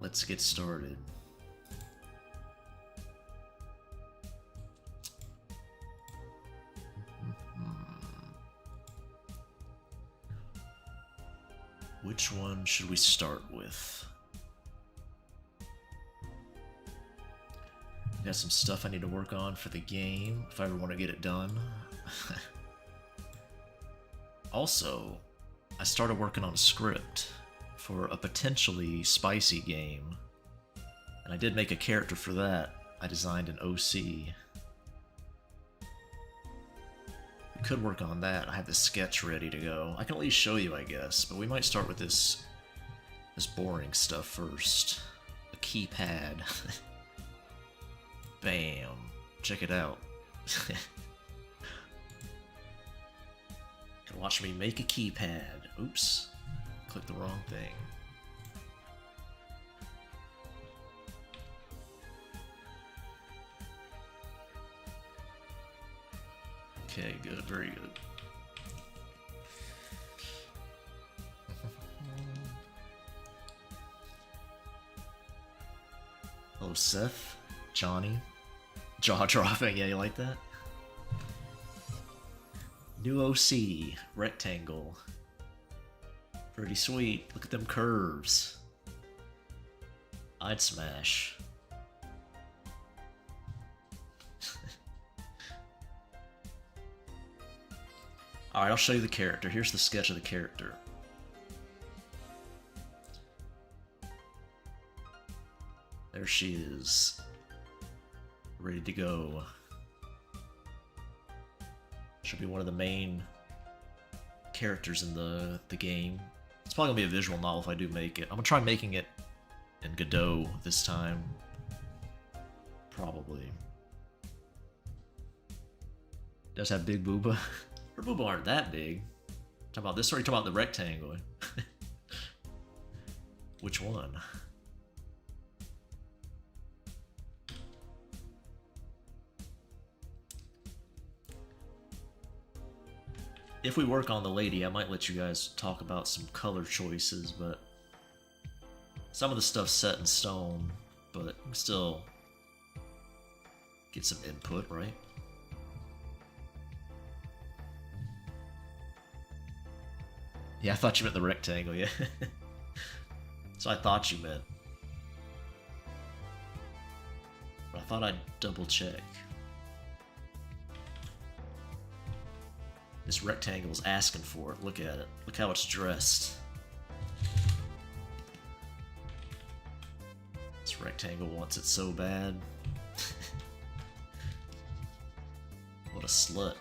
let's get started. Which one should we start with? Got some stuff I need to work on for the game if I ever want to get it done. Also, I started working on a script for a potentially spicy game, and I did make a character for that. I designed an OC. We could work on that. I have the sketch ready to go. I can at least show you, I guess, but we might start with this boring stuff first. A keypad. Bam. Check it out. Can watch me make a keypad. Oops. Clicked the wrong thing. Okay, good. Very good. Hello, Seth. Johnny. Jaw dropping. Yeah, you like that? New OC. Rectangle. Pretty sweet. Look at them curves. I'd smash. Alright, I'll show you the character. Here's the sketch of the character. There she is. Ready to go. Should be one of the main characters in the game. It's probably gonna be a visual novel if I do make it. I'm gonna try making it in Godot this time. Probably. Does have big booba. Her booba aren't that big. Talking about this, or are you talking about the rectangle? Which one? If we work on the lady, I might let you guys talk about some color choices, but some of the stuff's set in stone, but we can still get some input, right? Yeah, I thought you meant the rectangle, yeah. So I thought you meant. But I thought I'd double check. This rectangle is asking for it. Look at it. Look how it's dressed. This rectangle wants it so bad. What a slut.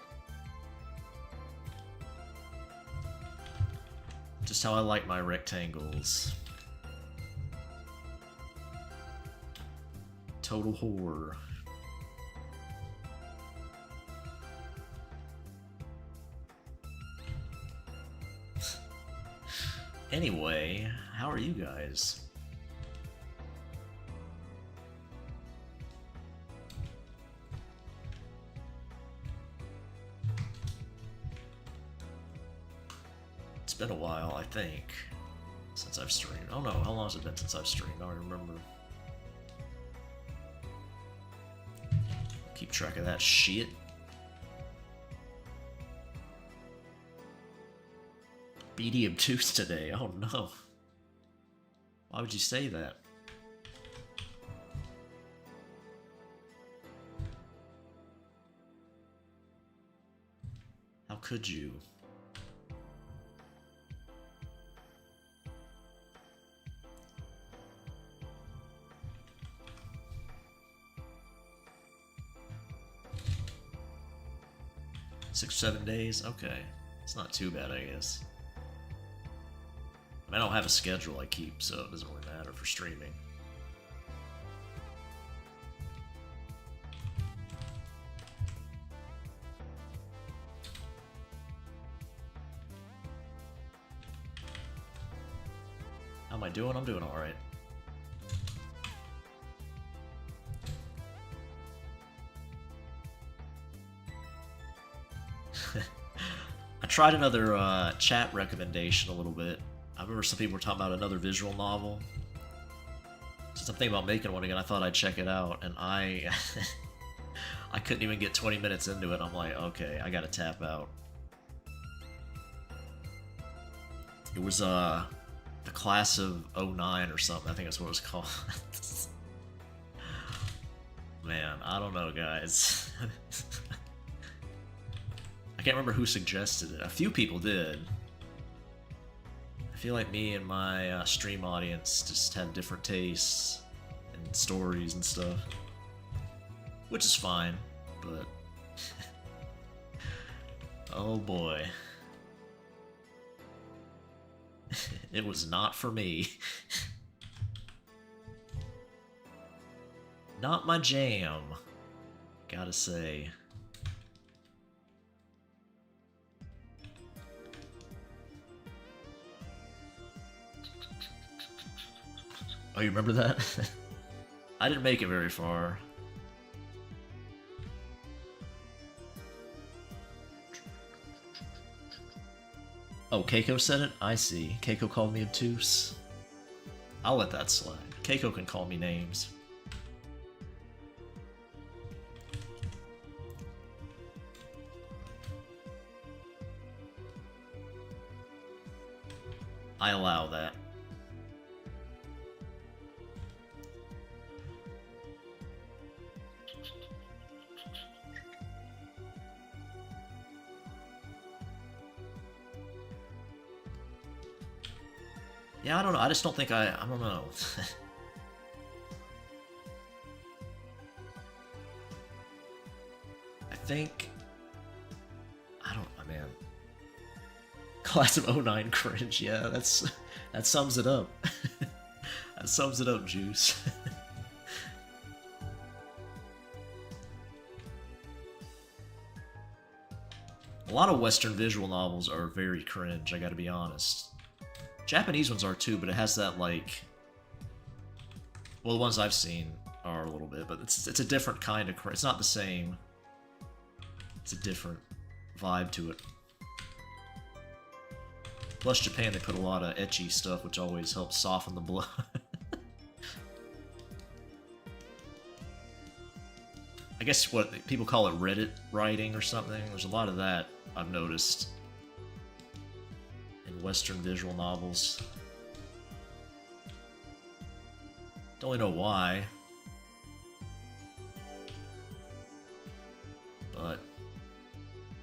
Just how I like my rectangles. Total horror. Anyway, how are you guys? It's been a while, I think, since I've streamed. Oh no, how long has it been since I've streamed? I don't remember. Keep track of that shit. BD obtuse today. Oh no. Why would you say that? How could you? Six, 7 days? Okay. It's not too bad, I guess. I don't have a schedule I keep, so it doesn't really matter for streaming. How am I doing? I'm doing alright. I tried another chat recommendation a little bit. I remember some people were talking about another visual novel. Since I'm thinking about making one again, I thought I'd check it out, and I I couldn't even get 20 minutes into it. I'm like, okay, I gotta tap out. It was the class of '09 or something. I think that's what it was called. Man, I don't know, guys. I can't remember who suggested it. A few people did. I feel like me and my stream audience just have different tastes and stories and stuff. Which is fine, but... oh boy. It was not for me. Not my jam, gotta say. Oh, you remember that? I didn't make it very far. Oh, Keiko said it? I see. Keiko called me obtuse. I'll let that slide. Keiko can call me names. I allow that. Yeah, I don't know. I just don't think I don't know. I think... man. Class of '09 cringe, yeah, that sums it up. That sums it up, Juice. A lot of Western visual novels are very cringe, I gotta be honest. Japanese ones are too, but it has that, like... well, the ones I've seen are a little bit, but it's a different kind of cringe. It's not the same. It's a different vibe to it. Plus, Japan, they put a lot of ecchi stuff, which always helps soften the blow. I guess what people call it Reddit writing or something. There's a lot of that I've noticed in Western visual novels. Don't really know why, but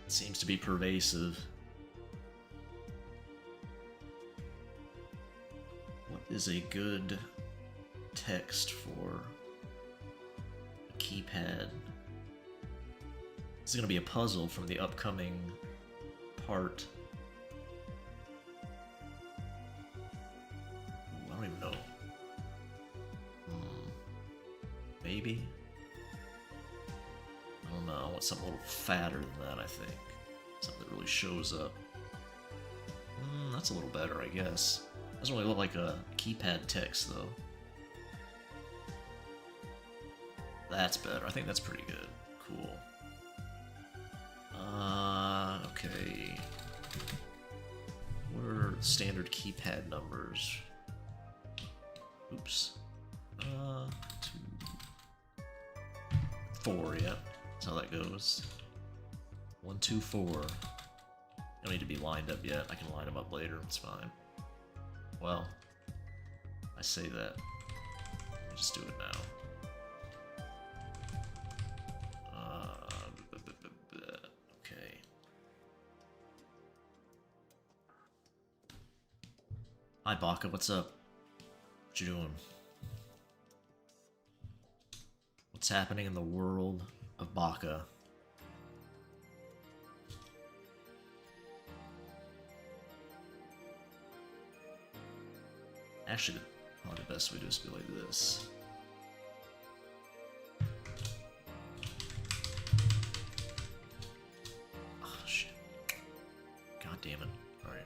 it seems to be pervasive. What is a good text for a keypad? This is going to be a puzzle from the upcoming part. Ooh, I don't even know. Maybe? I don't know. I want something a little fatter than that, I think. Something that really shows up. That's a little better, I guess. Doesn't really look like a keypad text, though. That's better. I think that's pretty good. Cool. Okay. What are standard keypad numbers? Oops. 2... 4, yeah. That's how that goes. 1, 2, 4. Don't need to be lined up yet. I can line them up later. It's fine. Well, I say that. Let me just do it now. Okay. Hi, Baka. What's up? What you doing? What's happening in the world of Baka? Actually, probably the best way to do is be like this. Oh, shit. God damn it. Alright.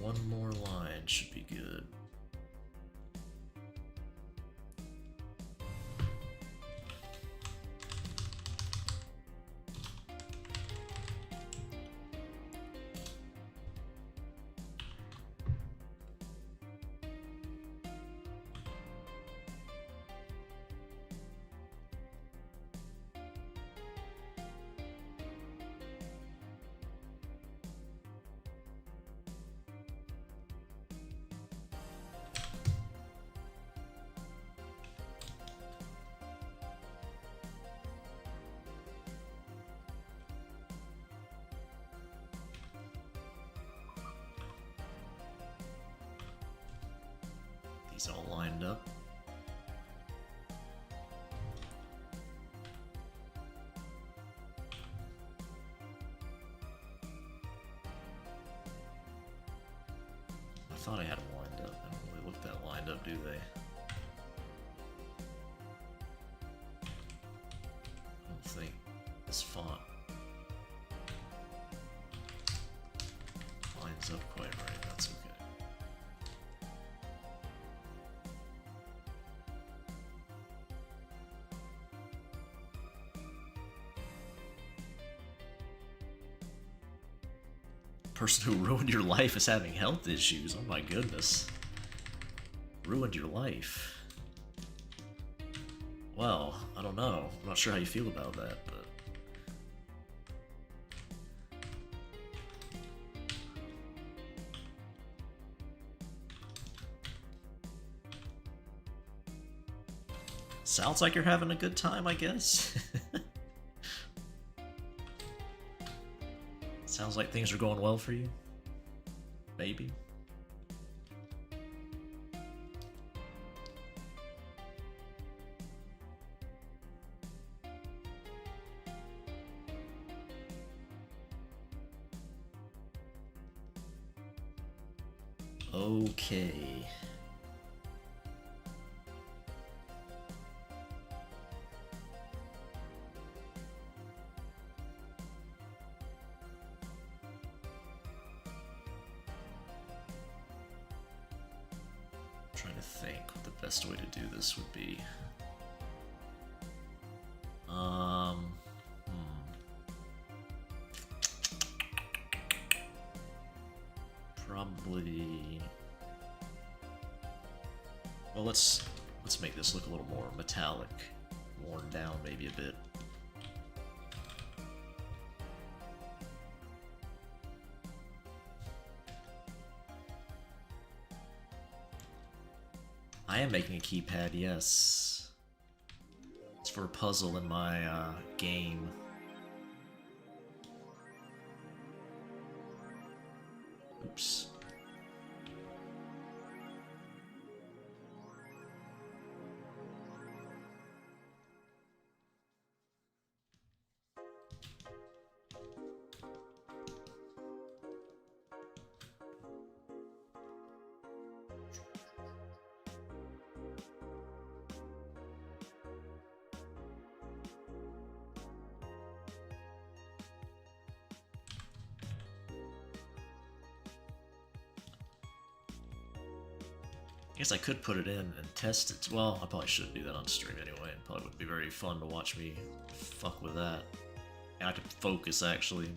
one more line should be good. These all lined up. I thought I had them lined up. They don't really look that lined up, do they? I don't think this font lines up quite right. That's okay. Person who ruined your life is having health issues. Oh my goodness. Ruined your life. Well, I don't know. I'm not sure how you feel about that, but... Sounds like you're having a good time, I guess. Sounds like things are going well for you. Maybe. Okay. Trying to think what the best way to do this would be. Probably. Well, let's make this look a little more metallic, worn down maybe a bit. I am making a keypad, yes. It's for a puzzle in my game. Oops. I guess I could put it in and test it. Well, I probably shouldn't do that on stream anyway. It probably wouldn't be very fun to watch me fuck with that. And I could focus, actually.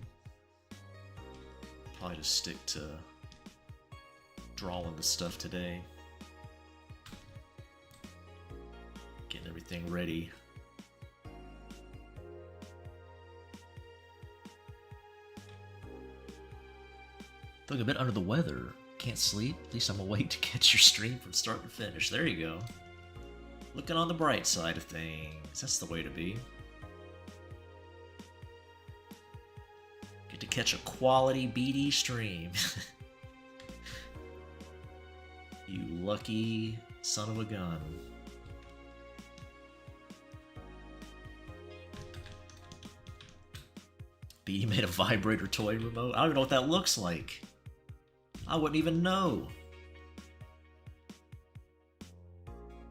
Probably just stick to drawing the stuff today. Getting everything ready. Feeling a bit under the weather. Can't sleep. At least I'm awake to catch your stream from start to finish. There you go. Looking on the bright side of things. That's the way to be. Get to catch a quality BD stream. You lucky son of a gun. BD made a vibrator toy remote? I don't even know what that looks like. I wouldn't even know.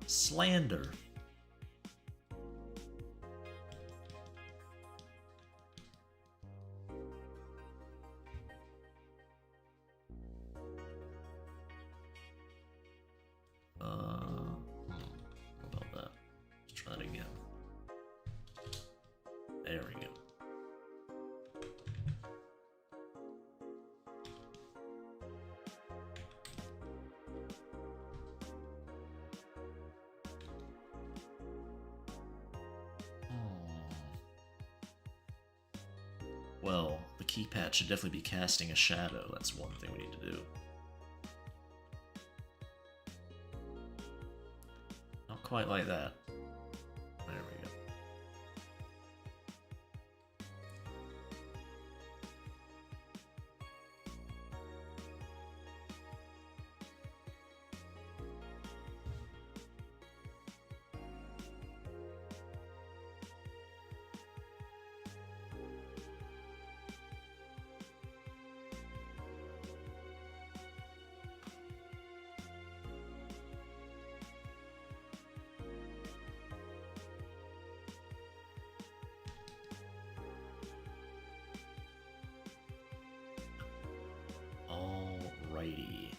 Slander. There we go. Well, the keypad should definitely be casting a shadow. That's one thing we need to do. Not quite like that. There we go. Alrighty.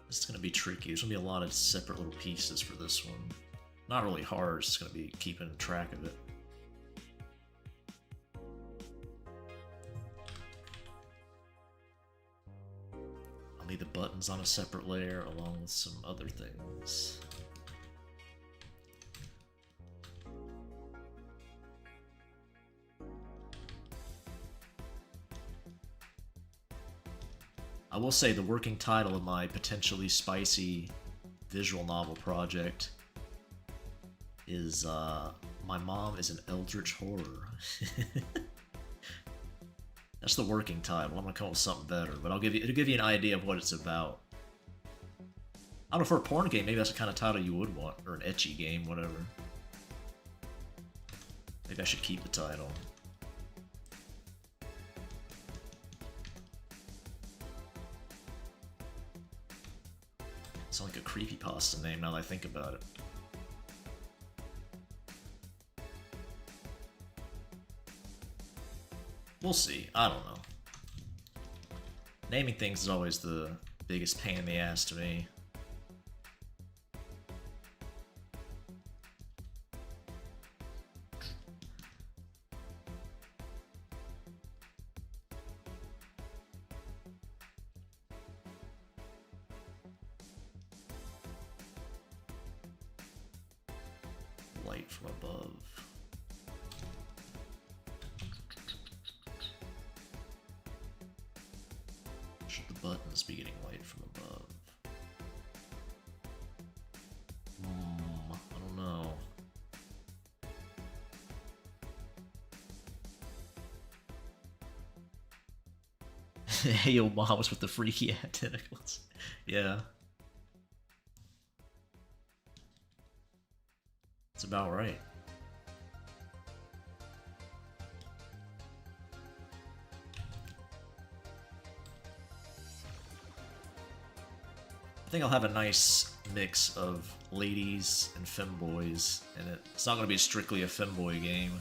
This is going to be tricky. There's going to be a lot of separate little pieces for this one. Not really hard, it's just going to be keeping track of it. I'll need the buttons on a separate layer along with some other things. I will say the working title of my potentially spicy visual novel project is My Mom is an Eldritch Horror. That's the working title. I'm gonna come up with something better, but it'll give you an idea of what it's about. I don't know, for a porn game, maybe that's the kind of title you would want, or an ecchi game, whatever. Maybe I should keep the title. Sounds like a creepypasta name now that I think about it. We'll see. I don't know. Naming things is always the biggest pain in the ass to me. Light from above. Should the buttons be getting light from above? I don't know. Hey, yo, mom was with the freaky tentacles. Yeah. That's about right. I think I'll have a nice mix of ladies and femboys in it. It's not going to be strictly a femboy game.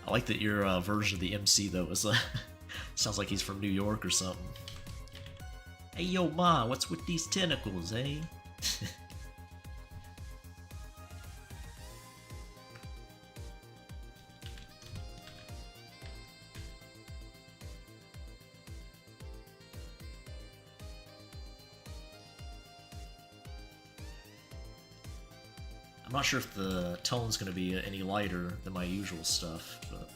I like that your version of the MC, though, is sounds like he's from New York or something. Hey, yo, ma, what's with these tentacles, eh? I'm not sure if the tone's going to be any lighter than my usual stuff, but...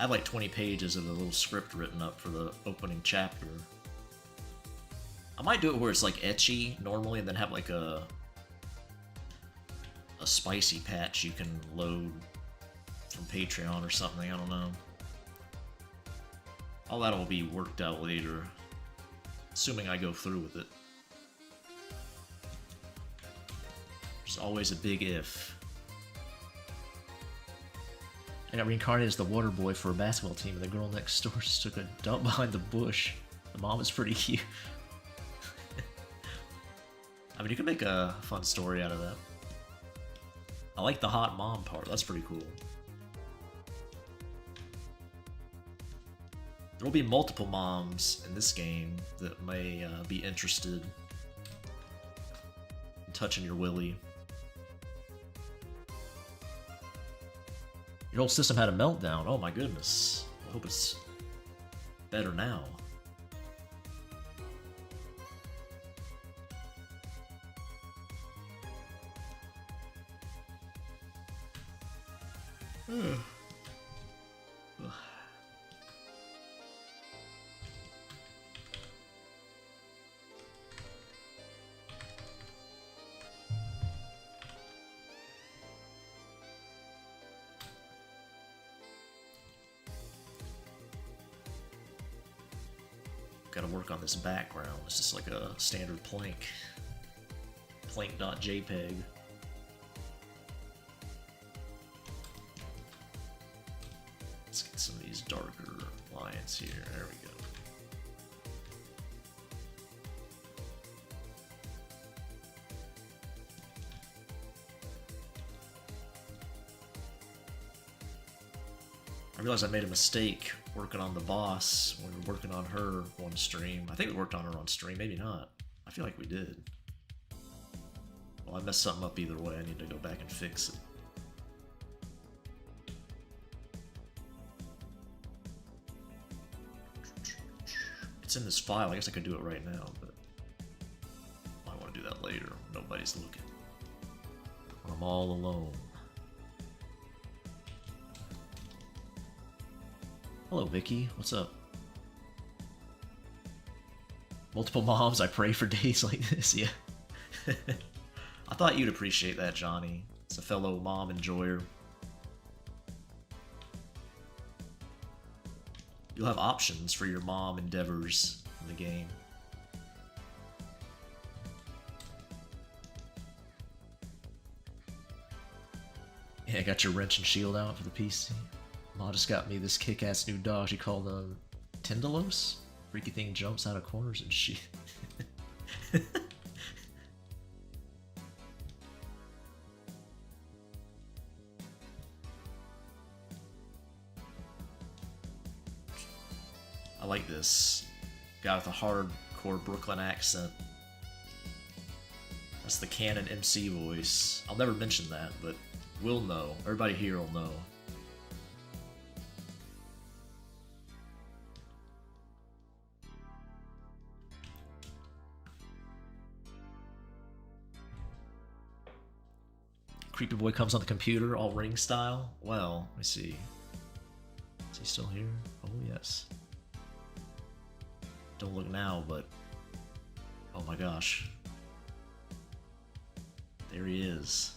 I have like 20 pages of a little script written up for the opening chapter. I might do it where it's like etchy normally, and then have like a spicy patch you can load from Patreon or something. I don't know. All that will be worked out later, assuming I go through with it. There's always a big if. I got reincarnated as the water boy for a basketball team, and the girl next door just took a dump behind the bush. The mom is pretty cute. I mean, you can make a fun story out of that. I like the hot mom part. That's pretty cool. There will be multiple moms in this game that may be interested in touching your willy. Your whole system had a meltdown. Oh my goodness. I hope it's better now. Gotta work on this background. It's just like a standard plank. Plank.jpg. Let's get some of these darker lines here. There we go. I realized I made a mistake working on the boss when we were working on her one stream. I think we worked on her on stream, maybe not. I feel like we did. Well, I messed something up either way. I need to go back and fix it. It's in this file. I guess I could do it right now, but I want to do that later. Nobody's looking. I'm all alone. Hello, Vicky. What's up? Multiple moms, I pray for days like this, yeah. I thought you'd appreciate that, Johnny. It's a fellow mom enjoyer. You'll have options for your mom endeavors in the game. Yeah, I got your wrench and shield out for the PC. Ma just got me this kick-ass new dog she called Tindalos. Freaky thing jumps out of corners and shit. I like this guy with a hardcore Brooklyn accent. That's the canon MC voice. I'll never mention that, but we'll know. Everybody here will know. Creepy boy comes on the computer, all ring style. Well, let me see. Is he still here? Oh, yes. Don't look now, but... oh my gosh. There he is.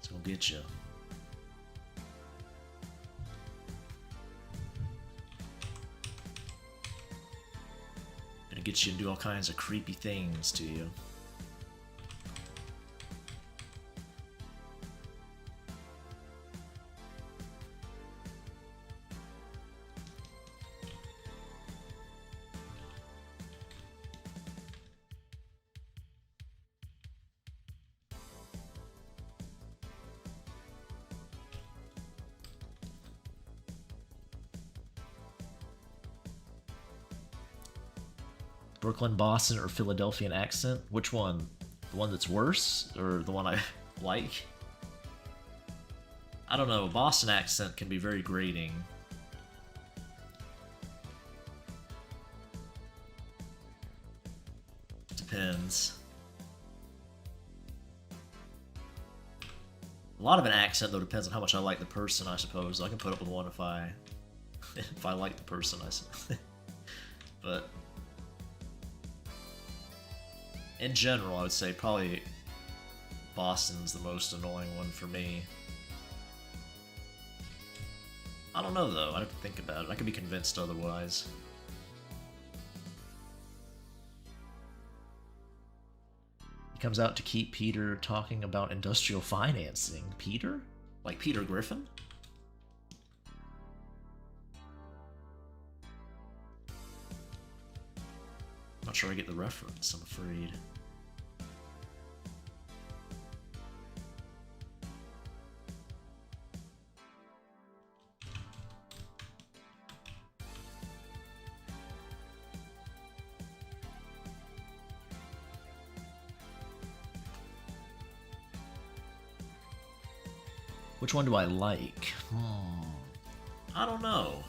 He's gonna get you. Get you to do all kinds of creepy things to you. Brooklyn, Boston, or Philadelphian accent? Which one? The one that's worse, or the one I like? I don't know. Boston accent can be very grating. Depends. A lot of an accent, though, depends on how much I like the person, I suppose. I can put up with one if I if I like the person, I suppose. But in general, I would say probably Boston's the most annoying one for me. I don't know, though. I have to think about it. I could be convinced otherwise. He comes out to keep Peter talking about industrial financing. Peter? Like Peter Griffin? Not sure I get the reference, I'm afraid. Which one do I like? I don't know.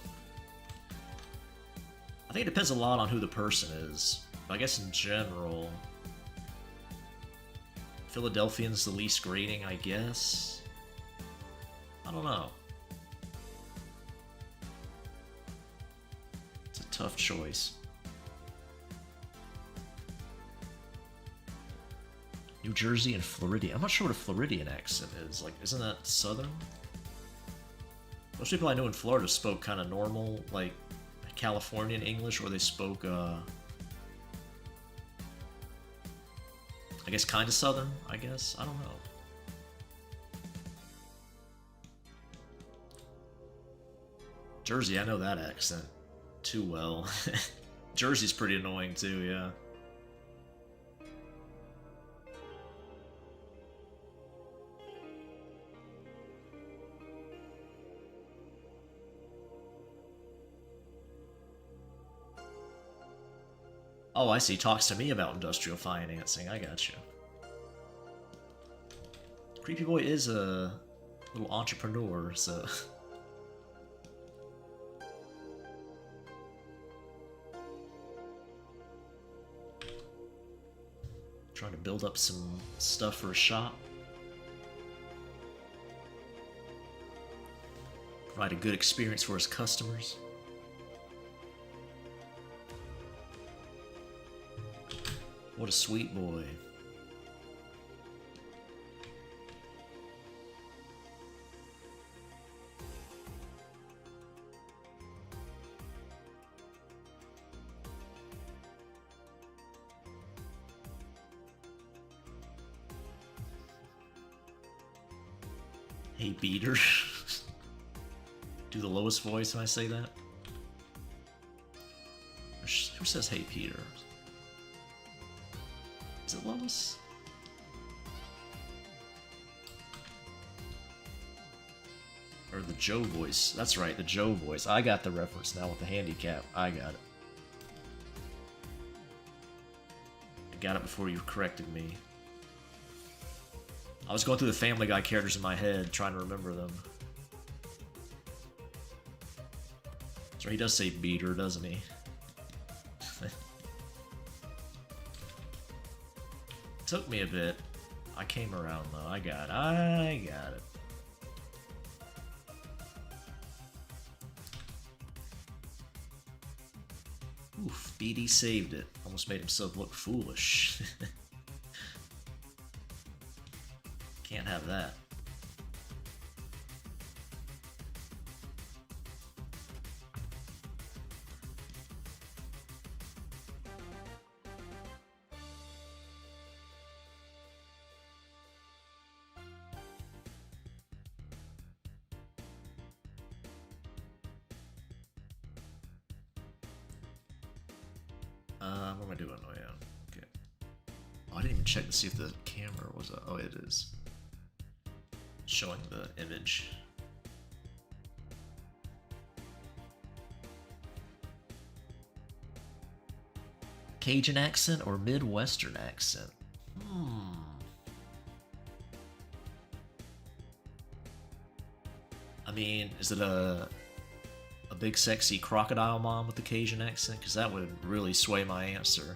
I think it depends a lot on who the person is. I guess in general, Philadelphian's the least grating, I guess. I don't know. It's a tough choice. New Jersey and Floridian. I'm not sure what a Floridian accent is. Like, isn't that Southern? Most people I know in Florida spoke kind of normal, like, Californian English, or they spoke, I guess kind of Southern, I guess? I don't know. Jersey, I know that accent too well. Jersey's pretty annoying too, yeah. Oh, I see. Talks to me about industrial financing. I got you. Creepy Boy is a little entrepreneur, so... Trying to build up some stuff for a shop. Provide a good experience for his customers. What a sweet boy. Hey, Peter. Do the lowest voice when I say that? Who says hey, Peter? Is it Lois? Or the Joe voice. That's right, the Joe voice. I got the reference now with the handicap. I got it. I got it before you corrected me. I was going through the Family Guy characters in my head, trying to remember them. So he does say Beater, doesn't he? Took me a bit. I came around though. I got it. Oof, BD saved it. Almost made himself look foolish. Can't have that. What am I doing? Oh yeah. Okay. Oh, I didn't even check to see if the camera was up. Oh, it is. Showing the image. Cajun accent or Midwestern accent? I mean, is it a big sexy crocodile mom with the Cajun accent? Because that would really sway my answer.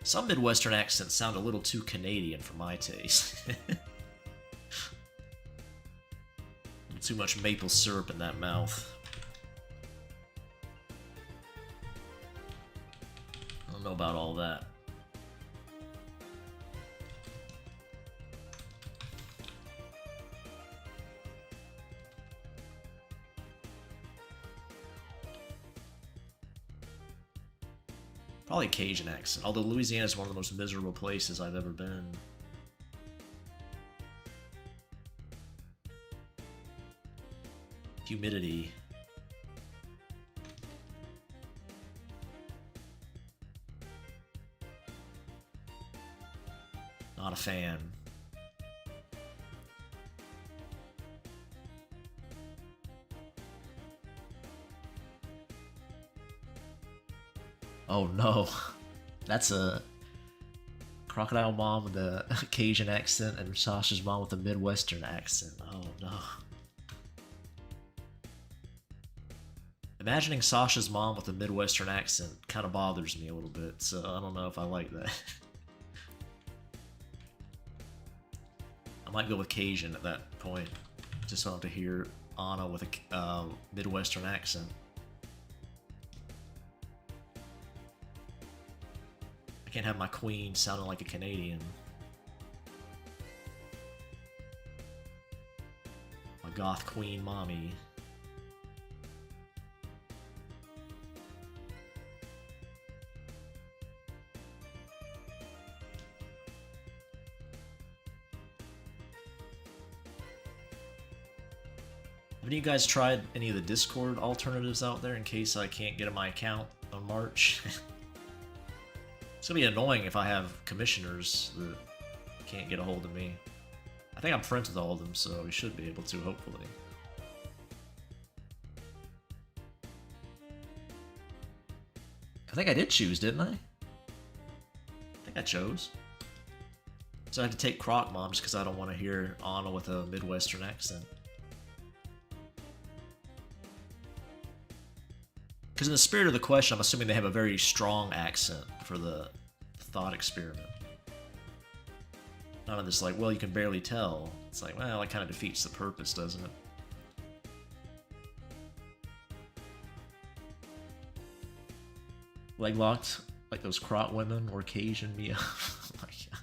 Some Midwestern accents sound a little too Canadian for my taste. Too much maple syrup in that mouth. I don't know about all that. Probably Cajun accent, although Louisiana is one of the most miserable places I've ever been. Humidity. Not a fan. Oh no. That's a Crocodile mom with a Cajun accent and Sasha's mom with a Midwestern accent. Oh no. Imagining Sasha's mom with a Midwestern accent kind of bothers me a little bit, so I don't know if I like that. I might go with Cajun at that point, just so I don't have to hear Anna with a Midwestern accent. I can't have my queen sounding like a Canadian. My goth queen mommy. Have you guys tried any of the Discord alternatives out there in case I can't get in my account on March? It's gonna be annoying if I have commissioners that can't get a hold of me. I think I'm friends with all of them, so we should be able to, hopefully. I think I did choose, didn't I? I think I chose. So I had to take Croc Mom just because I don't want to hear Anna with a Midwestern accent. Because in the spirit of the question, I'm assuming they have a very strong accent for the thought experiment. None of this like, well, you can barely tell. It's like, well, that kind of defeats the purpose, doesn't it? Leg locked, like those Crot women or Cajun me up. Oh my god.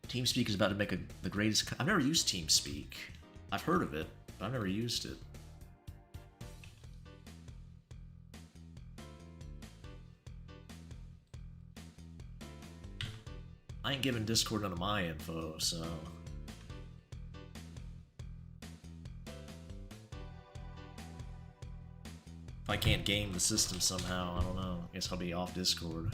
TeamSpeak is about to make the greatest... I've never used TeamSpeak. I've heard of it, but I've never used it. I ain't giving Discord none of my info, so... If I can't game the system somehow, I don't know. I guess I'll be off Discord.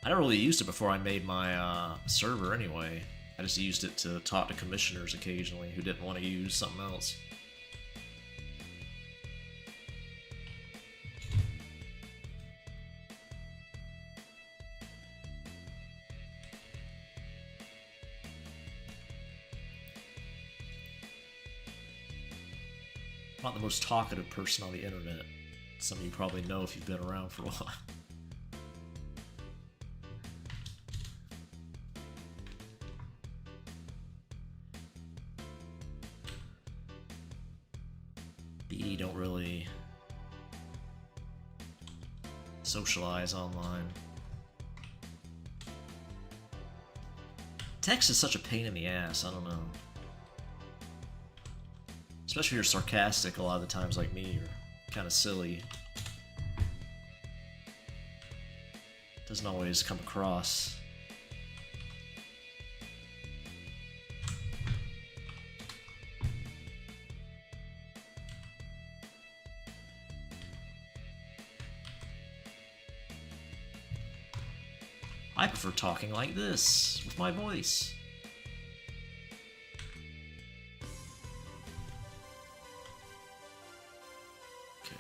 I never really used it before I made my server anyway. I just used it to talk to commissioners occasionally who didn't want to use something else. I'm not the most talkative person on the internet. Some of you probably know if you've been around for a while. Don't really socialize online. Text is such a pain in the ass, I don't know. Especially if you're sarcastic a lot of the times like me, you're kind of silly. Doesn't always come across. I prefer talking like this, with my voice. Okay.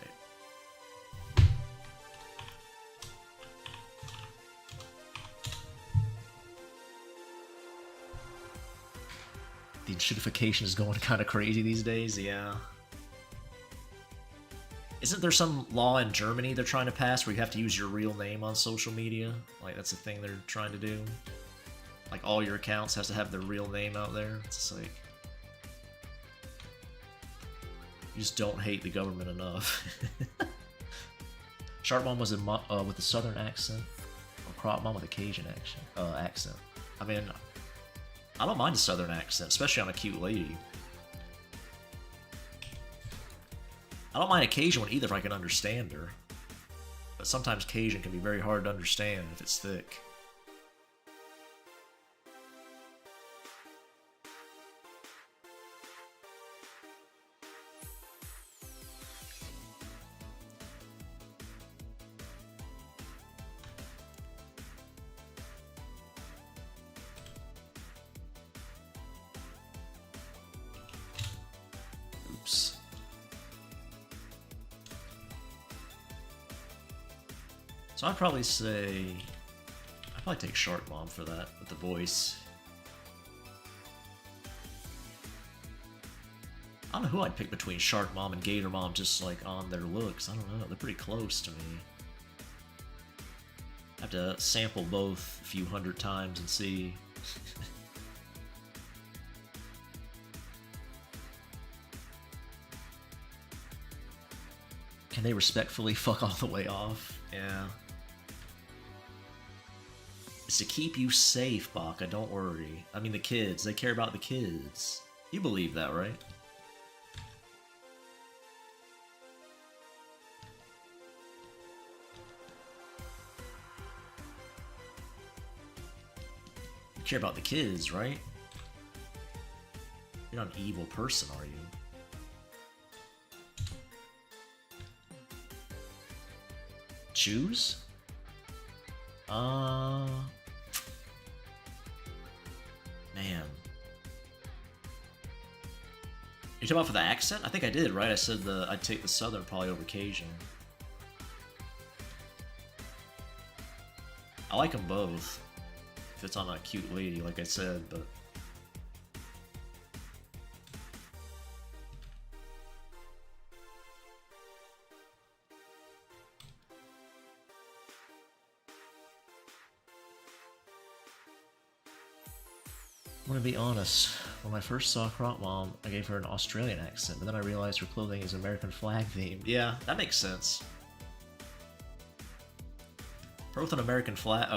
The shitification is going kind of crazy these days, yeah. Isn't there some law in Germany they're trying to pass where you have to use your real name on social media? Like, that's a thing they're trying to do? Like, all your accounts has to have their real name out there? It's just like... You just don't hate the government enough. Sharp Mom was with a southern accent, or Crop Mom with a Cajun accent. I mean, I don't mind a southern accent, especially on a cute lady. I don't mind a Cajun one either if I can understand her. But sometimes Cajun can be very hard to understand if it's thick. Oops. So I'd probably say... I'd probably take Shark Mom for that, with the voice. I don't know who I'd pick between Shark Mom and Gator Mom, just like on their looks. I don't know, they're pretty close to me. I have to sample both a few hundred times and see. Can they respectfully fuck all the way off? Yeah. It's to keep you safe, Baka, don't worry. I mean, the kids, they care about the kids. You believe that, right? You care about the kids, right? You're not an evil person, are you? Choose? Man. You're talking about for the accent? I think I did, right? I said I'd take the Southern probably over Cajun. I like them both. If it's on a cute lady, like I said, but... I'm gonna be honest, when I first saw Crop Mom, I gave her an Australian accent, but then I realized her clothing is American flag themed. Yeah, that makes sense. Her with an American flag,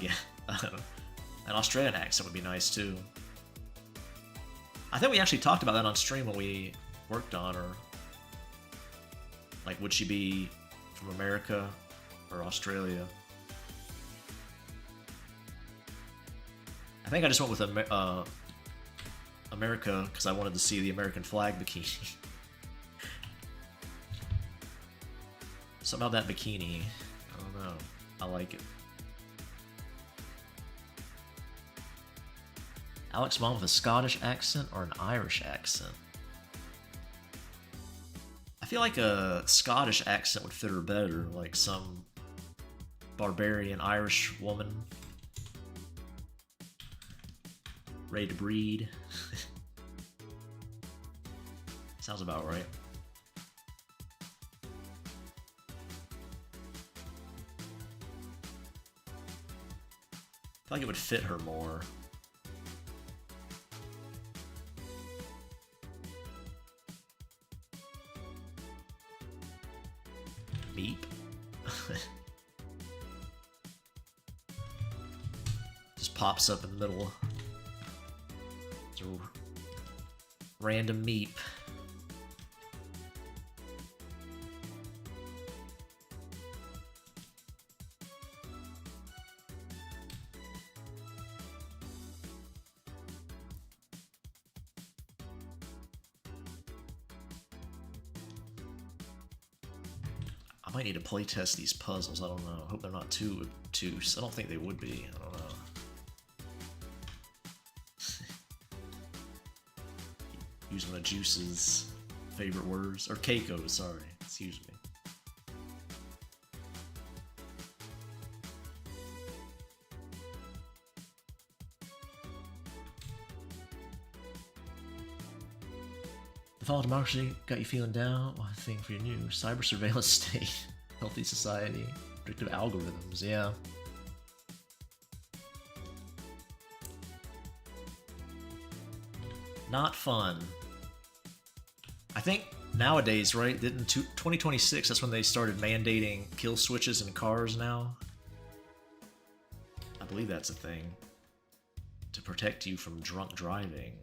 yeah. An Australian accent would be nice too. I think we actually talked about that on stream when we worked on her. Like, would she be from America or Australia? I think I just went with America because I wanted to see the American flag bikini. Something about that bikini, I don't know. I like it. Alex Mom with a Scottish accent or an Irish accent? I feel like a Scottish accent would fit her better, like some barbarian Irish woman. Ready to breed. Sounds about right. I feel like it would fit her more. Meep. Just pops up in the middle. It's a random meep. I might need to playtest these puzzles, I don't know. I hope they're not too obtuse. I don't think they would be, I don't know. Use one of Juice's favorite words. Or Keiko's, sorry. Excuse me. fall of democracy got you feeling down? Well, I think for your new cyber surveillance state, healthy society, predictive algorithms, yeah. Not fun. I think nowadays, right? Didn't 2026? That's when they started mandating kill switches in cars. Now, I believe that's a thing to protect you from drunk driving.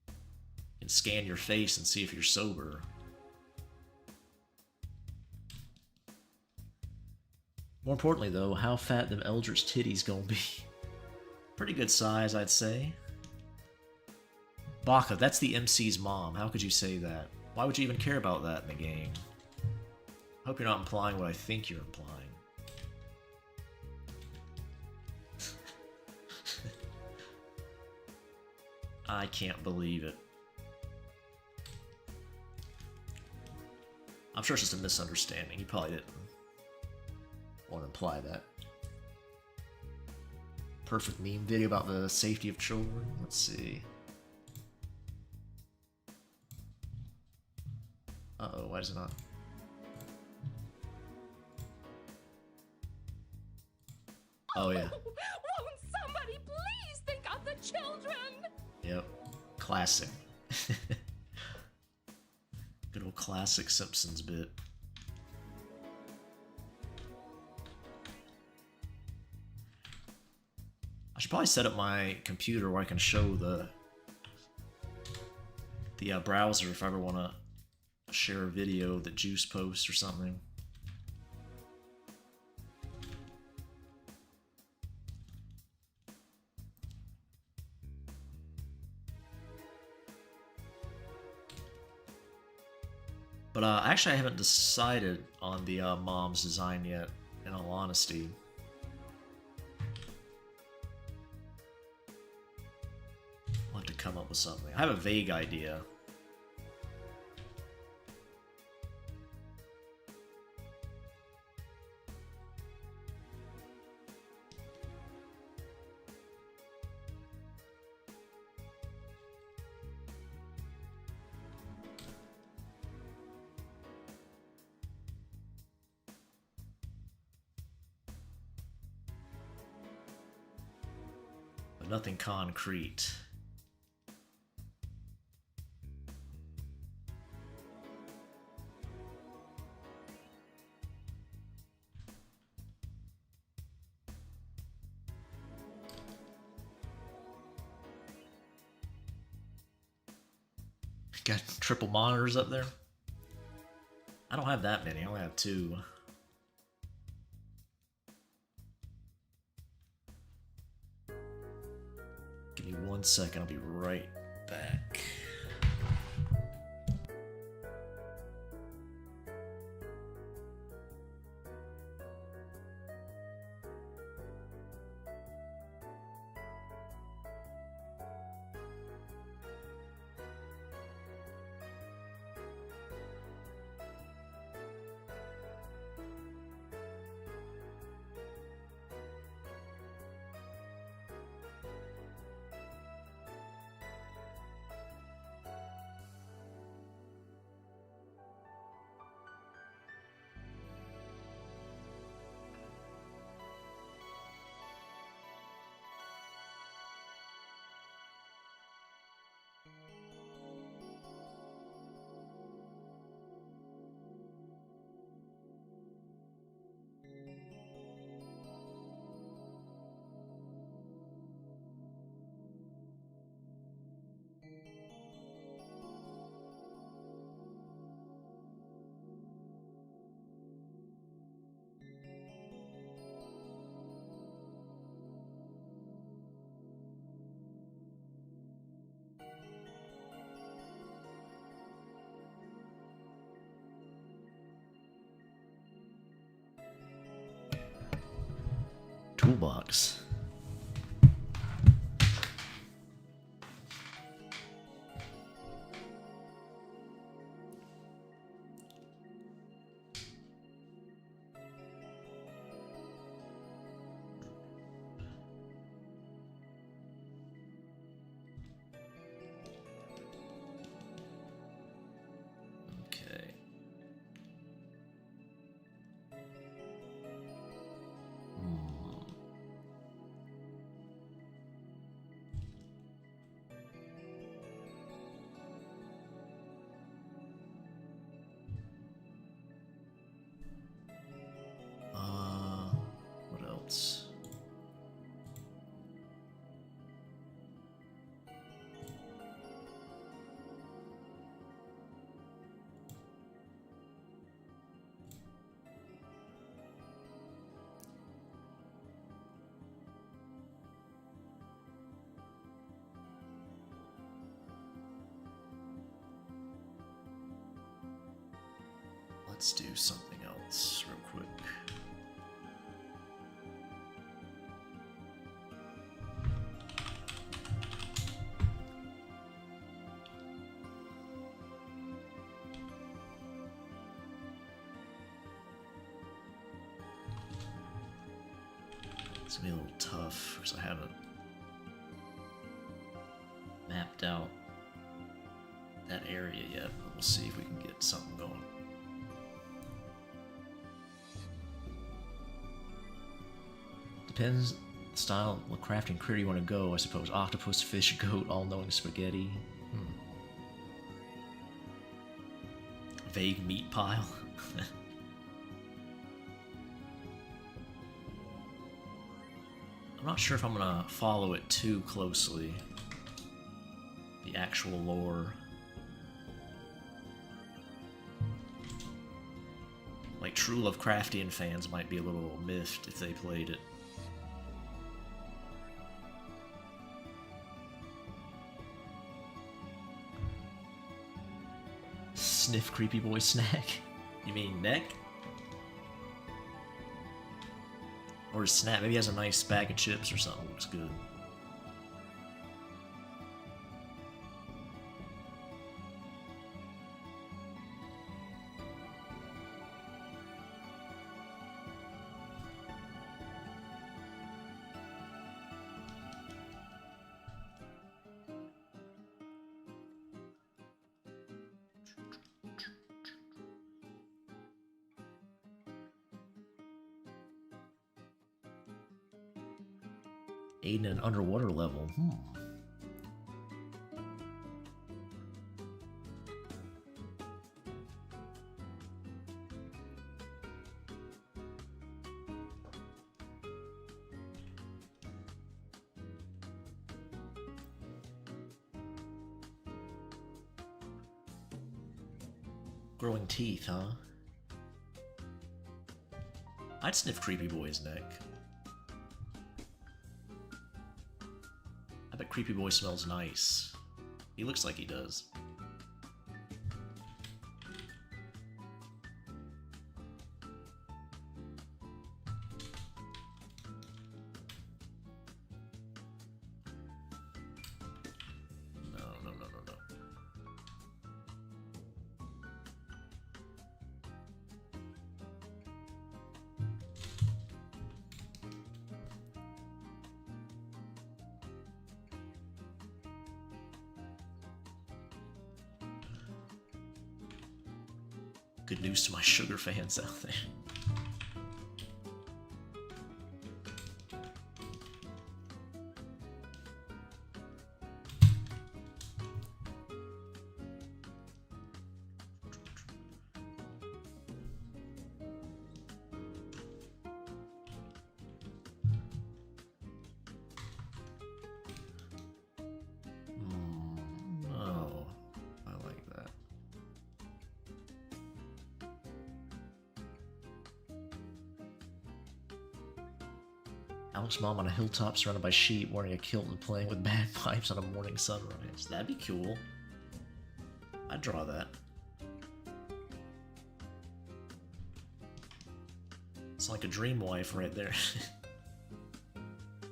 You can scan your face and see if you're sober. More importantly, though, how fat them Eldritch titties gonna be? Pretty good size, I'd say. Baka, that's the MC's mom. How could you say that? Why would you even care about that in the game? I hope you're not implying what I think you're implying. I can't believe it. I'm sure it's just a misunderstanding. You probably didn't want to imply that. Perfect meme video about the safety of children. Let's see. Uh-oh, why is it not? Oh, yeah. Won't somebody please think of the children? Yep. Classic. Good old classic Simpsons bit. I should probably set up my computer where I can show the browser if I ever want to share a video that Juice posts or something. But actually I haven't decided on the mom's design yet, in all honesty. I'll have to come up with something. I have a vague idea. But nothing concrete. Got triple monitors up there? I don't have that many, I only have 2. Give me 1 second, I'll be right back. Toolbox. Let's do something else real quick. It's gonna be a little tough because I haven't mapped out that area yet, but we'll see if we can get something going. Depends style what crafting critter you want to go, I suppose. Octopus, fish, goat, all-knowing spaghetti. Vague meat pile. I'm not sure if I'm gonna follow it too closely. The actual lore. Like, true Lovecraftian fans might be a little miffed if they played it. Sniff creepy boy snack. You mean neck? Or his snap. Maybe he has a nice bag of chips or something. Looks good. Aid in an underwater level. Growing teeth, huh? I'd sniff Creepy Boy's neck. I bet Creepy Boy smells nice. He looks like he does. No. Good news to my sugar fans out there. Oh, I like that. Alex's mom on a hilltop surrounded by sheep wearing a kilt and playing with bagpipes on a morning sunrise. That'd be cool. I'd draw that. It's like a dream wife right there.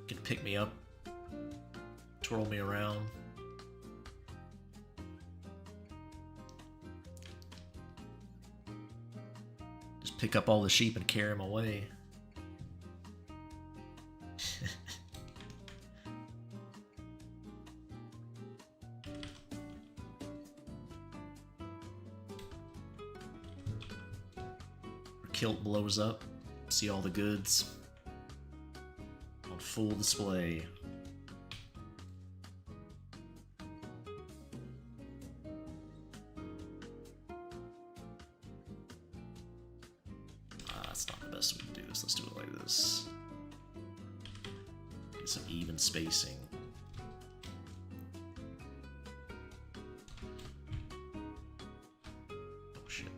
Can pick me up, twirl me around. Just pick up all the sheep and carry them away. Kilt blows up, see all the goods on full display. That's not the best way to do this. Let's do it like this. Get some even spacing. Oh shit.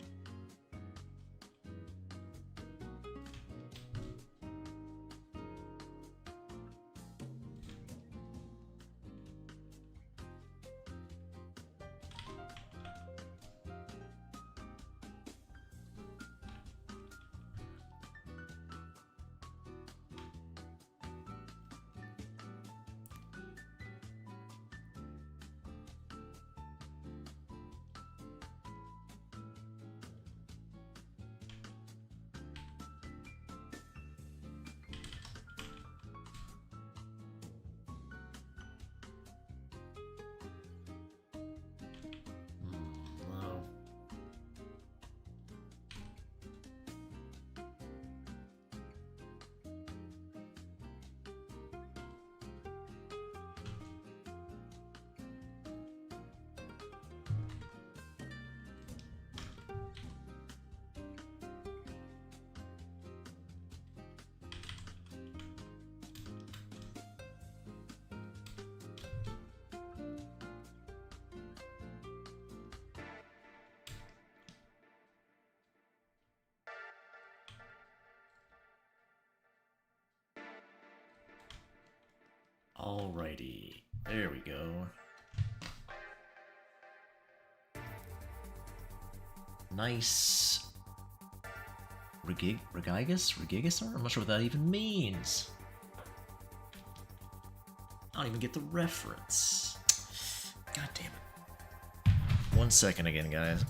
Alrighty. There we go. Nice. Regigisar? I'm not sure what that even means. I don't even get the reference. God damn it. 1 second again, guys.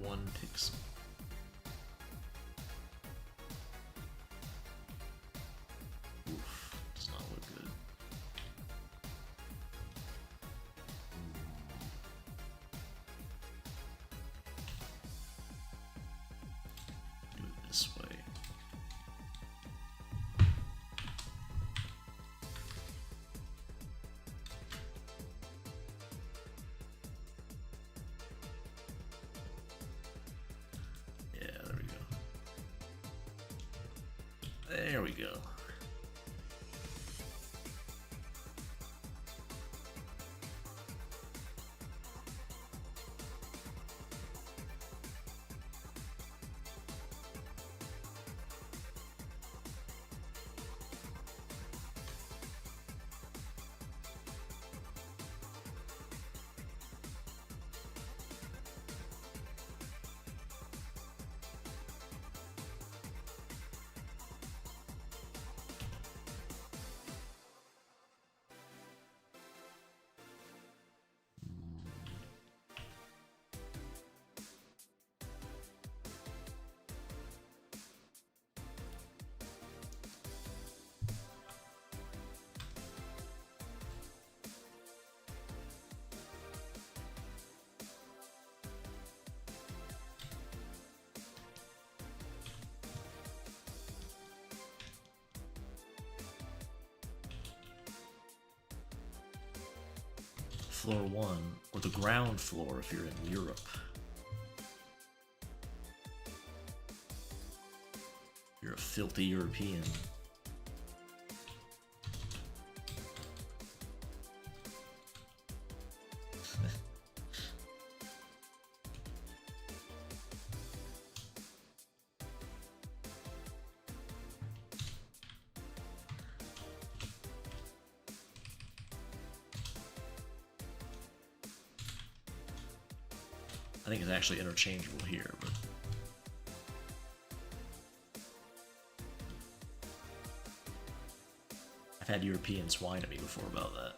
One pixel. Oof, does not look good. Do it this way. There we go. floor 1, or the ground floor if you're in Europe. You're a filthy European. I think it's actually interchangeable here, but I've had Europeans whine at me before about that.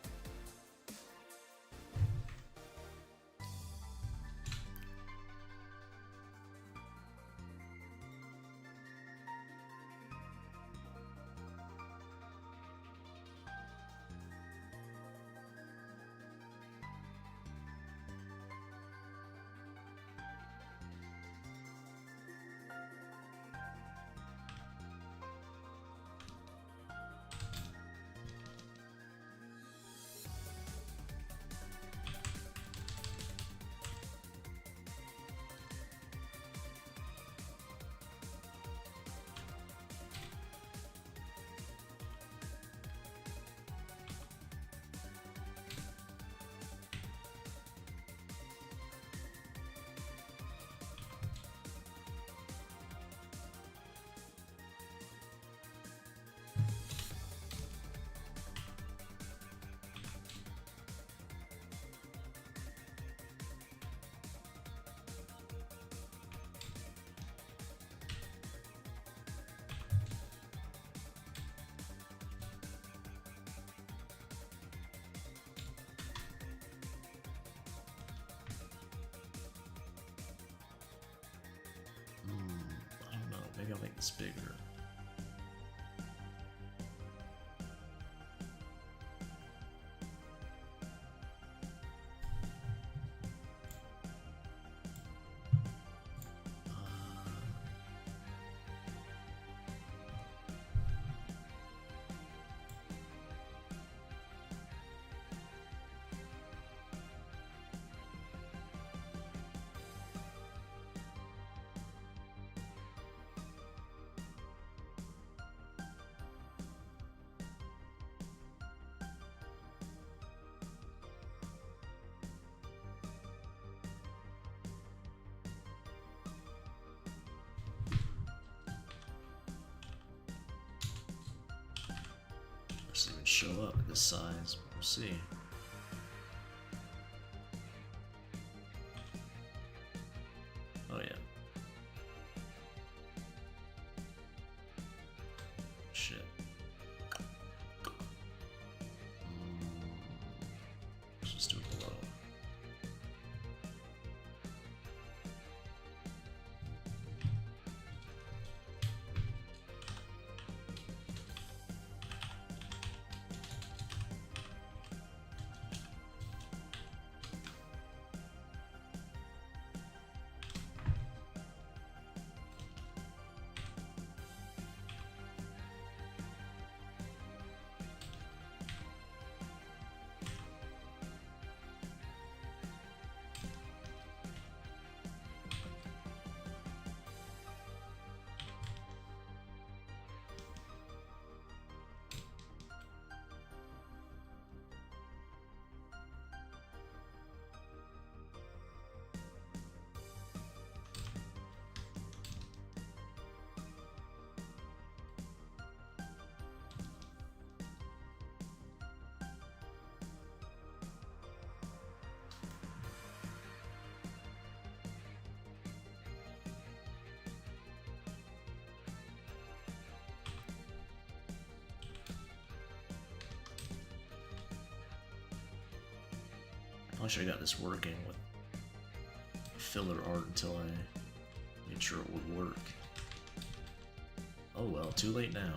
I don't know, maybe I'll make this bigger. Doesn't even show up at this size. We'll see. Oh yeah. Shit. Let's just do it below. I should have got this working with filler art until I made sure it would work. Oh well, too late now.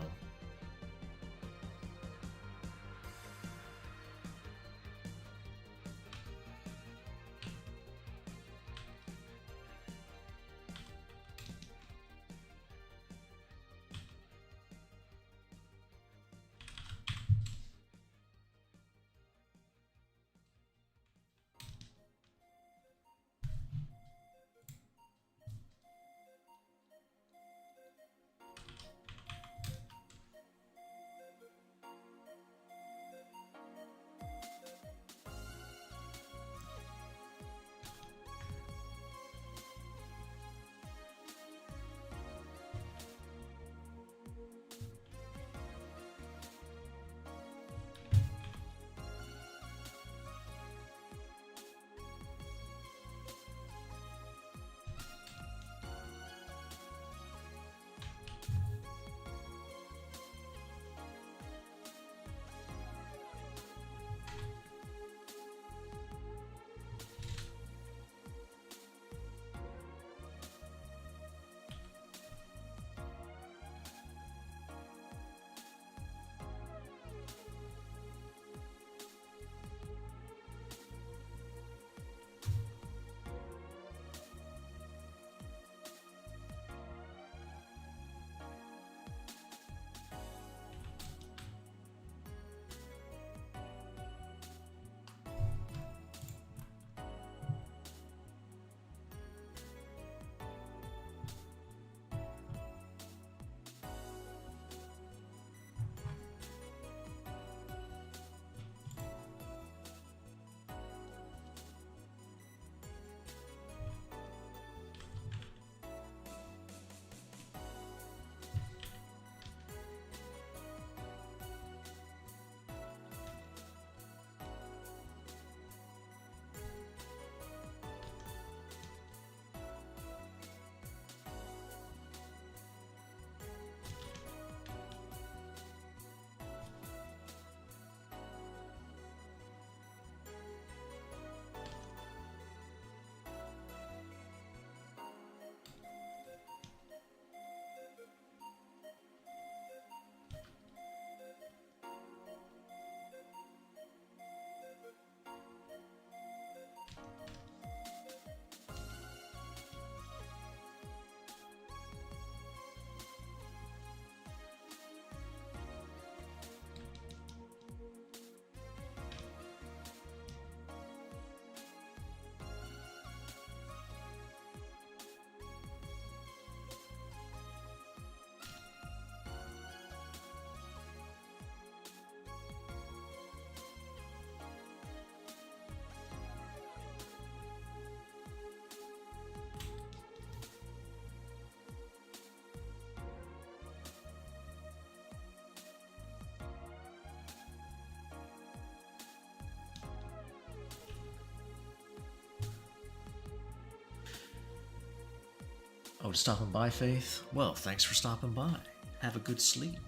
just stopping by, Faith? Well, thanks for stopping by. Have a good sleep.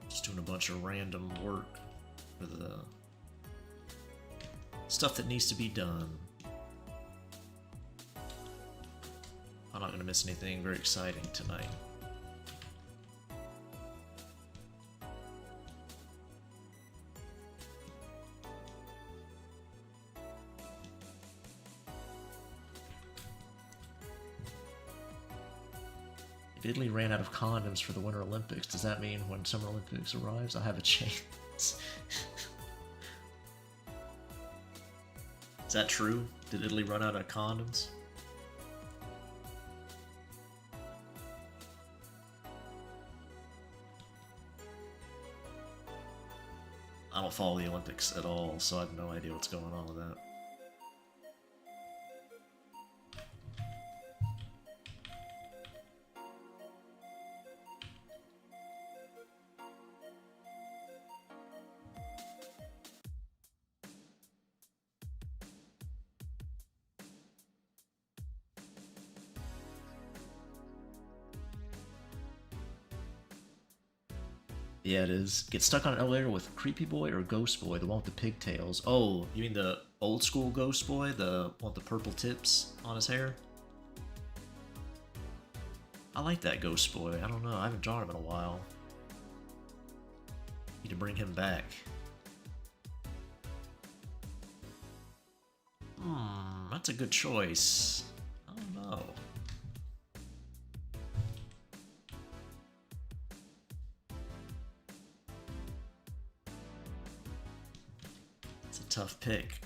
Just doing a bunch of random work for the stuff that needs to be done. I'm not going to miss anything very exciting tonight. If Italy ran out of condoms for the Winter Olympics, does that mean when Summer Olympics arrives, I'll have a chance? Is that true? Did Italy run out of condoms? I don't follow the Olympics at all, so I have no idea what's going on with that. Yeah, it is. Get stuck on an elevator with Creepy Boy or Ghost Boy, the one with the pigtails. Oh, you mean the old school Ghost Boy? The one with the purple tips on his hair? I like that Ghost Boy. I don't know. I haven't drawn him in a while. Need to bring him back. That's a good choice. I don't know. Tough pick.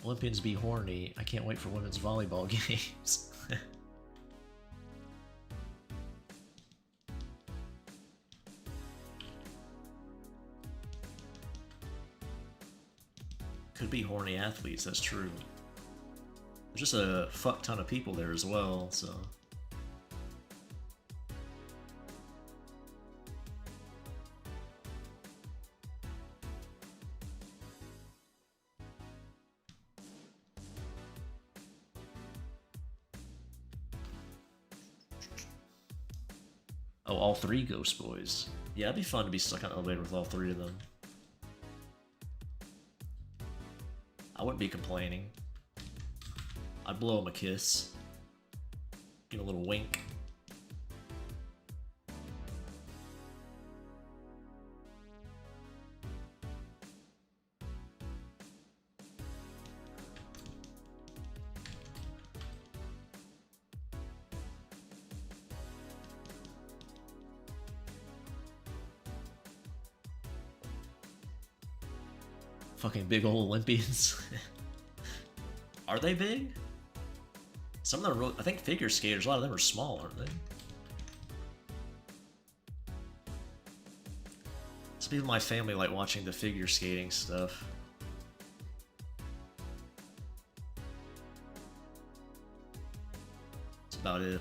Olympians be horny. I can't wait for women's volleyball games. Could be horny athletes, that's true. There's just a fuck ton of people there as well, so... Oh, all three Ghost Boys. Yeah, it'd be fun to be stuck on an elevator with all three of them. I wouldn't be complaining. I'd blow him a kiss. Give him a little wink. Fucking big old Olympians. Are they big? Some of them are really, I think figure skaters, a lot of them are small, aren't they? Some people in my family like watching the figure skating stuff. That's about it.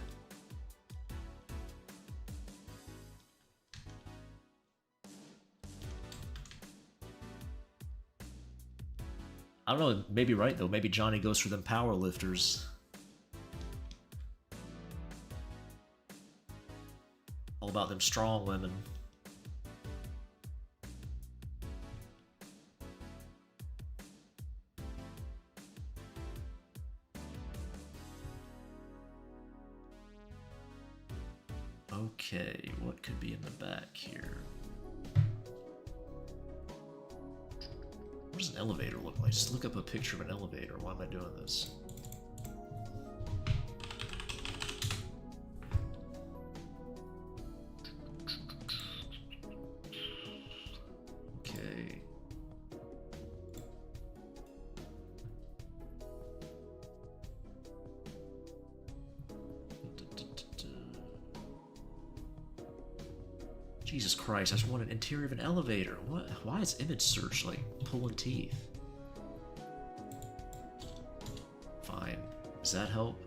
I don't know, maybe right though. Maybe Johnny goes for them power lifters. All about them strong women. Okay, what could be in the back here? What does an elevator look like? Just look up a picture of an elevator. Why am I doing this? Okay. Jesus Christ, I just want an interior of an elevator. What? Why is image search like pulling teeth? Fine. Does that help?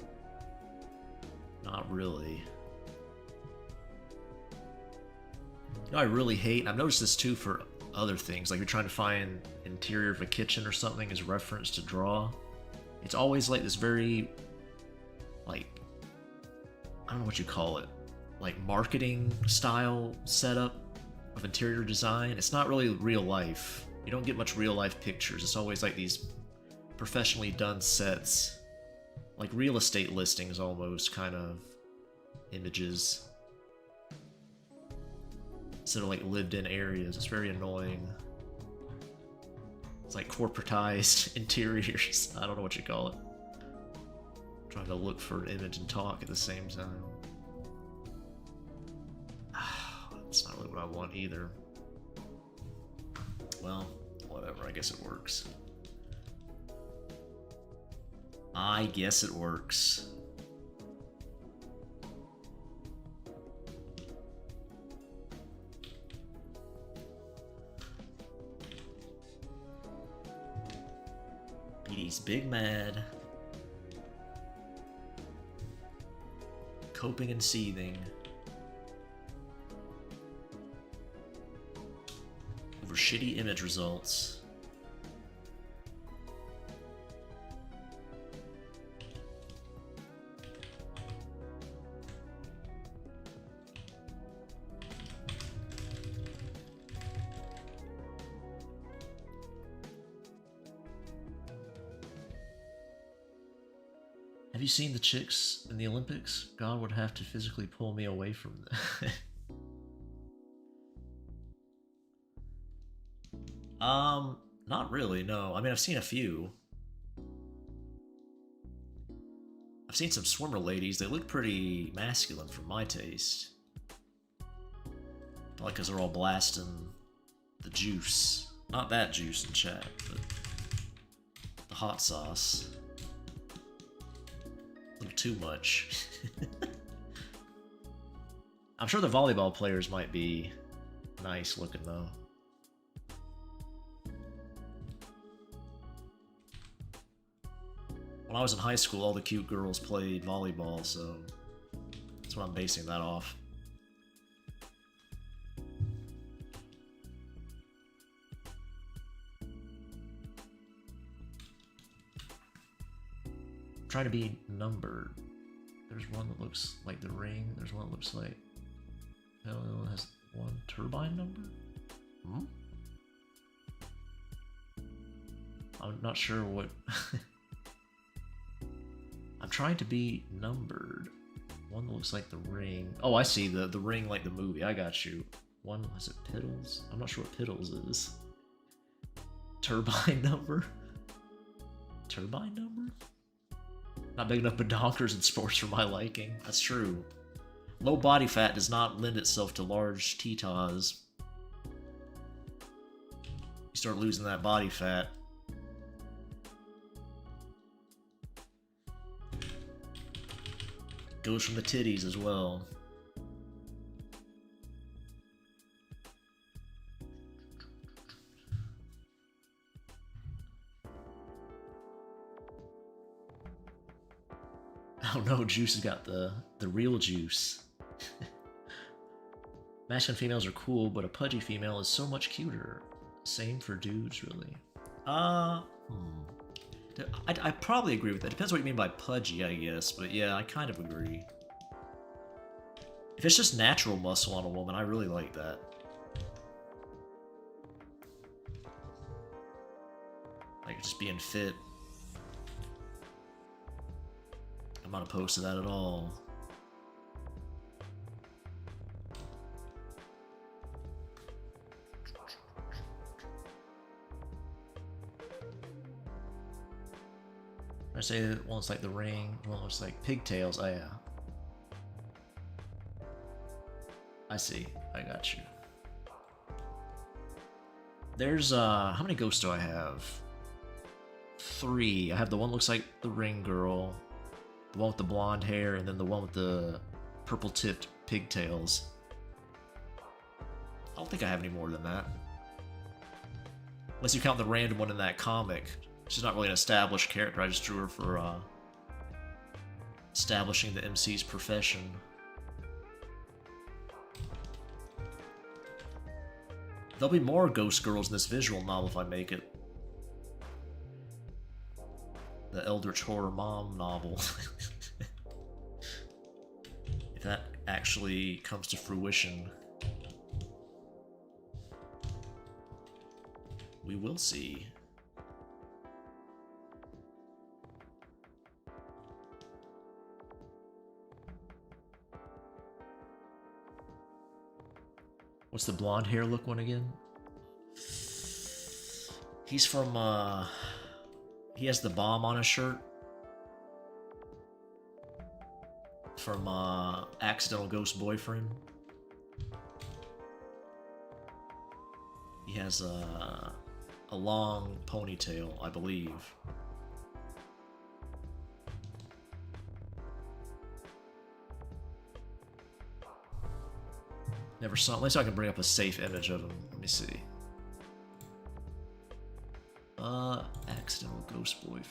Not really. You know, I really hate, and I've noticed this too for other things, like you're trying to find interior of a kitchen or something as reference to draw. It's always like this very, like, I don't know what you call it, like marketing style setup of interior design. It's not really real life. You don't get much real life pictures. It's always like these professionally done sets, like real estate listings almost, kind of images, instead of like lived in areas. It's very annoying. It's like corporatized interiors. I don't know what you call it. I'm trying to look for an image and talk at the same time. That's not really what I want either. Well, whatever, I guess it works. I guess it works. BD's big mad. Coping and seething. Over shitty image results. Have you seen the chicks in the Olympics? God would have to physically pull me away from them. Not really, no. I mean, I've seen a few. I've seen some swimmer ladies. They look pretty masculine for my taste. Like, because they're all blasting the juice. Not that juice in chat, but the hot sauce. A little too much. I'm sure the volleyball players might be nice looking, though. When I was in high school, all the cute girls played volleyball, so that's what I'm basing that off. I'm trying to be numbered. There's one that looks like the ring. There's one that looks like... Hell, it has one turbine number? Hmm? I'm not sure what... I'm trying to be numbered. One that looks like the ring. Oh, I see. The ring like the movie. I got you. One, is it Piddles? I'm not sure what Piddles is. Turbine number? Turbine number? Not big enough badonkers in sports for my liking. That's true. Low body fat does not lend itself to large titas. You start losing that body fat. Goes from the titties as well. Oh no, Juice has got the real juice. Masculine females are cool, but a pudgy female is so much cuter. Same for dudes, really. I probably agree with that. Depends what you mean by pudgy, I guess. But yeah, I kind of agree. If it's just natural muscle on a woman, I really like that. Like just being fit. I'm not opposed to that at all. I say that one looks like the ring, one looks like pigtails. Oh yeah. I see. I got you. There's how many ghosts do I have? 3. I have the one that looks like the ring girl, the one with the blonde hair, and then the one with the purple tipped pigtails. I don't think I have any more than that. Unless you count the random one in that comic. She's not really an established character, I just drew her for establishing the MC's profession. There'll be more ghost girls in this visual novel if I make it. The Eldritch Horror Mom novel. If that actually comes to fruition, we will see. What's the blonde hair look one again? He's from, he has the bomb on his shirt. From, Accidental Ghost Boyfriend. He has, a long ponytail, I believe. Never saw him. At least I can bring up a safe image of him. Let me see. Accidental Ghost Boyfriend.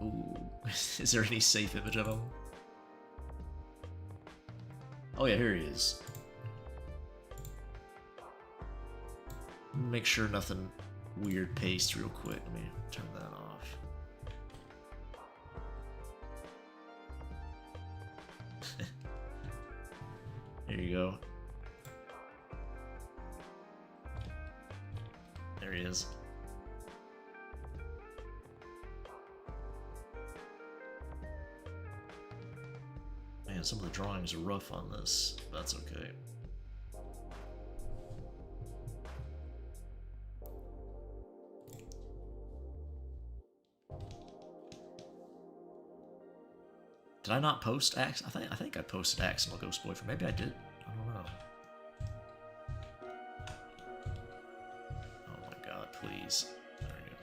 Ooh. Is there any safe image of him? Oh yeah, here he is. Make sure nothing weird pastes real quick. Let me turn that off. There you go. There he is. Man, some of the drawings are rough on this. That's okay. Did I not post Axe? I think I posted Accidental Ghost Boyfriend. Maybe I did. I don't know. Oh my god, please. There we go.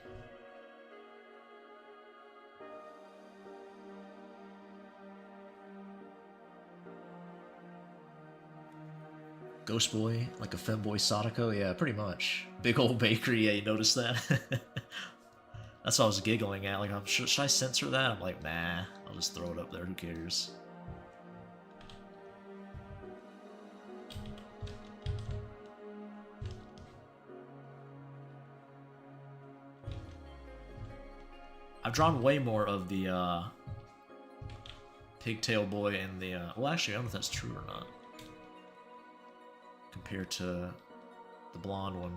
Ghost Boy, like a femboy Sadako? Yeah, pretty much. Big old bakery, yeah, you noticed that? That's what I was giggling at. Like, should I censor that? I'm like, nah, I'll just throw it up there. Who cares? I've drawn way more of the pigtail boy and the. Well, actually, I don't know if that's true or not. Compared to the blonde one.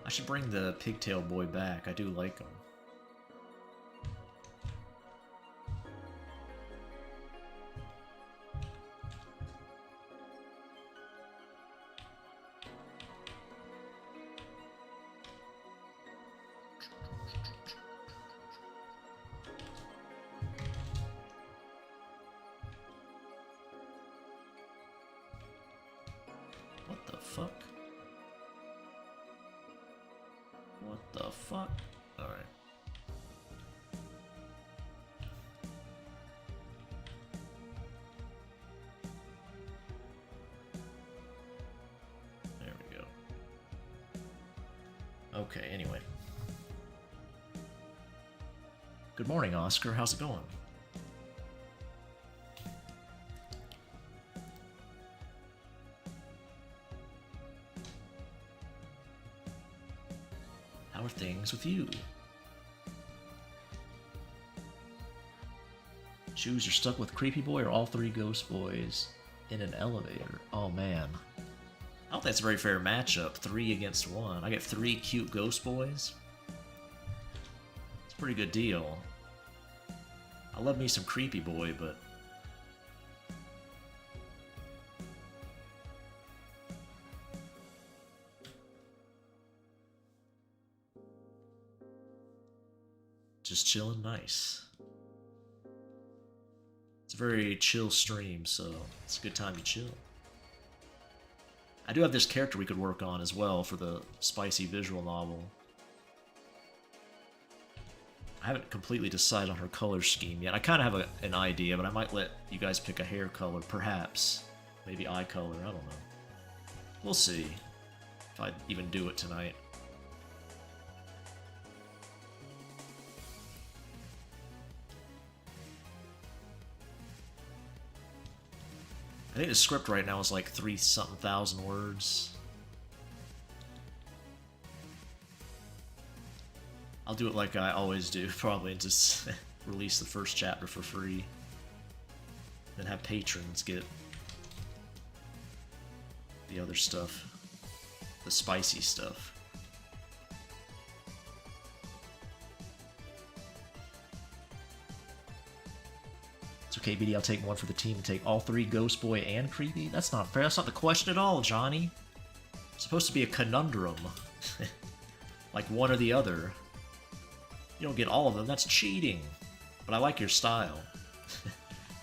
I should bring the pigtail boy back. I do like him. What the fuck? What the fuck? Alright. There we go. Okay, anyway. Good morning, Oscar. How's it going? How are things with you? Choose you're stuck with Creepy Boy or all three Ghost Boys in an elevator. Oh man. I don't think that's a very fair matchup. 3 against 1. I get 3 cute Ghost Boys. It's a pretty good deal. I love me some Creepy Boy, but just chilling nice. It's a very chill stream, so it's a good time to chill. I do have this character we could work on as well for the spicy visual novel. I haven't completely decided on her color scheme yet. I kind of have an idea, but I might let you guys pick a hair color, perhaps. Maybe eye color, I don't know. We'll see if I even do it tonight. I think the script right now is like 3-something thousand words. I'll do it like I always do, probably, and just release the first chapter for free. Then have patrons get the other stuff. The spicy stuff. It's okay, BD, I'll take one for the team and take all 3 Ghost Boy and Creepy. That's not fair. That's not the question at all, Johnny. It's supposed to be a conundrum. Like one or the other. You don't get all of them. That's cheating. But I like your style.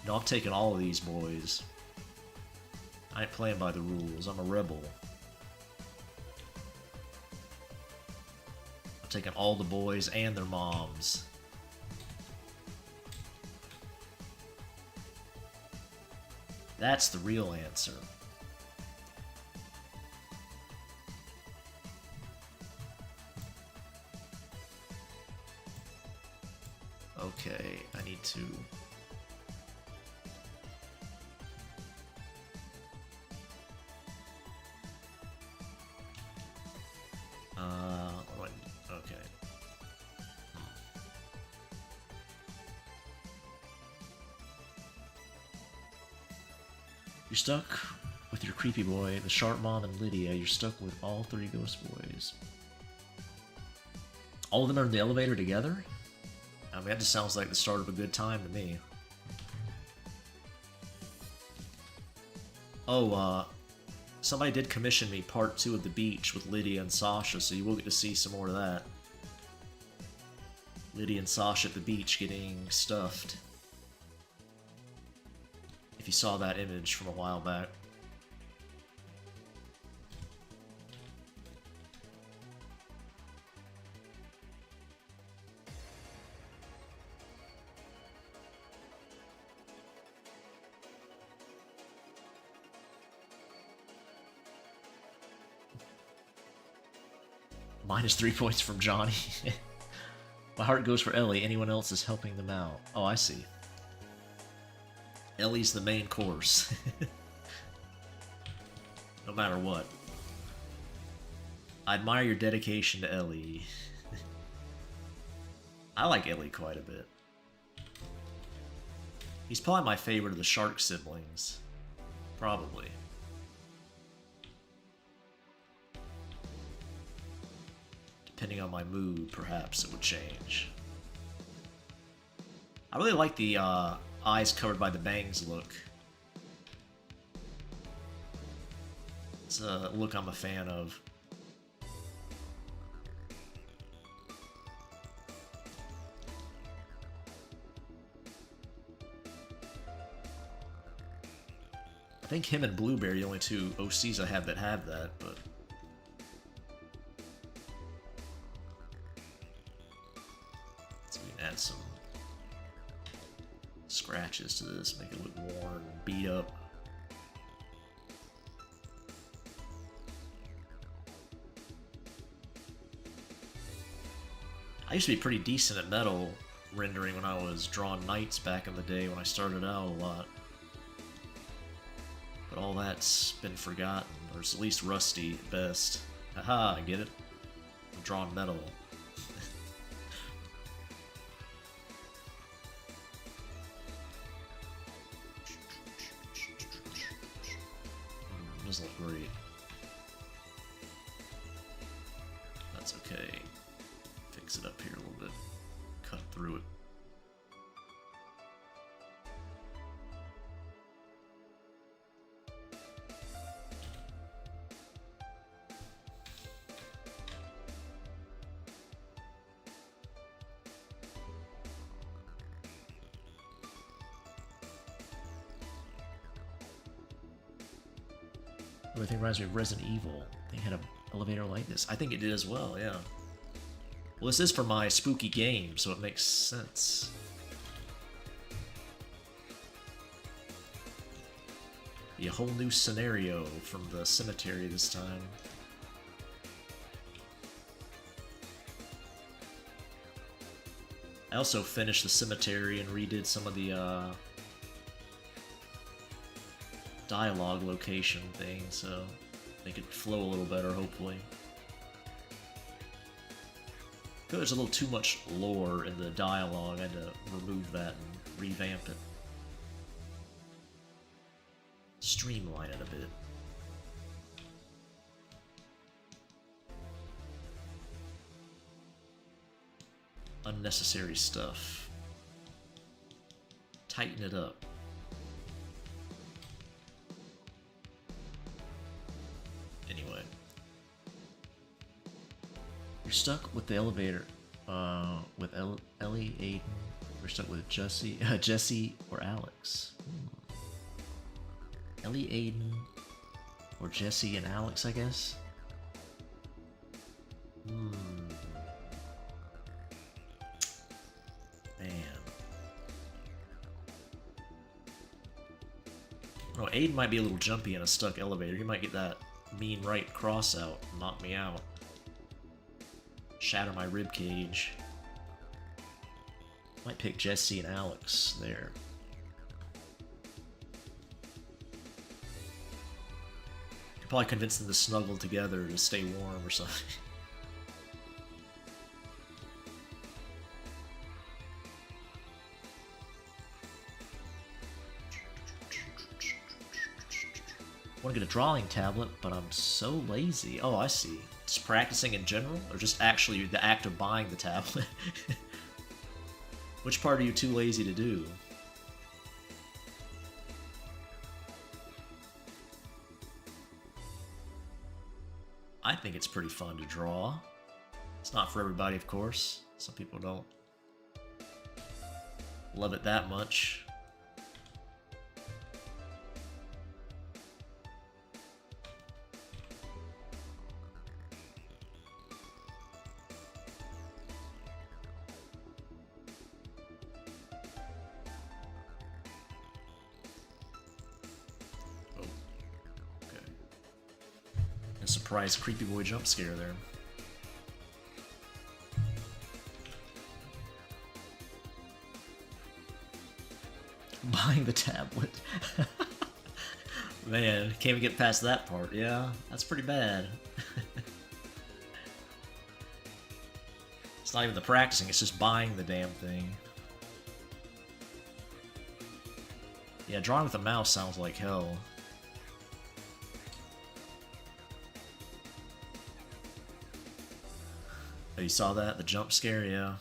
No, I'm taking all of these boys. I ain't playing by the rules. I'm a rebel. I'm taking all the boys and their moms. That's the real answer. Okay, I need to... okay. You're stuck with your creepy boy, the sharp mom, and Lydia. You're stuck with all 3 ghost boys. All of them are in the elevator together? I mean, that just sounds like the start of a good time to me. Oh, somebody did commission me part 2 of The Beach with Lydia and Sasha, so you will get to see some more of that. Lydia and Sasha at the beach getting stuffed. If you saw that image from a while back. Minus 3 points from Johnny. My heart goes for Ellie. Anyone else is helping them out. Oh, I see. Ellie's the main course. No matter what. I admire your dedication to Ellie. I like Ellie quite a bit. He's probably my favorite of the Shark siblings. Probably. Depending on my mood, perhaps it would change. I really like the eyes covered by the bangs look. It's a look I'm a fan of. I think him and Blueberry are the only 2 OCs I have that, but... So we can add some scratches to this, make it look worn, beat up. I used to be pretty decent at metal rendering when I was drawing knights back in the day when I started out a lot. But all that's been forgotten, or it's at least rusty at best. Haha, I get it. I'm drawing metal. Doesn't look great. That's okay. Fix it up here a little bit. Cut through it. Everything reminds me of Resident Evil. They had an elevator like this. I think it did as well, yeah. Well, this is for my spooky game, so it makes sense. Be a whole new scenario from the cemetery this time. I also finished the cemetery and redid some of the dialogue location things, so make it flow a little better, hopefully. I feel there's a little too much lore in the dialogue. I had to remove that and revamp it. Streamline it a bit. Unnecessary stuff. Tighten it up. Anyway. You're stuck with the elevator. With Ellie, Aiden. We're stuck with Jesse or Alex. Ellie, Aiden, or Jesse and Alex, I guess. Man. Oh, Aiden might be a little jumpy in a stuck elevator. He might get that mean right cross out and knock me out. Shatter my rib cage. Might pick Jesse and Alex there. Could probably convince them to snuggle together to stay warm or something. I want to get a drawing tablet, but I'm so lazy. Oh, I see. Just practicing in general, or just actually the act of buying the tablet? Which part are you too lazy to do? I think it's pretty fun to draw. It's not for everybody, of course. Some people don't love it that much. Surprise creepy boy jump scare there. Buying the tablet. Man, can't even get past that part. Yeah, that's pretty bad. It's not even the practicing, it's just buying the damn thing. Yeah, drawing with a mouse sounds like hell. Oh, you saw that? The jump scare? Yeah.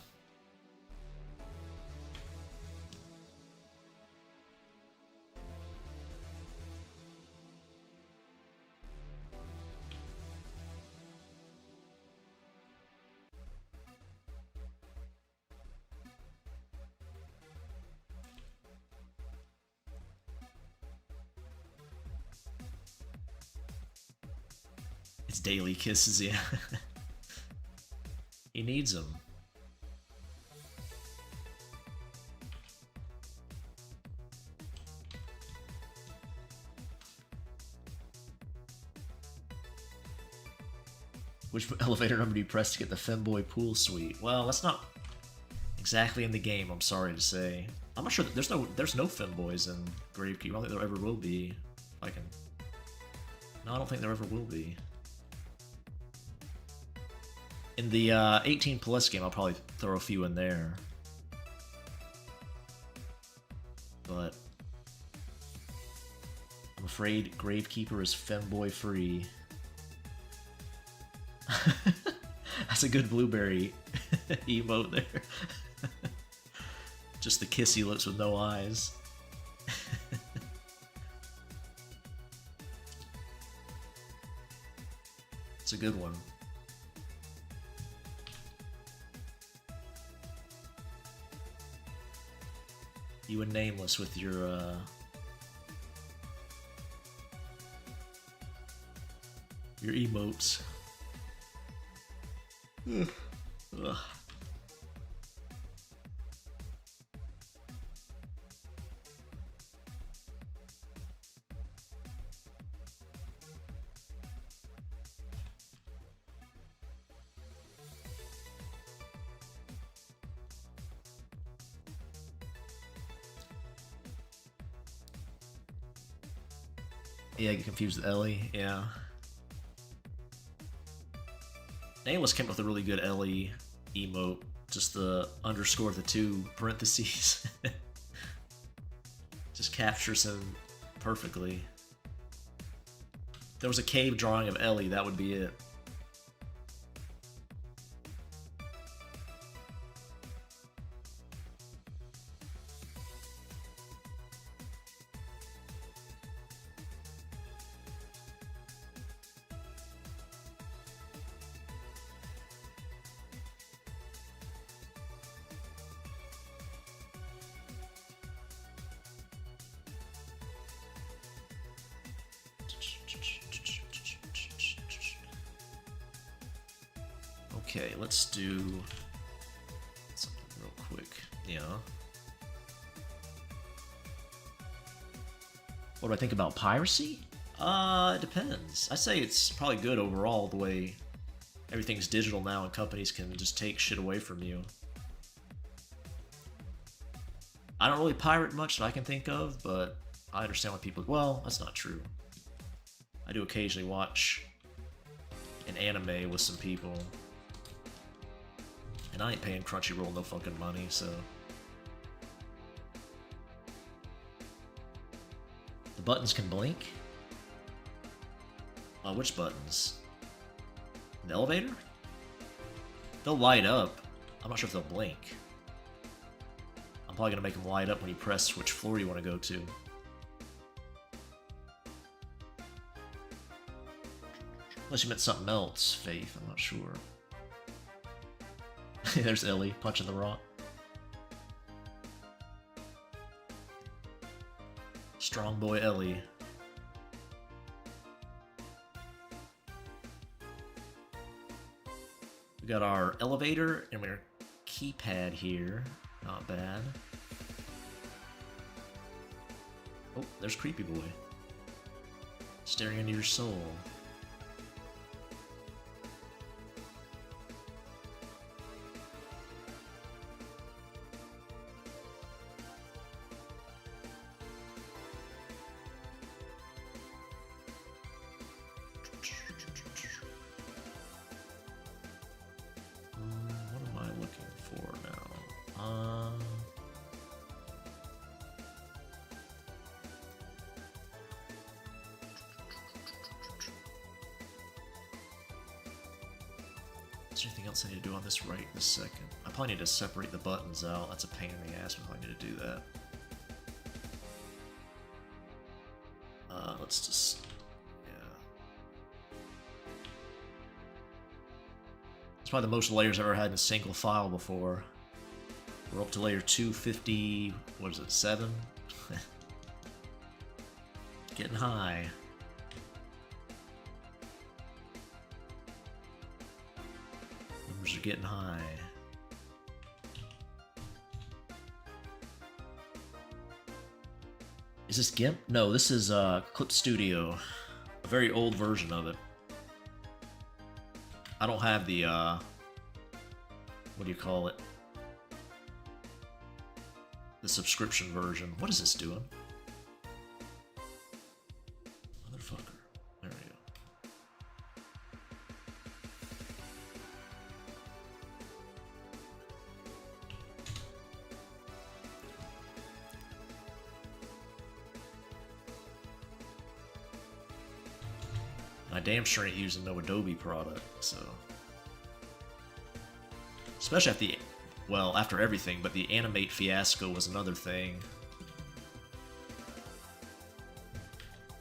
It's daily kisses, yeah. He needs them. Which elevator number do you press to get the femboy pool suite? Well, that's not exactly in the game, I'm sorry to say. I'm not sure that there's no femboys in Gravekeeper. I don't think there ever will be. I can. No, I don't think there ever will be. In the 18 plus game, I'll probably throw a few in there. But I'm afraid Gravekeeper is femboy free. That's a good blueberry emote there. Just the kissy lips with no eyes. It's a good one. You and Nameless with your emotes. Ugh. Yeah, I get confused with Ellie, yeah. Nameless came up with a really good Ellie emote. Just the underscore the two parentheses. Just captures him perfectly. If there was a cave drawing of Ellie, that would be it. Okay, let's do something real quick. Yeah. What do I think about piracy? It depends. I say it's probably good overall, the way everything's digital now and companies can just take shit away from you. I don't really pirate much that I can think of, but I understand why people... Well, that's not true. I do occasionally watch an anime with some people. And I ain't paying Crunchyroll no fucking money, so... The buttons can blink? Which buttons? The elevator? They'll light up. I'm not sure if they'll blink. I'm probably gonna make them light up when you press which floor you want to go to. Unless you meant something else, Faith, I'm not sure. There's Ellie punching the rock. Strong boy Ellie. We got our elevator and our keypad here. Not bad. Oh, there's Creepy Boy. Staring into your soul. What am I looking for now? Is there anything else I need to do on this right this second? I probably need to separate the buttons out. That's a pain in the ass if I need to do that. Let's just... It's probably the most layers I've ever had in a single file before. We're up to layer 250, what is it, 7? Getting high. Numbers are getting high. Is this GIMP? No, this is Clip Studio. A very old version of it. I don't have the, what do you call it? The subscription version. What is this doing? Motherfucker. There we go. I damn sure ain't using no Adobe product, so... Especially at the... Well, after everything, but the Animate fiasco was another thing.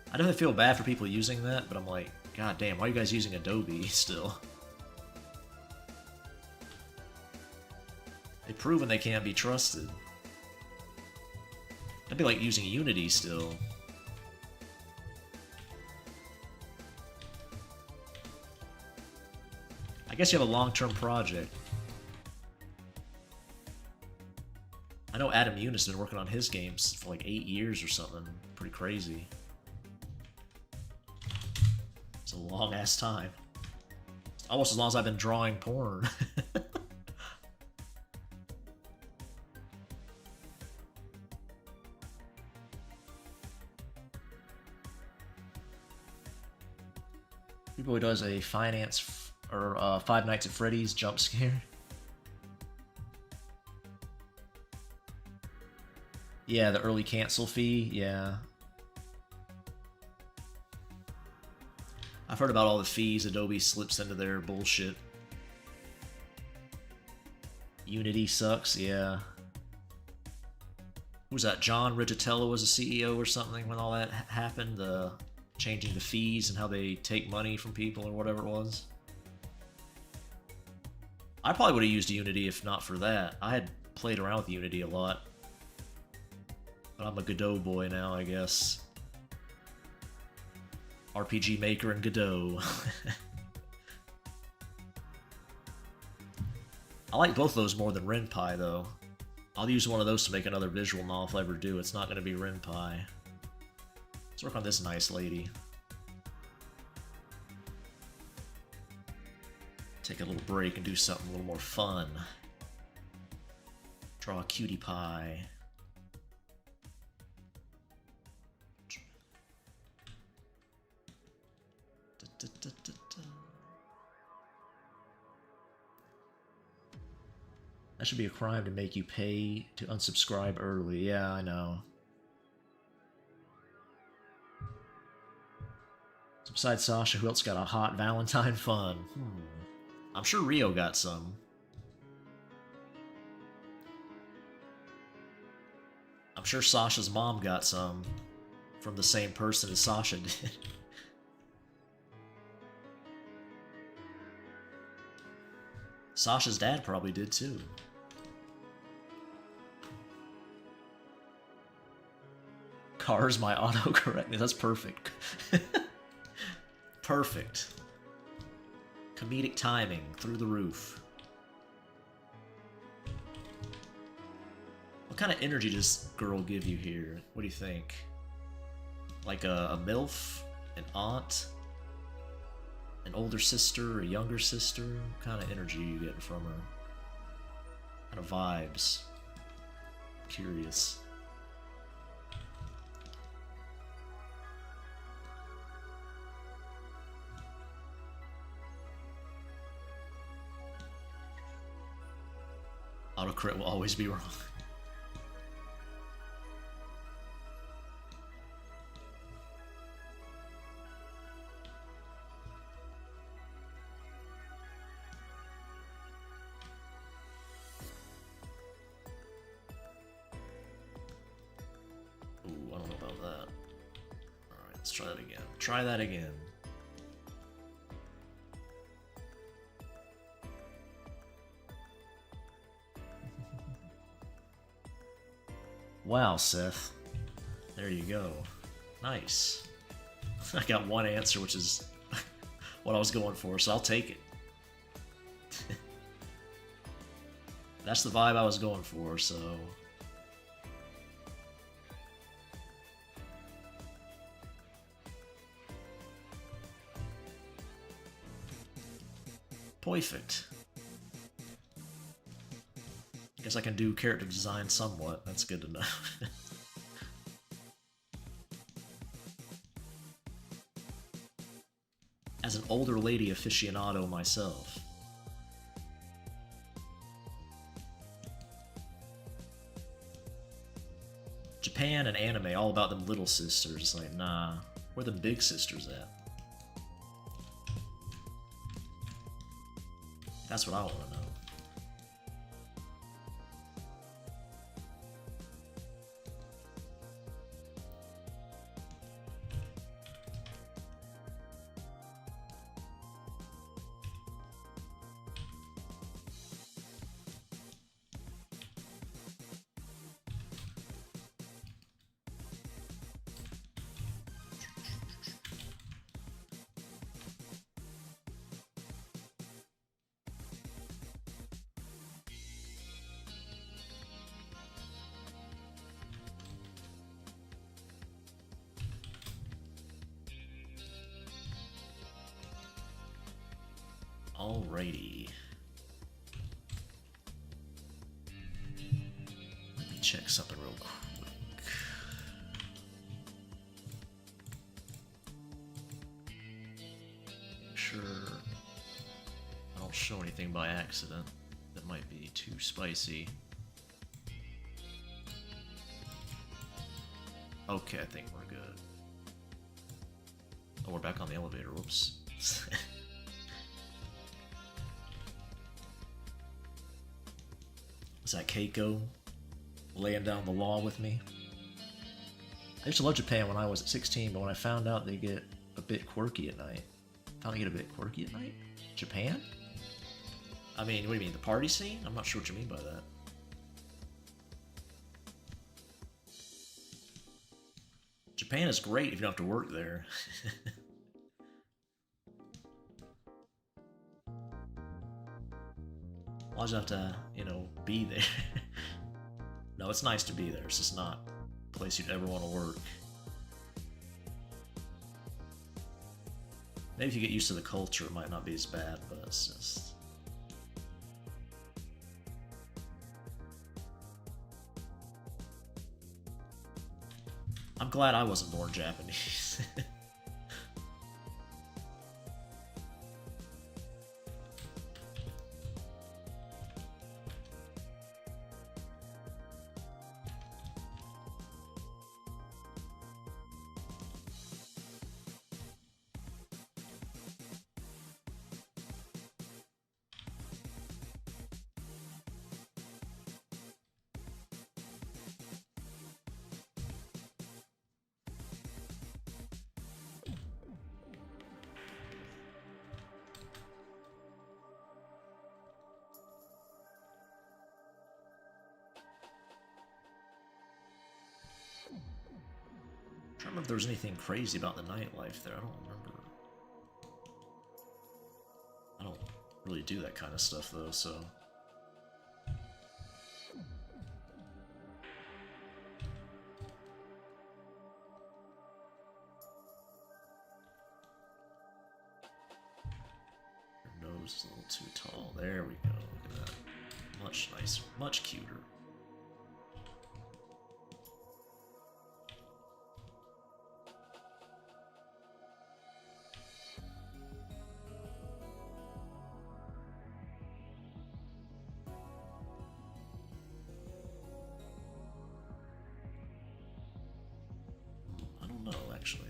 I definitely feel bad for people using that, but I'm like, god damn, why are you guys using Adobe still? They've proven they can't be trusted. That'd be like using Unity still. I guess you have a long-term project. I know Adam Eunice has been working on his games for like 8 years or something. Pretty crazy. It's a long-ass time. Almost as long as I've been drawing porn. People who does a Five Nights at Freddy's jump scare. Yeah, the early cancel fee, yeah. I've heard about all the fees Adobe slips into their bullshit. Unity sucks, yeah. Who was that? John Riccitello was a CEO or something when all that happened? The changing the fees and how they take money from people or whatever it was. I probably would have used Unity if not for that. I had played around with Unity a lot. But I'm a Godot boy now, I guess. RPG Maker and Godot. I like both of those more than Ren'Py, though. I'll use one of those to make another visual novel if I ever do. It's not going to be Ren'Py. Let's work on this nice lady. Take a little break and do something a little more fun. Draw a cutie pie. That should be a crime to make you pay to unsubscribe early. Yeah, I know. So besides Sasha, who else got a hot Valentine fun? I'm sure Rio got some. I'm sure Sasha's mom got some from the same person as Sasha did. Sasha's dad probably did too. Cars my autocorrect. That's perfect. Perfect. Comedic timing through the roof. What kind of energy does girl give you here? What do you think? Like a MILF? An aunt? An older sister? A younger sister? What kind of energy are you getting from her? What kind of vibes? Curious. Autocrit will always be wrong. Ooh, I don't know about that. Alright, let's try that again. Try that again. Wow, Seth. There you go. Nice. I got one answer, which is what I was going for, so I'll take it. That's the vibe I was going for, so... Perfect. Guess I can do character design somewhat. That's good to know. As an older lady aficionado myself. Japan and anime, all about them little sisters. Like, nah, where them big sisters at? That's what I want to know. Alrighty. Let me check something real quick. show anything by accident that might be too spicy. Okay, I think we're good. Oh, we're back on the elevator. Whoops. Is that Keiko laying down the law with me? I used to love Japan when I was at 16, but when I found out they get a bit quirky at night. Found they get a bit quirky at night? Japan? I mean, what do you mean, the party scene? I'm not sure what you mean by that. Japan is great if you don't have to work there. Why does it have to, you know, be there? No, it's nice to be there. It's just not a place you'd ever want to work. Maybe if you get used to the culture, it might not be as bad, but it's just... I'm glad I wasn't born Japanese. I don't remember if there was anything crazy about the nightlife there. I don't remember. I don't really do that kind of stuff though, so... Your nose is a little too tall. There we go. Look at that. Much nicer. Much cuter. Actually.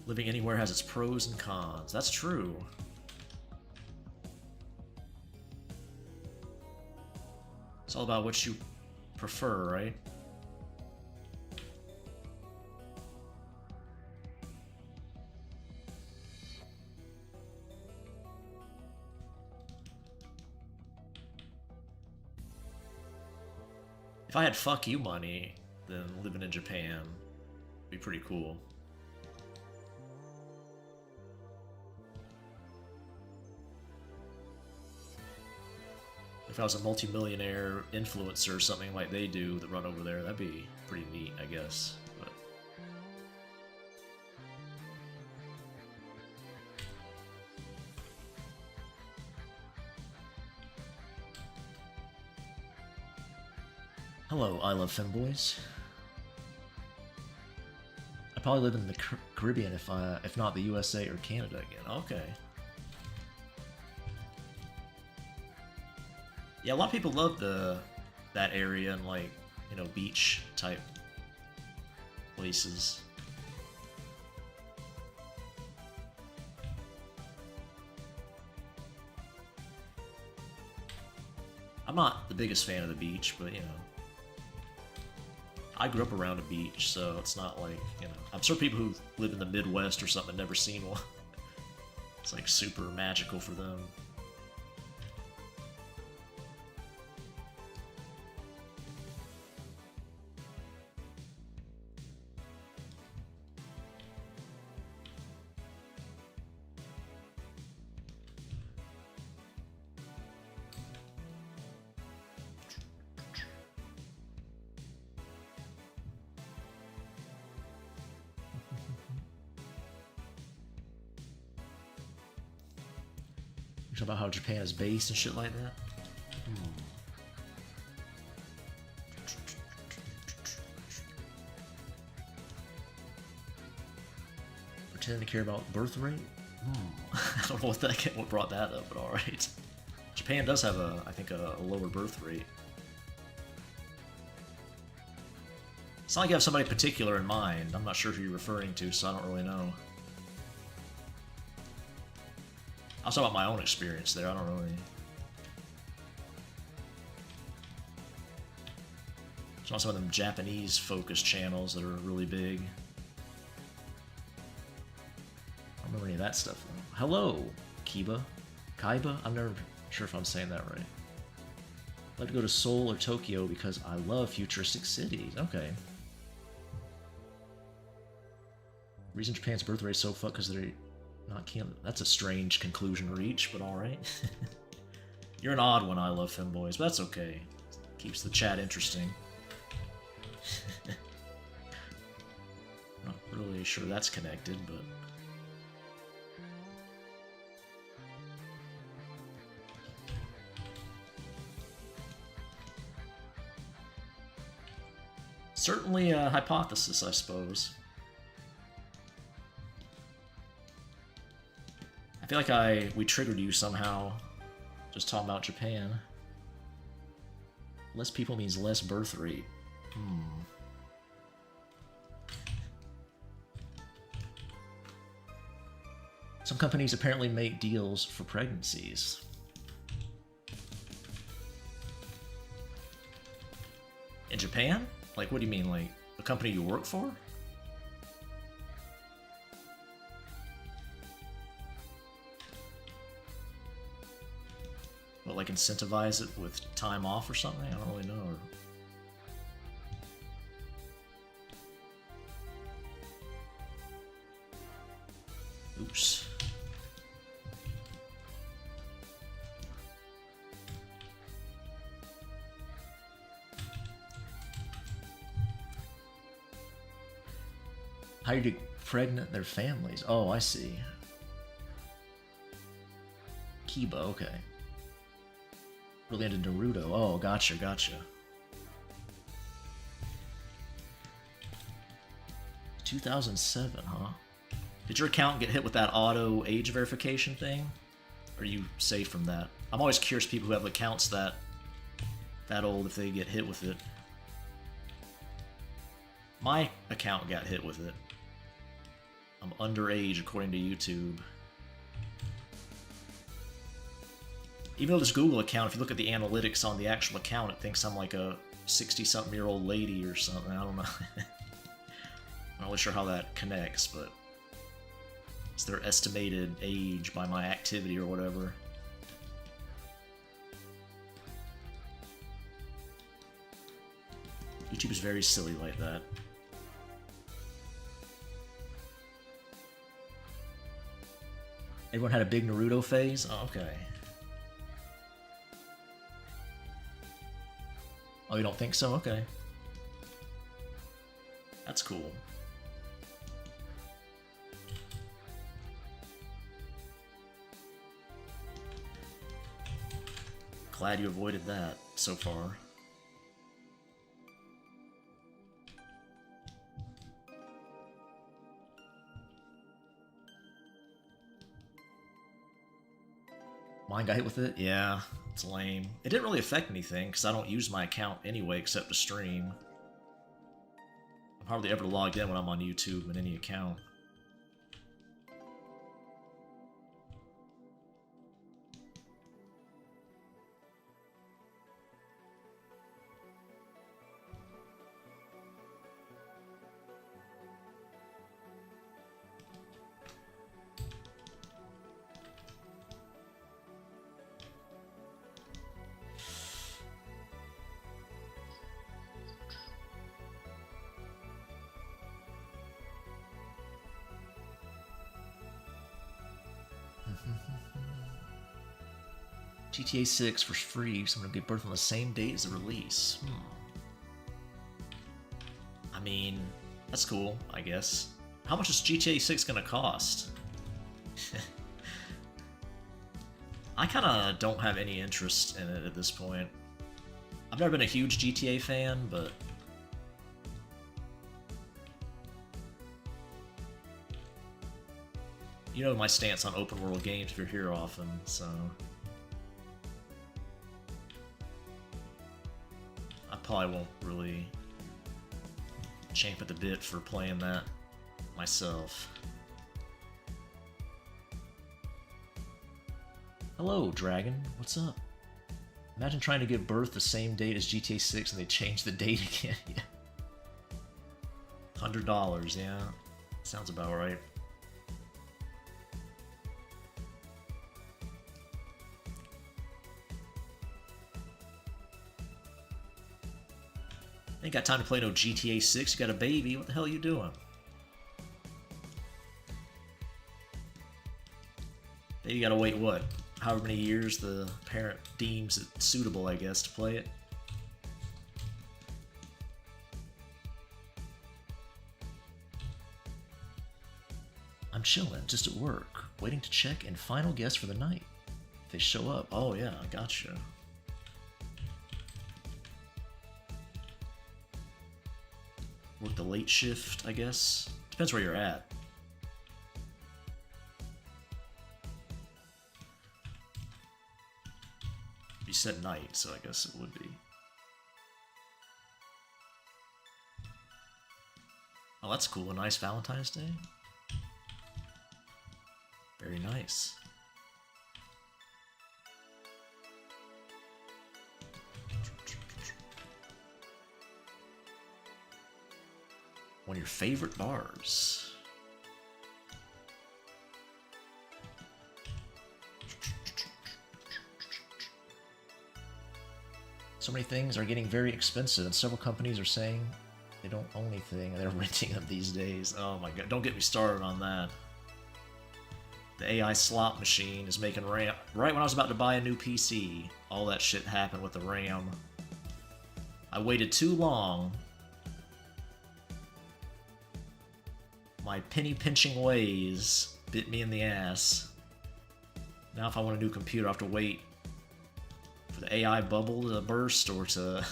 Living anywhere has its pros and cons. That's true. It's all about what you prefer, right? If I had fuck you money, then living in Japan would be pretty cool. If I was a multi-millionaire influencer or something like they do that run over there, that'd be pretty neat, I guess. But hello, I love femboys. I'd probably live in the Caribbean if not the USA or Canada again. Okay. Yeah, a lot of people love that area and, like, you know, beach type places. I'm not the biggest fan of the beach, but, you know, I grew up around a beach, so it's not like, you know, I'm sure people who live in the Midwest or something have never seen one. It's like super magical for them. Talk about how Japan is based and shit like that. Pretending to care about birth rate? I don't know what brought that up, but alright. Japan does have I think a lower birth rate. It's not like you have somebody particular in mind. I'm not sure who you're referring to, so I don't really know. I'll talk about my own experience there. I don't really. It's not some of them Japanese-focused channels that are really big. I don't remember any of that stuff though. Hello, Kiba. Kaiba? I'm never sure if I'm saying that right. I'd like to go to Seoul or Tokyo because I love futuristic cities. Okay. Reason Japan's birth rate is so fucked because they're not killing. That's a strange conclusion to reach, but alright. You're an odd one, I love femboys, but that's okay. Keeps the chat interesting. Not really sure that's connected, but. Certainly a hypothesis, I suppose. I feel like we triggered you somehow, just talking about Japan. Less people means less birth rate. Some companies apparently make deals for pregnancies. In Japan? Like, what do you mean, like, the company you work for? What, like, incentivize it with time off or something? I don't really know. Oops. How do you get pregnant their families? Oh, I see. Kiba, okay. Really into Naruto. Oh, gotcha, gotcha. 2007, huh? Did your account get hit with that auto age verification thing? Or are you safe from that? I'm always curious people who have accounts that old if they get hit with it. My account got hit with it. I'm underage according to YouTube. Even though this Google account, if you look at the analytics on the actual account, it thinks I'm like a 60-something-year-old lady or something. I don't know. I'm not really sure how that connects, but it's their estimated age by my activity or whatever. YouTube is very silly like that. Everyone had a big Naruto phase? Oh, okay. Oh, you don't think so? Okay. That's cool. Glad you avoided that so far. Mine got hit with it? Yeah, it's lame. It didn't really affect anything, because I don't use my account anyway except to stream. I'm hardly ever logged in when I'm on YouTube in any account. GTA 6 for free, so I'm gonna give birth on the same date as the release. I mean, that's cool, I guess. How much is GTA 6 gonna cost? I kind of don't have any interest in it at this point. I've never been a huge GTA fan, but you know my stance on open world games if you're here often, so I probably won't really champ at the bit for playing that myself. Hello, Dragon. What's up? Imagine trying to give birth the same date as GTA 6 and they change the date again. Yeah. $100, yeah. Sounds about right. Ain't got time to play no GTA 6, you got a baby, what the hell are you doing? Maybe you gotta wait, what? However many years the parent deems it suitable, I guess, to play it. I'm chilling, just at work, waiting to check in final guests for the night. If they show up, oh yeah, I gotcha. Work the late shift, I guess. Depends where you're at. You said night, so I guess it would be. Oh, that's cool. A nice Valentine's Day. Very nice. One of your favorite bars. So many things are getting very expensive, and several companies are saying they don't own anything, and they're renting them these days. Oh my god, don't get me started on that. The AI slot machine is making RAM. Right when I was about to buy a new PC, all that shit happened with the RAM. I waited too long. My penny-pinching ways bit me in the ass. Now if I want a new computer, I have to wait for the AI bubble to burst or to...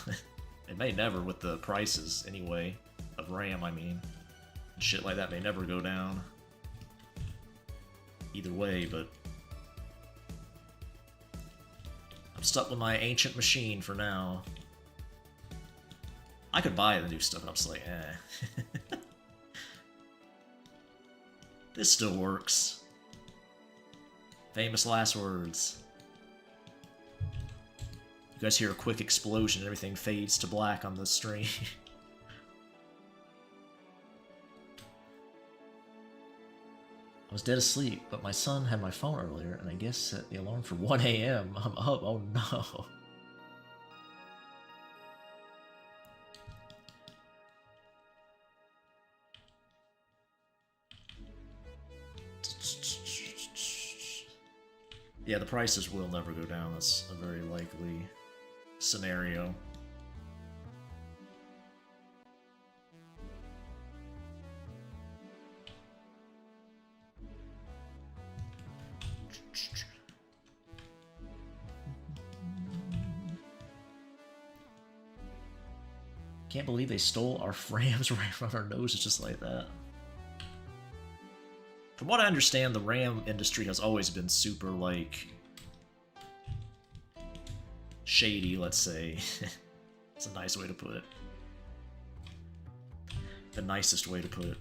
It may never with the prices, anyway, of RAM, I mean. And shit like that may never go down. Either way, but... I'm stuck with my ancient machine for now. I could buy the new stuff, and I'm just like, eh. This still works. Famous last words. You guys hear a quick explosion and everything fades to black on the stream. I was dead asleep, but my son had my phone earlier, and I guess set the alarm for 1 a.m. I'm up, oh no. Yeah, the prices will never go down, that's a very likely scenario. Can't believe they stole our frames right from our noses just like that. From what I understand, the RAM industry has always been super, like, shady, let's say. It's a nice way to put it. The nicest way to put it.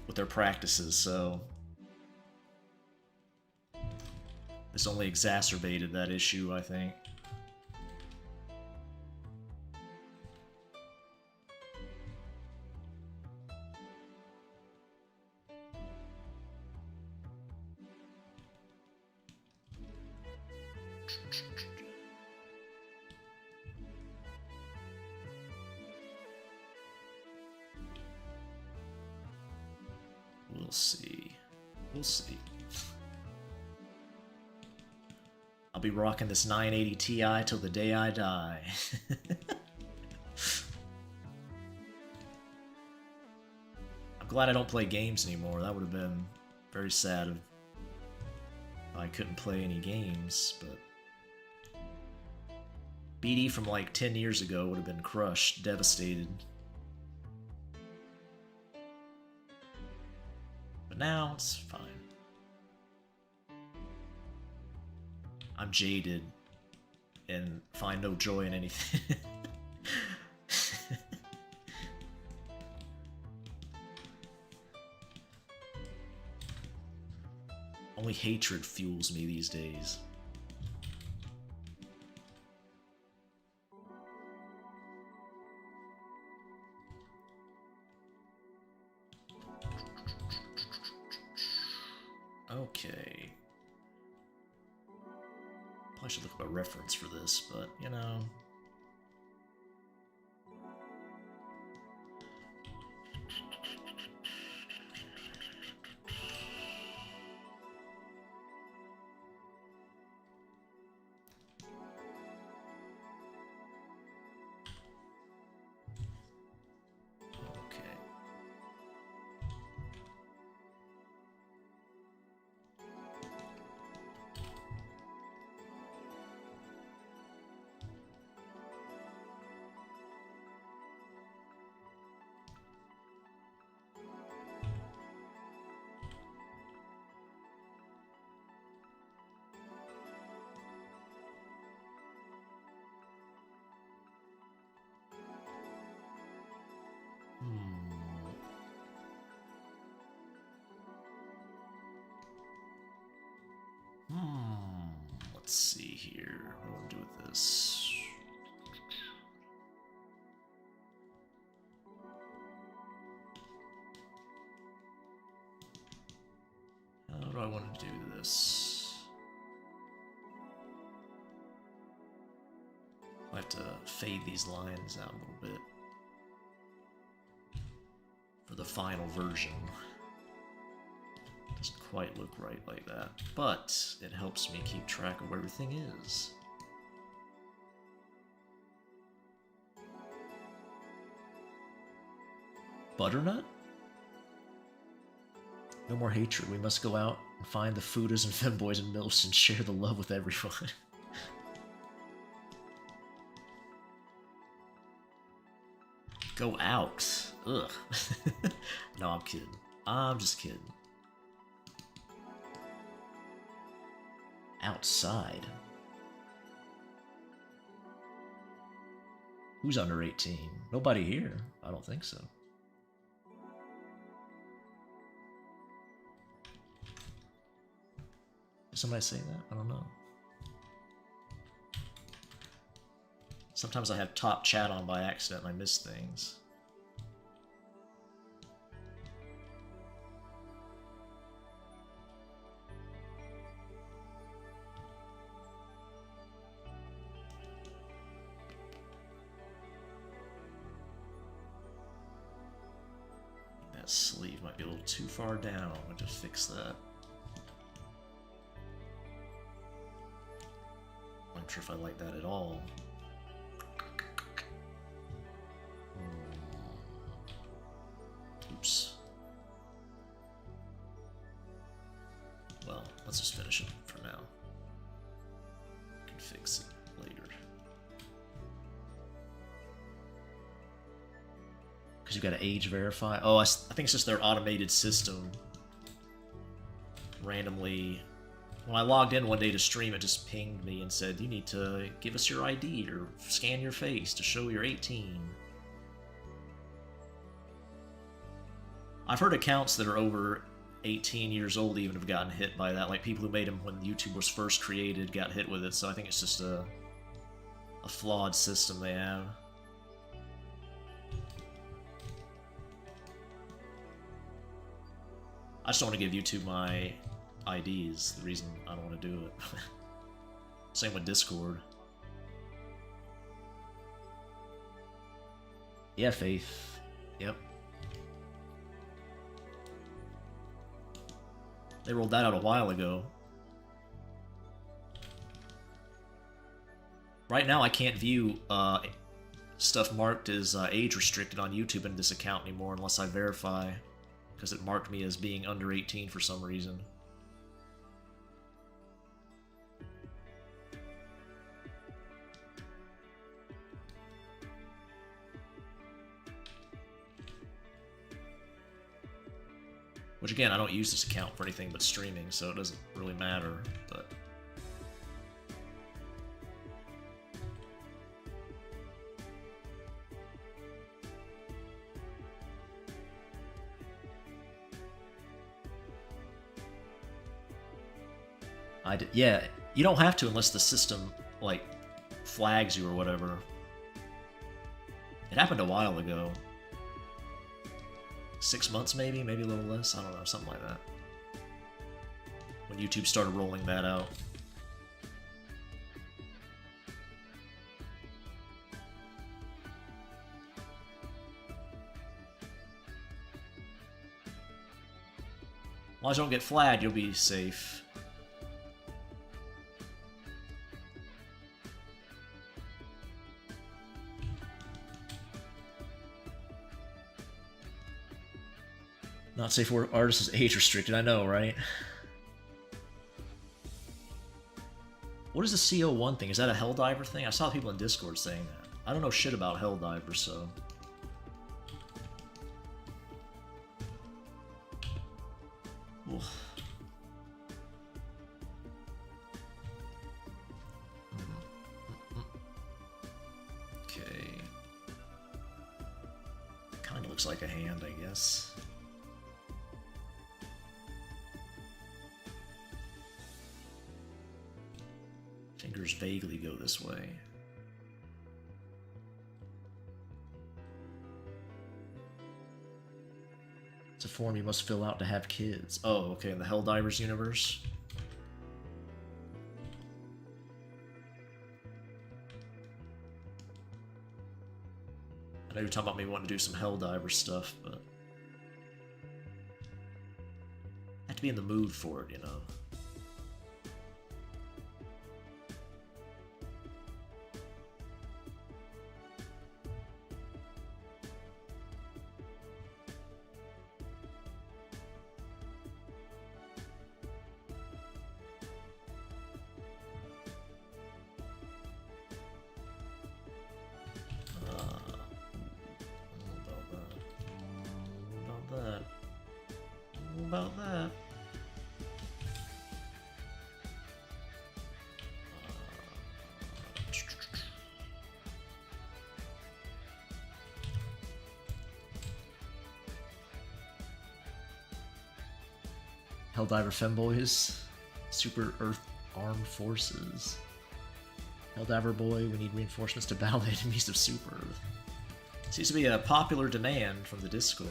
With their practices, so... This only exacerbated that issue, I think. We'll see. We'll see. I'll be rocking this 980 Ti till the day I die. I'm glad I don't play games anymore. That would have been very sad if I couldn't play any games, but BD from like 10 years ago would have been crushed, devastated. But now it's fine. I'm jaded and find no joy in anything. Only hatred fuels me these days. Okay. Probably should look up a reference for this, but you know. Let's see here. What do I want to do with this? How do I want to do this? I have to fade these lines out a little bit for the final version. Doesn't quite look right like that, but it helps me keep track of where everything is. Butternut? No more hatred. We must go out and find the fooders and femboys and milfs and share the love with everyone. Go out. Ugh. No, I'm kidding. I'm just kidding. Outside. Who's under 18? Nobody here. I don't think so. Did somebody say that? I don't know. Sometimes I have top chat on by accident and I miss things. That sleeve might be a little too far down. I'm going to fix that. I'm not sure if I like that at all. Oops. Well, let's just finish it for now. We can fix it later. Because you've got to age verify. Oh, I think it's just their automated system. Randomly, when I logged in one day to stream, it just pinged me and said, you need to give us your ID or scan your face to show you're 18. I've heard accounts that are over 18 years old even have gotten hit by that. Like people who made them when YouTube was first created got hit with it. So I think it's just a flawed system they have. I just don't want to give YouTube my IDs. The reason I don't want to do it. Same with Discord. Yeah, Faith. Yep. They rolled that out a while ago. Right now I can't view stuff marked as age restricted on YouTube in this account anymore unless I verify, because it marked me as being under 18 for some reason. Which again, I don't use this account for anything but streaming, so it doesn't really matter, but... yeah, you don't have to unless the system, like, flags you or whatever. It happened a while ago. 6 months maybe? Maybe a little less? I don't know, something like that. When YouTube started rolling that out. As long as you don't get flagged, you'll be safe. Not safe for artists is age restricted, I know, right? What is the CO1 thing? Is that a Helldiver thing? I saw people in Discord saying that. I don't know shit about Helldivers, so... Oof. Okay. Kinda looks like a hand, I guess. Fingers vaguely go this way. It's a form you must fill out to have kids. Oh, okay, in the Helldivers universe. I know you're talking about me wanting to do some Helldiver stuff, but... I have to be in the mood for it, you know? About that. Helldiver femboys, Super Earth Armed Forces. Helldiver boy, we need reinforcements to battle the enemies of Super Earth. Seems to be a popular demand from the Discord.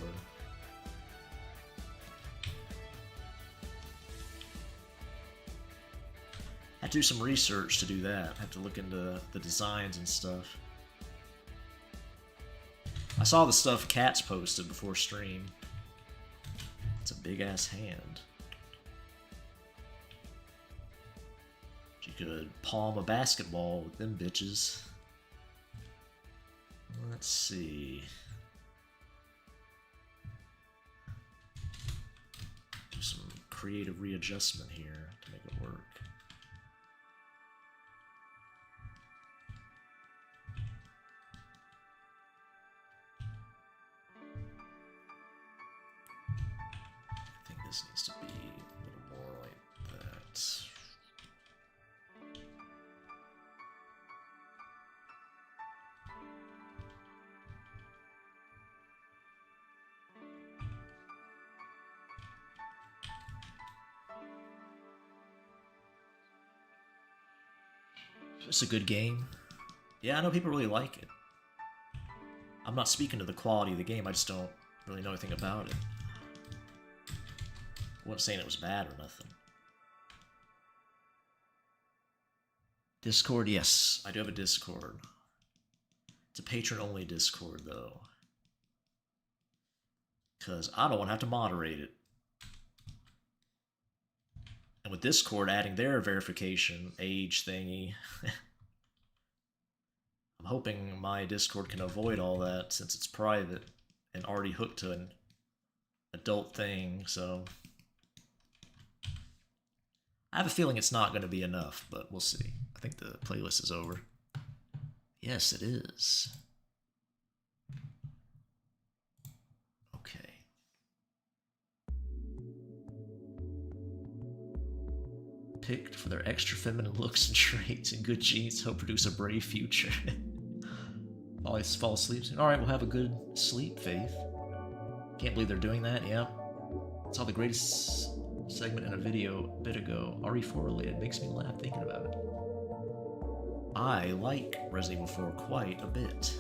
I have to do some research to do that. I have to look into the designs and stuff. I saw the stuff Cats posted before stream. It's a big ass hand. You could palm a basketball with them bitches. Let's see. Do some creative readjustment here to make it work. I think this needs to be a little more like that. It's a good game. Yeah, I know people really like it. I'm not speaking to the quality of the game, I just don't really know anything about it. I wasn't saying it was bad or nothing. Discord, yes, I do have a Discord. It's a patron-only Discord, though. Because I don't want to have to moderate it. And with Discord adding their verification age thingy, I'm hoping my Discord can avoid all that since it's private and already hooked to an adult thing, so... I have a feeling it's not going to be enough, but we'll see. I think the playlist is over. Yes, it is. Okay. picked for their extra feminine looks and traits and good genes help produce a brave future. Always fall asleep soon. Alright, we'll have a good sleep, Faith. Can't believe they're doing that, yeah. Saw the greatest segment in a video a bit ago. RE4 related. Makes me laugh thinking about it. I like Resident Evil 4 quite a bit. It's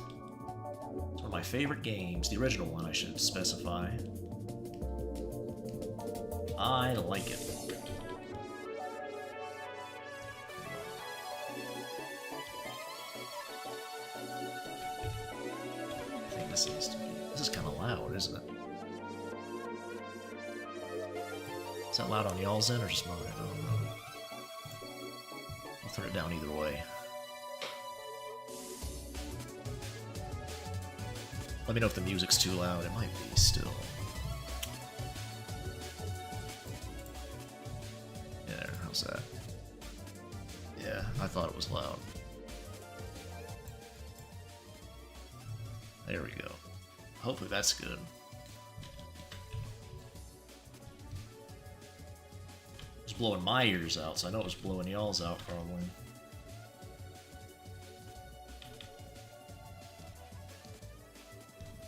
one of my favorite games. The original one, I should specify. I like it. I think this is kind of loud, isn't it? Is that loud on y'all's end or just mine? I don't know. I'll turn it down either way. Let me know if the music's too loud. It might be still. Yeah, how's that? Yeah, I thought it was loud. There we go. Hopefully that's good. It was blowing my ears out, so I know it was blowing y'all's out probably.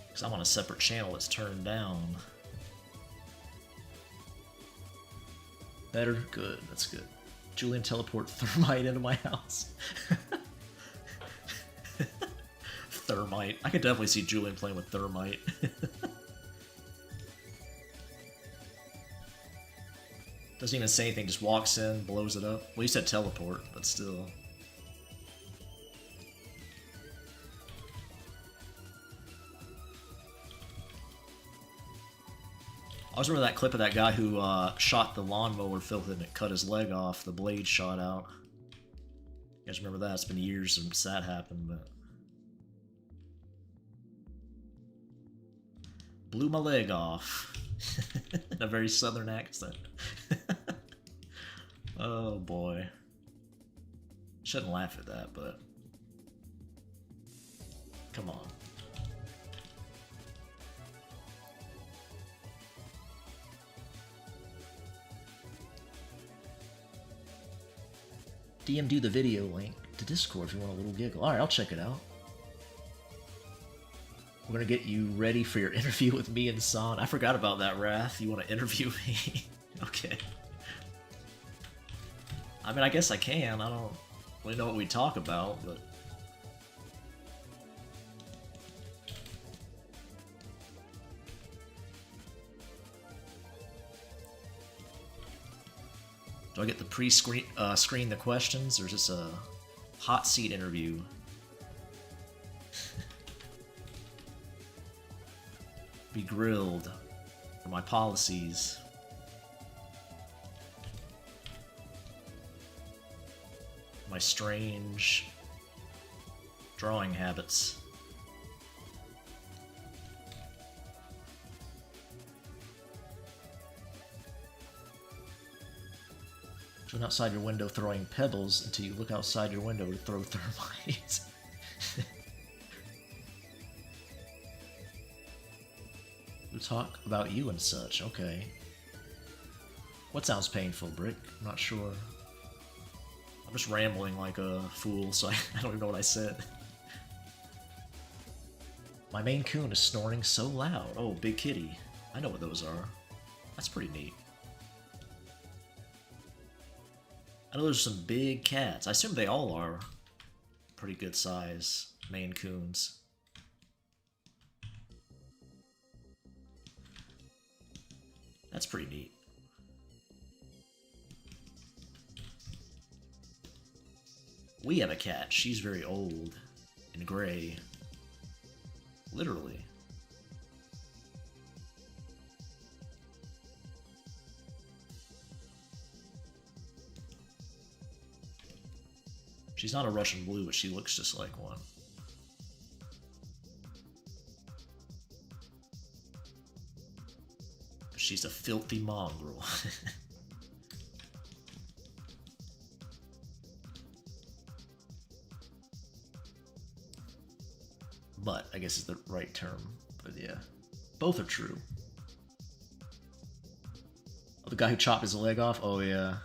Because I'm on a separate channel that's turned down. Better? Good. That's good. Julian, teleport thermite into my house. Thermite. I could definitely see Julian playing with thermite. Doesn't even say anything, just walks in, blows it up. Well, you said teleport, but still. I always remember that clip of that guy who shot the lawnmower filth and it cut his leg off. The blade shot out. You guys remember that? It's been years since that happened, but... Blew my leg off. In a very southern accent. Oh boy. Shouldn't laugh at that, but... Come on. DM do the video link to Discord if you want a little giggle. Alright, I'll check it out. We're gonna get you ready for your interview with me and San. I forgot about that, Wrath. You want to interview me? Okay. I mean, I guess I can. I don't really know what we talk about, but... Do I get the pre-screen screen the questions, or is this a hot seat interview? Be grilled for my policies. My strange drawing habits. Turn outside your window throwing pebbles until you look outside your window to throw thermite. We talk about you and such, okay. What sounds painful, Brick? I'm not sure. I'm just rambling like a fool, so I don't even know what I said. My Maine Coon is snoring so loud. Oh, Big Kitty. I know what those are. That's pretty neat. I know there's some big cats. I assume they all are pretty good size Maine Coons. That's pretty neat. We have a cat. She's very old and gray. Literally. She's not a Russian blue, but she looks just like one. She's a filthy mongrel. But I guess is the right term. But yeah, both are true. Oh, the guy who chopped his leg off? Oh yeah.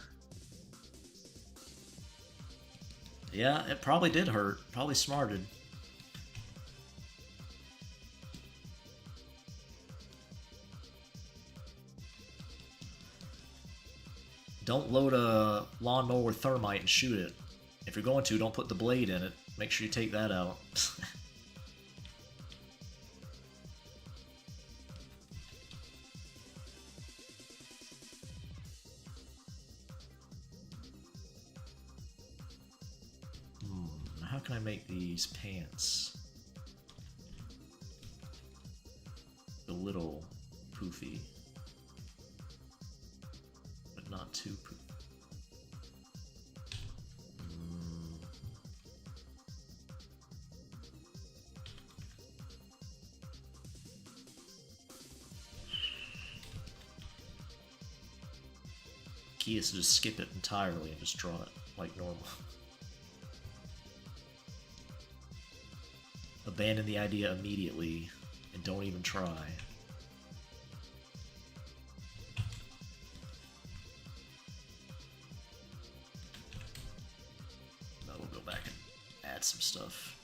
Yeah, it probably did hurt. Probably smarted. Don't load a lawnmower with thermite and shoot it. If you're going to, don't put the blade in it. Make sure you take that out. How can I make these pants a little poofy, but not too poofy? Key is to just skip it entirely and just draw it like normal. Abandon the idea immediately and don't even try. Now we'll go back and add some stuff.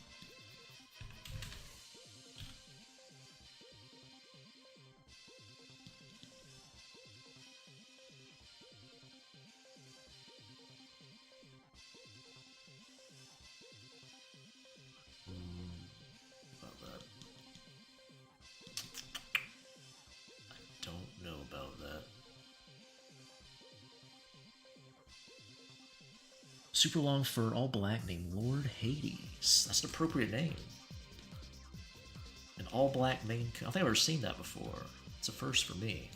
Super long fur, all black, named Lord Hades. That's an appropriate name. An all black main. I don't think I've ever seen that before. It's a first for me.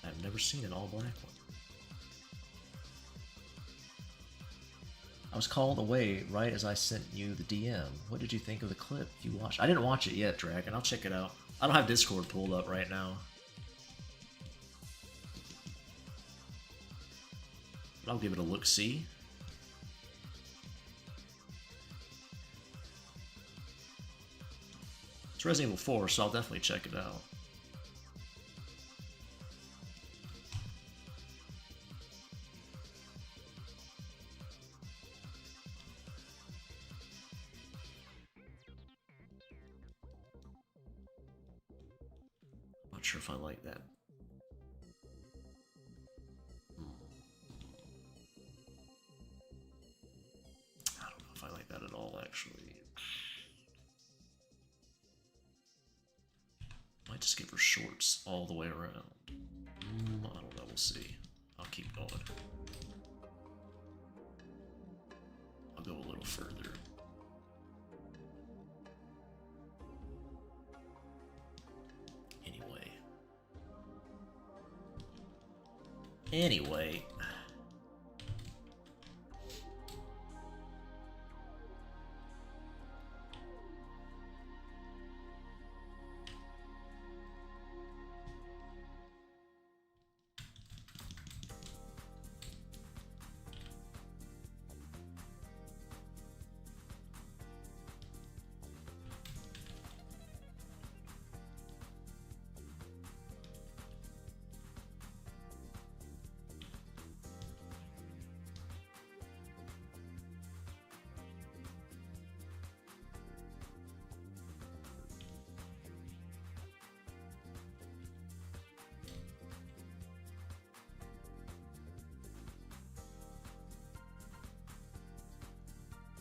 I've never seen an all black one. I was called away right as I sent you the DM. What did you think of the clip you watched? I didn't watch it yet, Dragon. I'll check it out. I don't have Discord pulled up right now. But I'll give it a look-see. It's Resident Evil 4, so I'll definitely check it out. Not sure if I like that. I don't know if I like that at all, actually. Might just give her shorts all the way around. I don't know, we'll see. I'll keep going. I'll go a little further. Anyway.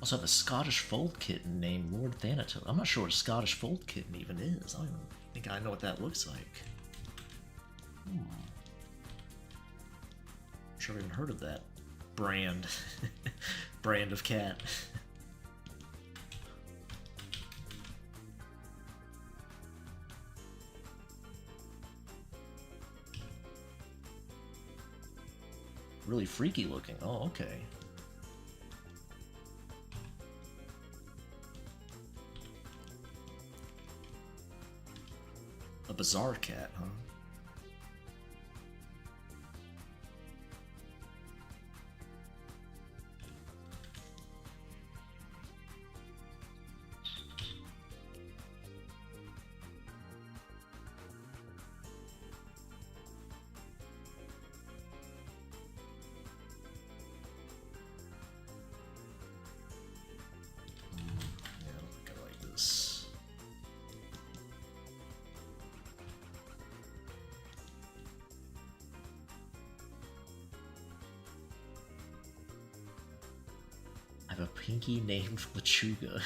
Also have a Scottish Fold Kitten named Lord Thanatos. I'm not sure what a Scottish Fold Kitten even is. I don't even think I know what that looks like. I'm sure I've even heard of that brand. Brand of cat. Really freaky looking. Oh, okay. A bizarre cat, huh? have a pinky named Lechuga.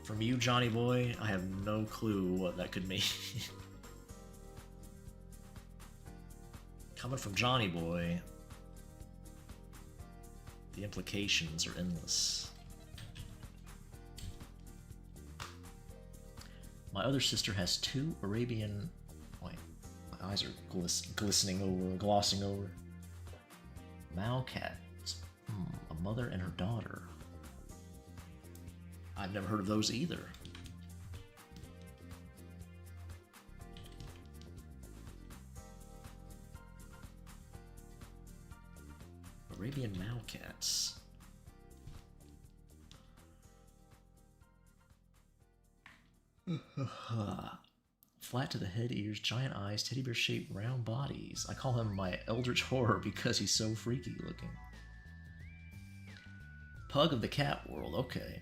From you, Johnny boy, I have no clue what that could mean. Coming from Johnny boy, the implications are endless. My other sister has 2 Arabian... Wait, my eyes are glistening over, glossing over. Malcats. A mother and her daughter. I've never heard of those either. Arabian Malcats. Flat to the head, ears, giant eyes, teddy bear shaped round bodies. I call him my eldritch horror because he's so freaky looking. Pug of the cat world, okay.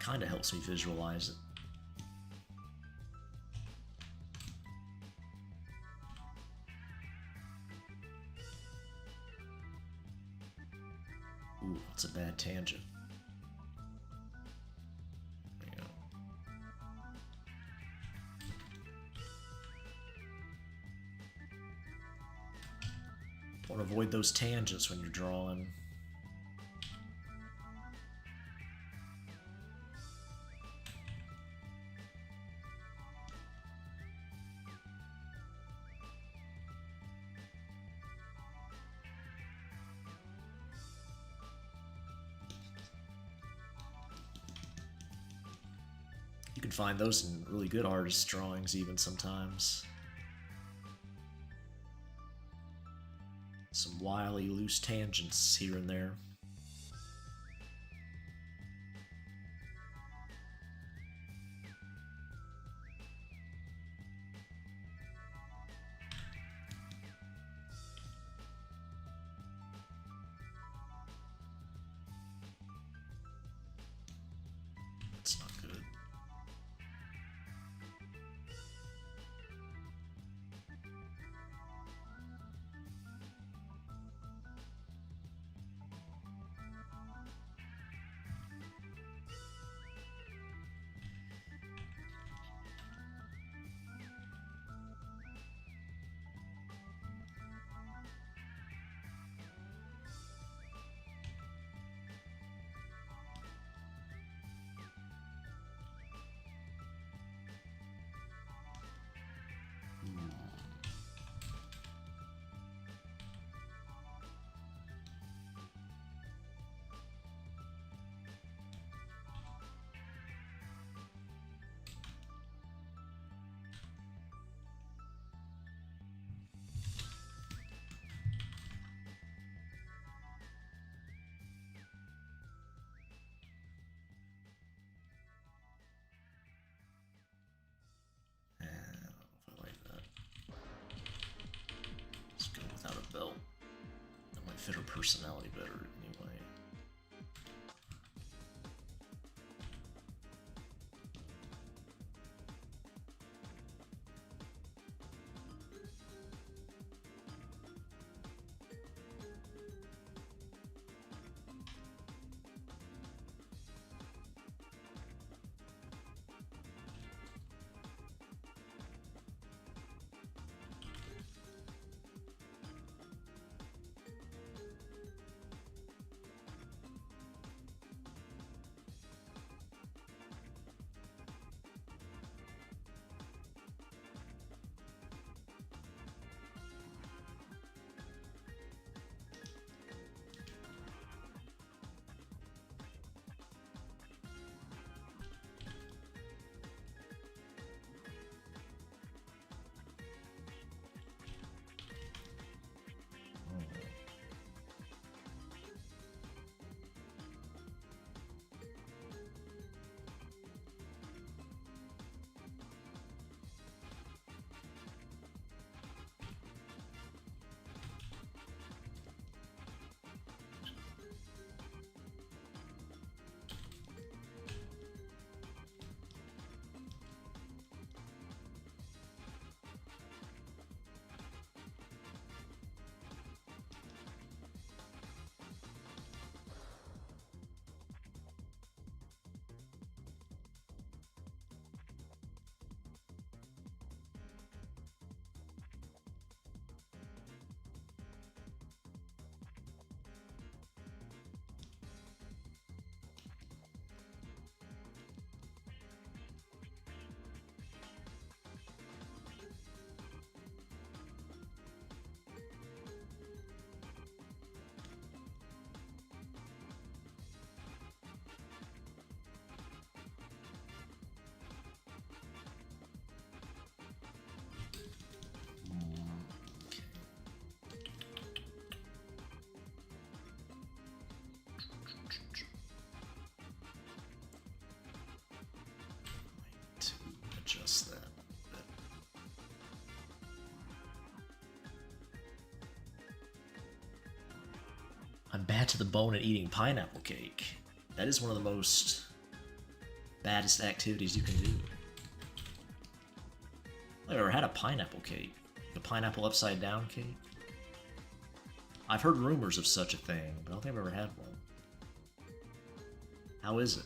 Kinda helps me visualize it. Ooh, that's a bad tangent. There we go. Want to avoid those tangents when you're drawing. You can find those in really good artist drawings even sometimes. Some wily loose tangents here and there. That's not good. Belt. That might fit her personality better anyway. I'm bad to the bone at eating pineapple cake. That is one of the most baddest activities you can do. I've never had a pineapple cake. The pineapple upside down cake. I've heard rumors of such a thing, but I don't think I've ever had one. How is it?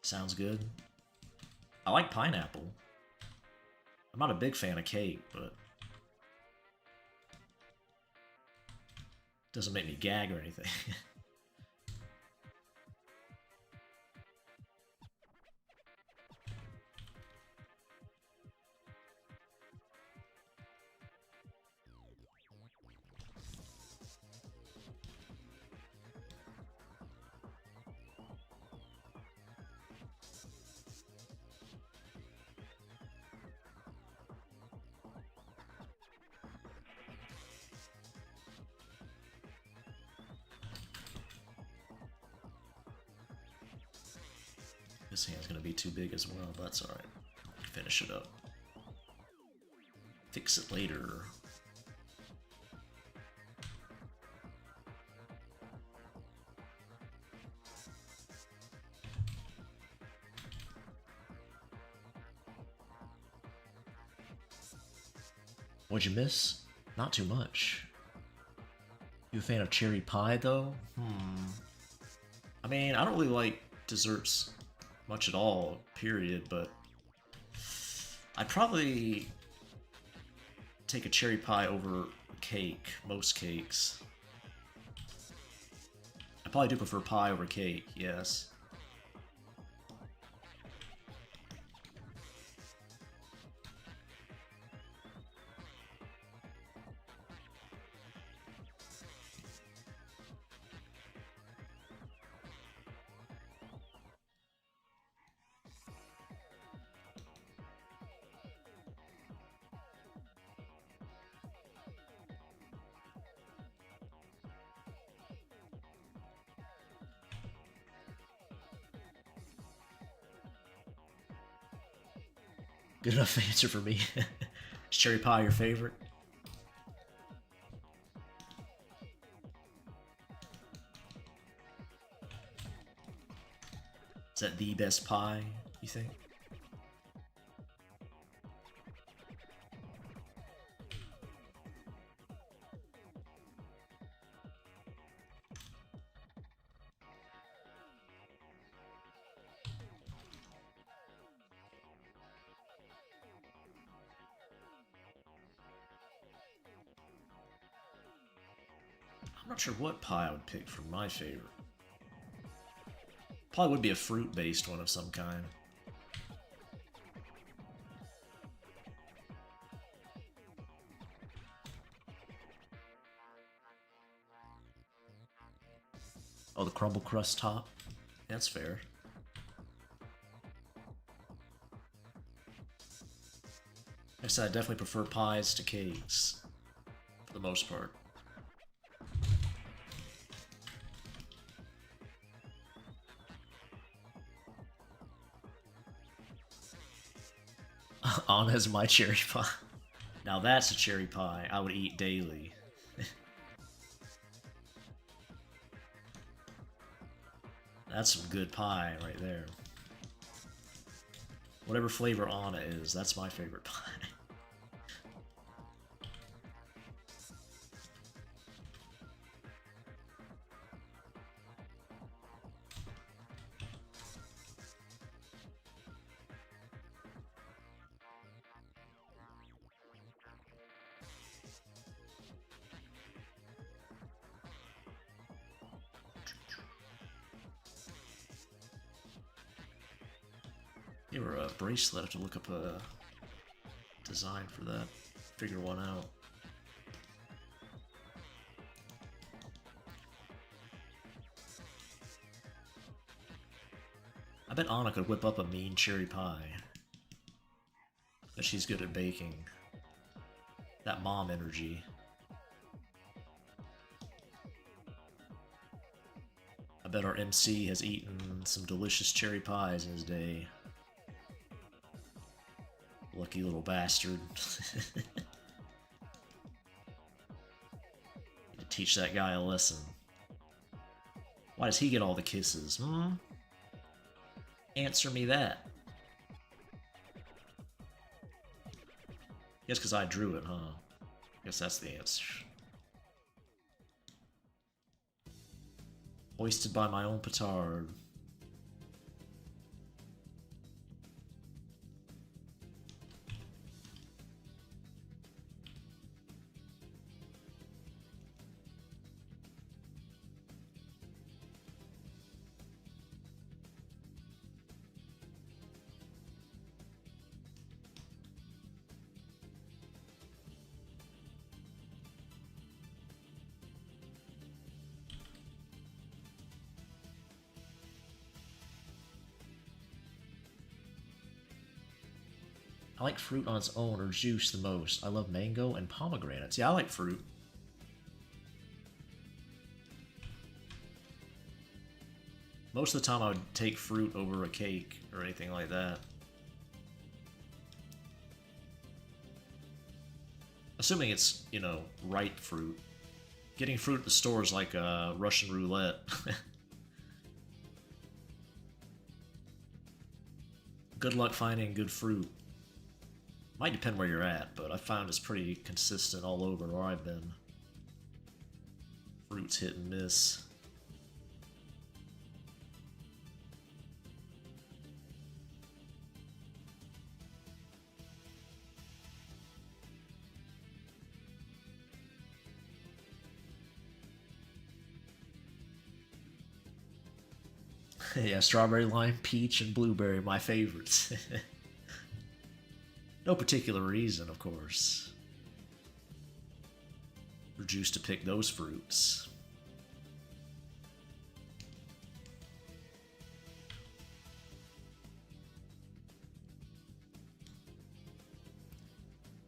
Sounds good. I like pineapple. I'm not a big fan of cake, but doesn't make me gag or anything. This hand's gonna be too big as well, but that's alright. Finish it up. Fix it later. What'd you miss? Not too much. You a fan of cherry pie, though? I mean, I don't really like desserts much at all, period, but I'd probably take a cherry pie over cake, most cakes. I probably do prefer pie over cake, yes. Good enough answer for me. Is cherry pie your favorite? Is that the best pie, you think? I'm not sure what pie I would pick for my favorite. Probably would be a fruit-based one of some kind. Oh, the crumble crust top? That's fair. Like I said, I definitely prefer pies to cakes, for the most part. Anna's my cherry pie. Now that's a cherry pie I would eat daily. That's some good pie right there. Whatever flavor Anna is, that's my favorite pie. Give her a bracelet. I have to look up a design for that. Figure one out. I bet Anna could whip up a mean cherry pie. But she's good at baking. That mom energy. bet our MC has eaten some delicious cherry pies in his day. Lucky little bastard. Need to teach that guy a lesson. Why does he get all the kisses, hmm? Answer me that. Guess because I drew it, huh? Guess that's the answer. Hoisted by my own petard. I like fruit on its own or juice the most. I love mango and pomegranates. Yeah, I like fruit. Most of the time I would take fruit over a cake or anything like that. Assuming it's, you know, ripe fruit. Getting fruit at the store is like Russian roulette. Good luck finding good fruit. Might depend where you're at, but I found it's pretty consistent all over where I've been. Fruits hit and miss. Yeah, strawberry, lime, peach, and blueberry, my favorites. No particular reason, of course. We're juiced to pick those fruits.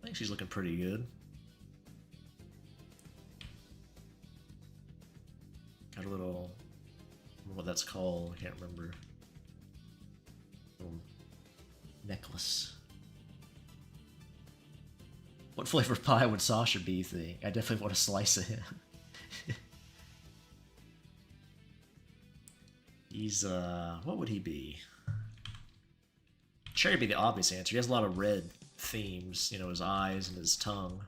I think she's looking pretty good. Got a little... I don't know what that's called, I can't remember. Little necklace. What flavor pie would Sasha be, think? I definitely want a slice of him. He's, what would he be? Cherry would be the obvious answer. He has a lot of red themes, you know, his eyes and his tongue.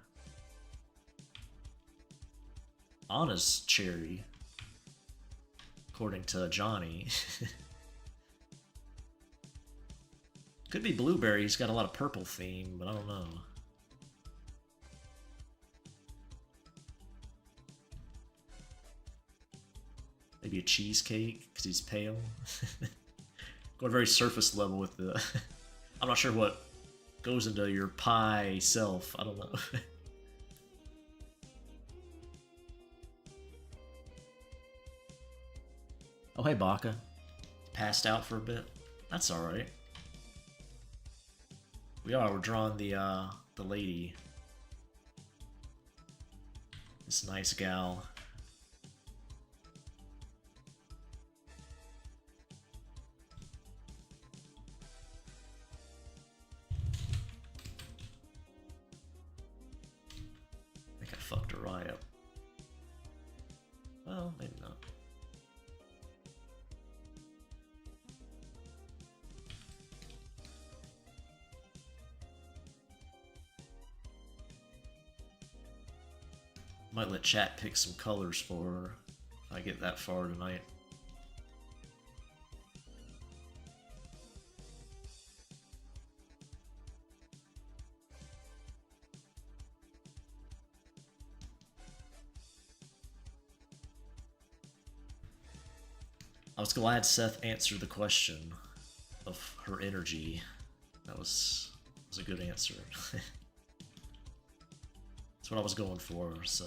Anna's cherry, according to Johnny. Could be blueberry, he's got a lot of purple theme, but I don't know. Maybe a cheesecake, because he's pale. Going very surface level with the... I'm not sure what goes into your pie self, I don't know. Oh hey Baka. Passed out for a bit. That's alright. We're drawing the lady. This nice gal. Fucked her eye up. Well, maybe not. Might let chat pick some colors for her if I get that far tonight. I was glad Seth answered the question of her energy. That was a good answer. That's what I was going for, so...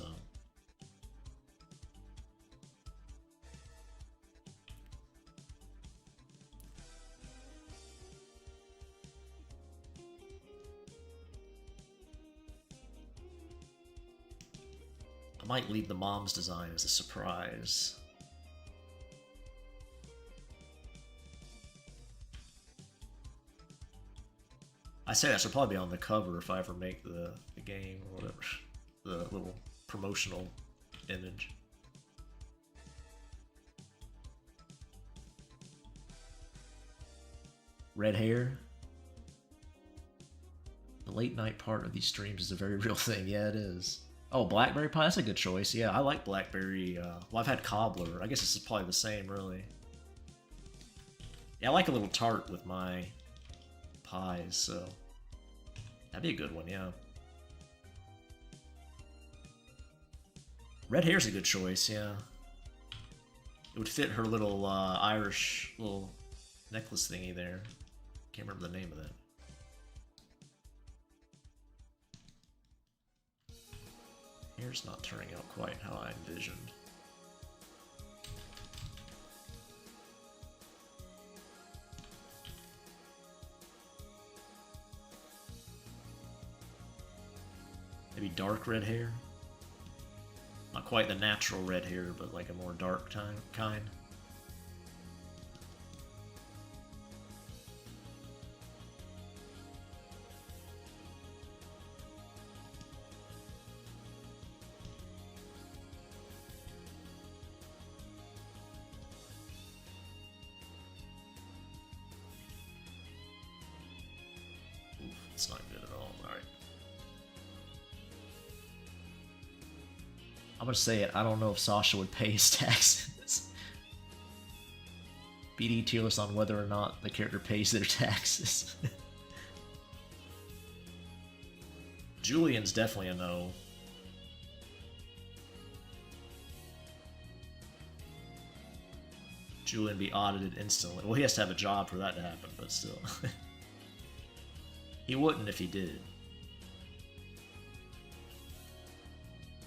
I might leave the mom's design as a surprise. I say that should probably be on the cover if I ever make the game or whatever. The little promotional image. Red hair. The late night part of these streams is a very real thing. Yeah, it is. Oh, blackberry pie. That's a good choice. Yeah, I like blackberry. Well, I've had cobbler. I guess this is probably the same, really. Yeah, I like a little tart with my pies, so that'd be a good one. Yeah. Red hair's a good choice. Yeah. It would fit her little Irish little necklace thingy there. Can't remember the name of that. Hair's not turning out quite how I envisioned. Maybe dark red hair? Not quite the natural red hair, but like a more dark kind. It's not good at all. Alright. I'm gonna say it. I don't know if Sasha would pay his taxes. BD tier list on whether or not the character pays their taxes. Julian's definitely a no. Julian be audited instantly. Well, he has to have a job for that to happen, but still. He wouldn't if he did.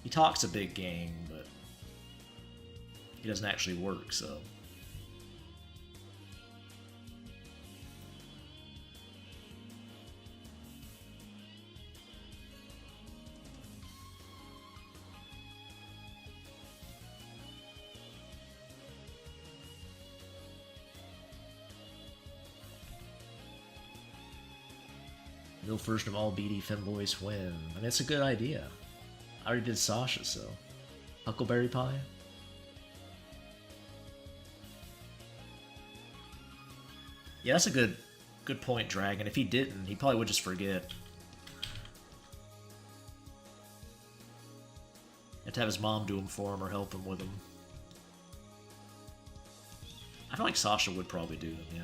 He talks a big game, but he doesn't actually work, so. No version of all BD femboys win. I mean, it's a good idea. I already did Sasha, so. Huckleberry pie? Yeah, that's a good point, Dragon. If he didn't, he probably would just forget. Have to have his mom do them for him or help him with them. I feel like Sasha would probably do them, yeah.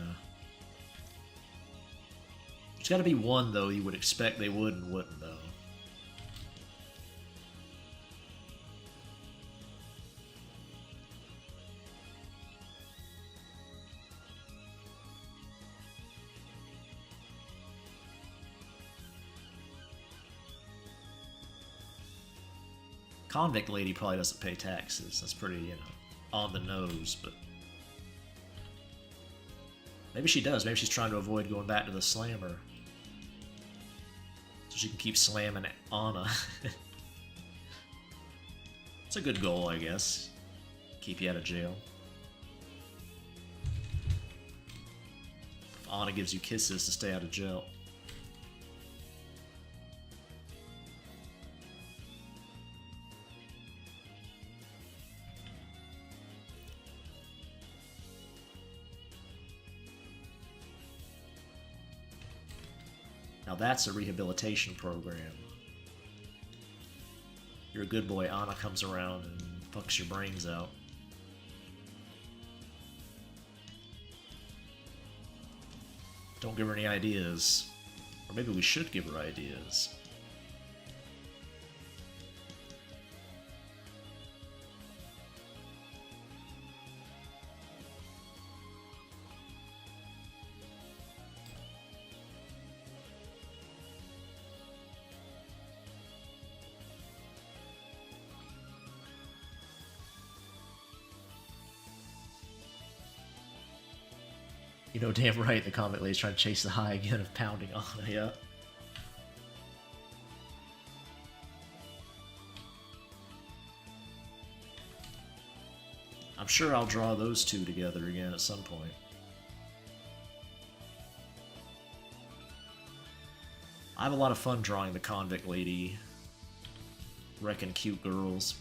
There's gotta be one, though, you would expect they would and wouldn't, though. Convict lady probably doesn't pay taxes. That's pretty, you know, on the nose, but... Maybe she does. Maybe she's trying to avoid going back to the slammer. So she can keep slamming Anna. It's a good goal, I guess. Keep you out of jail. If Anna gives you kisses to stay out of jail. Now that's a rehabilitation program. You're a good boy, Anna comes around and fucks your brains out. Don't give her any ideas. Or maybe we should give her ideas. You know damn right the comic lady's trying to chase the high again of pounding Anna, yeah. I'm sure I'll draw those two together again at some point. I have a lot of fun drawing the convict lady, wrecking cute girls.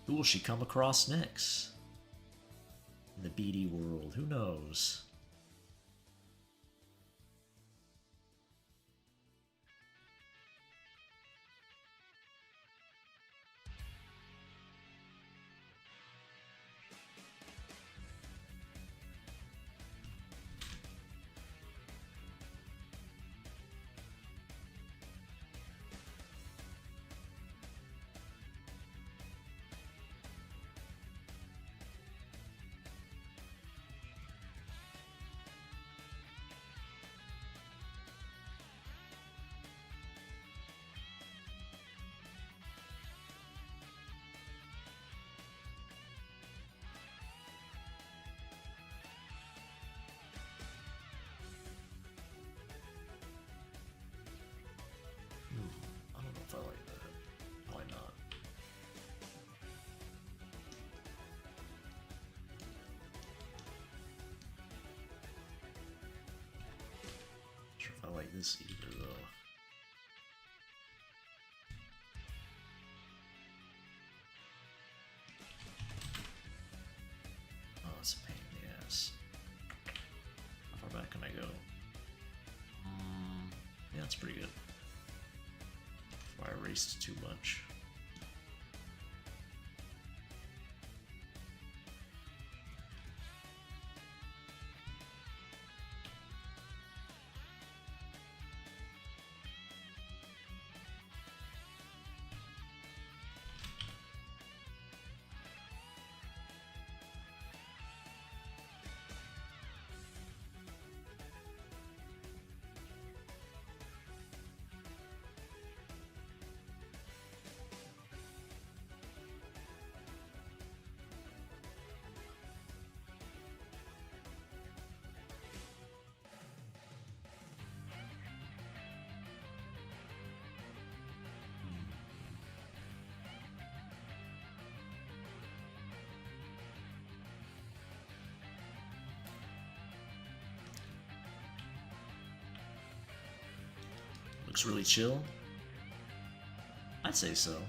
Who will she come across next? In the beady world, who knows? I don't know if I like that. Probably not. Not sure if I like this either, though. Oh, it's a pain in the ass. How far back can I go? Yeah, that's pretty good. Before I raced too much. Looks really chill. I'd say so. Not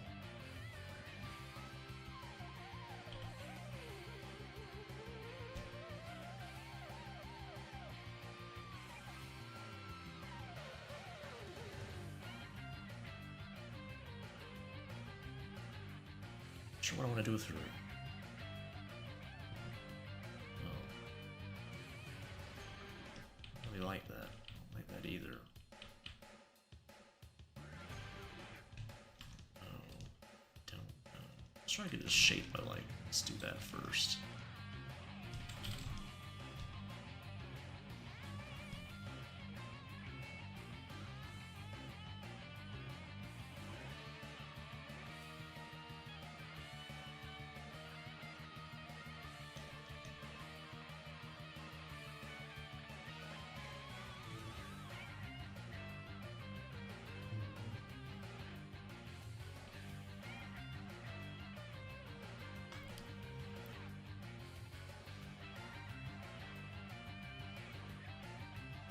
sure what I want to do with her. Oh. I don't really like that. I don't like that either. Let's try to get this shape I like. Let's do that first.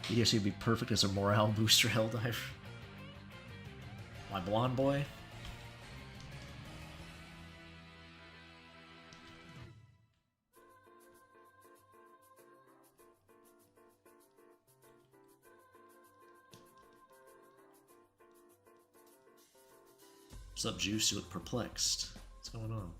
You guess he'd be perfect as a morale booster Helldive. My blonde boy. What's up, Juice? You look perplexed. What's going on?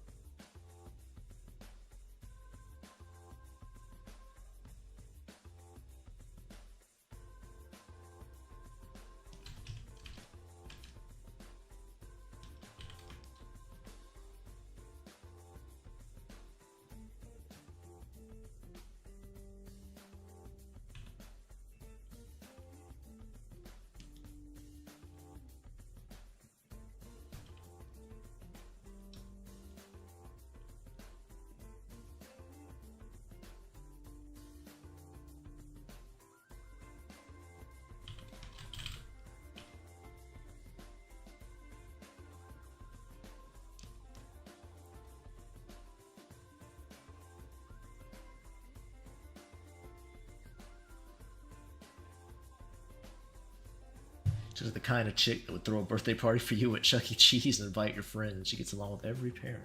She's the kind of chick that would throw a birthday party for you at Chuck E. Cheese and invite your friends. She gets along with every parent.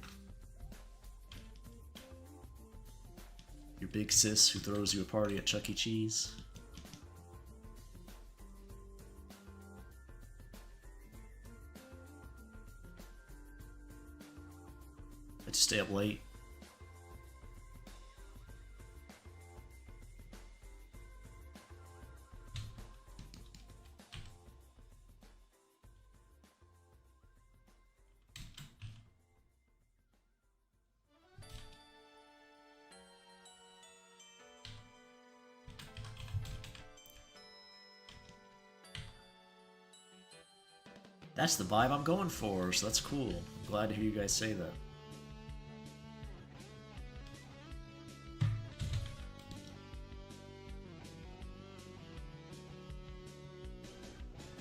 Your big sis who throws you a party at Chuck E. Cheese. I just stay up late. That's the vibe I'm going for, so that's cool. I'm glad to hear you guys say that.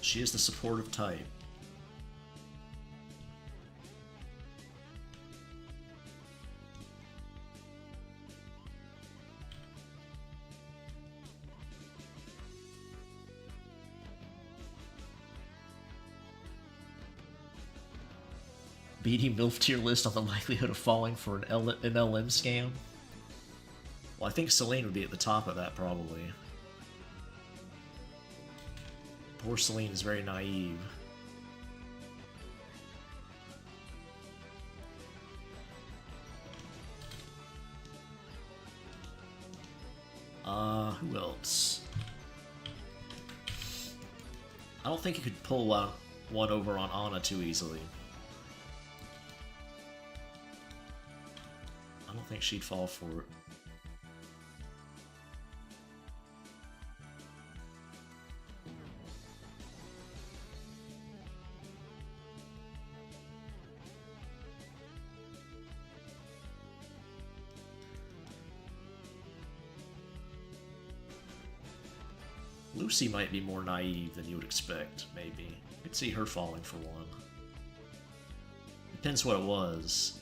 She is the supportive type. Beating MILF tier list on the likelihood of falling for an MLM scam? Well, I think Celine would be at the top of that, probably. Poor Celine is very naive. Who else? I don't think you could pull one over on Anna too easily. I don't think she'd fall for it. Lucy might be more naive than you would expect, maybe. I could see her falling for one. Depends what it was.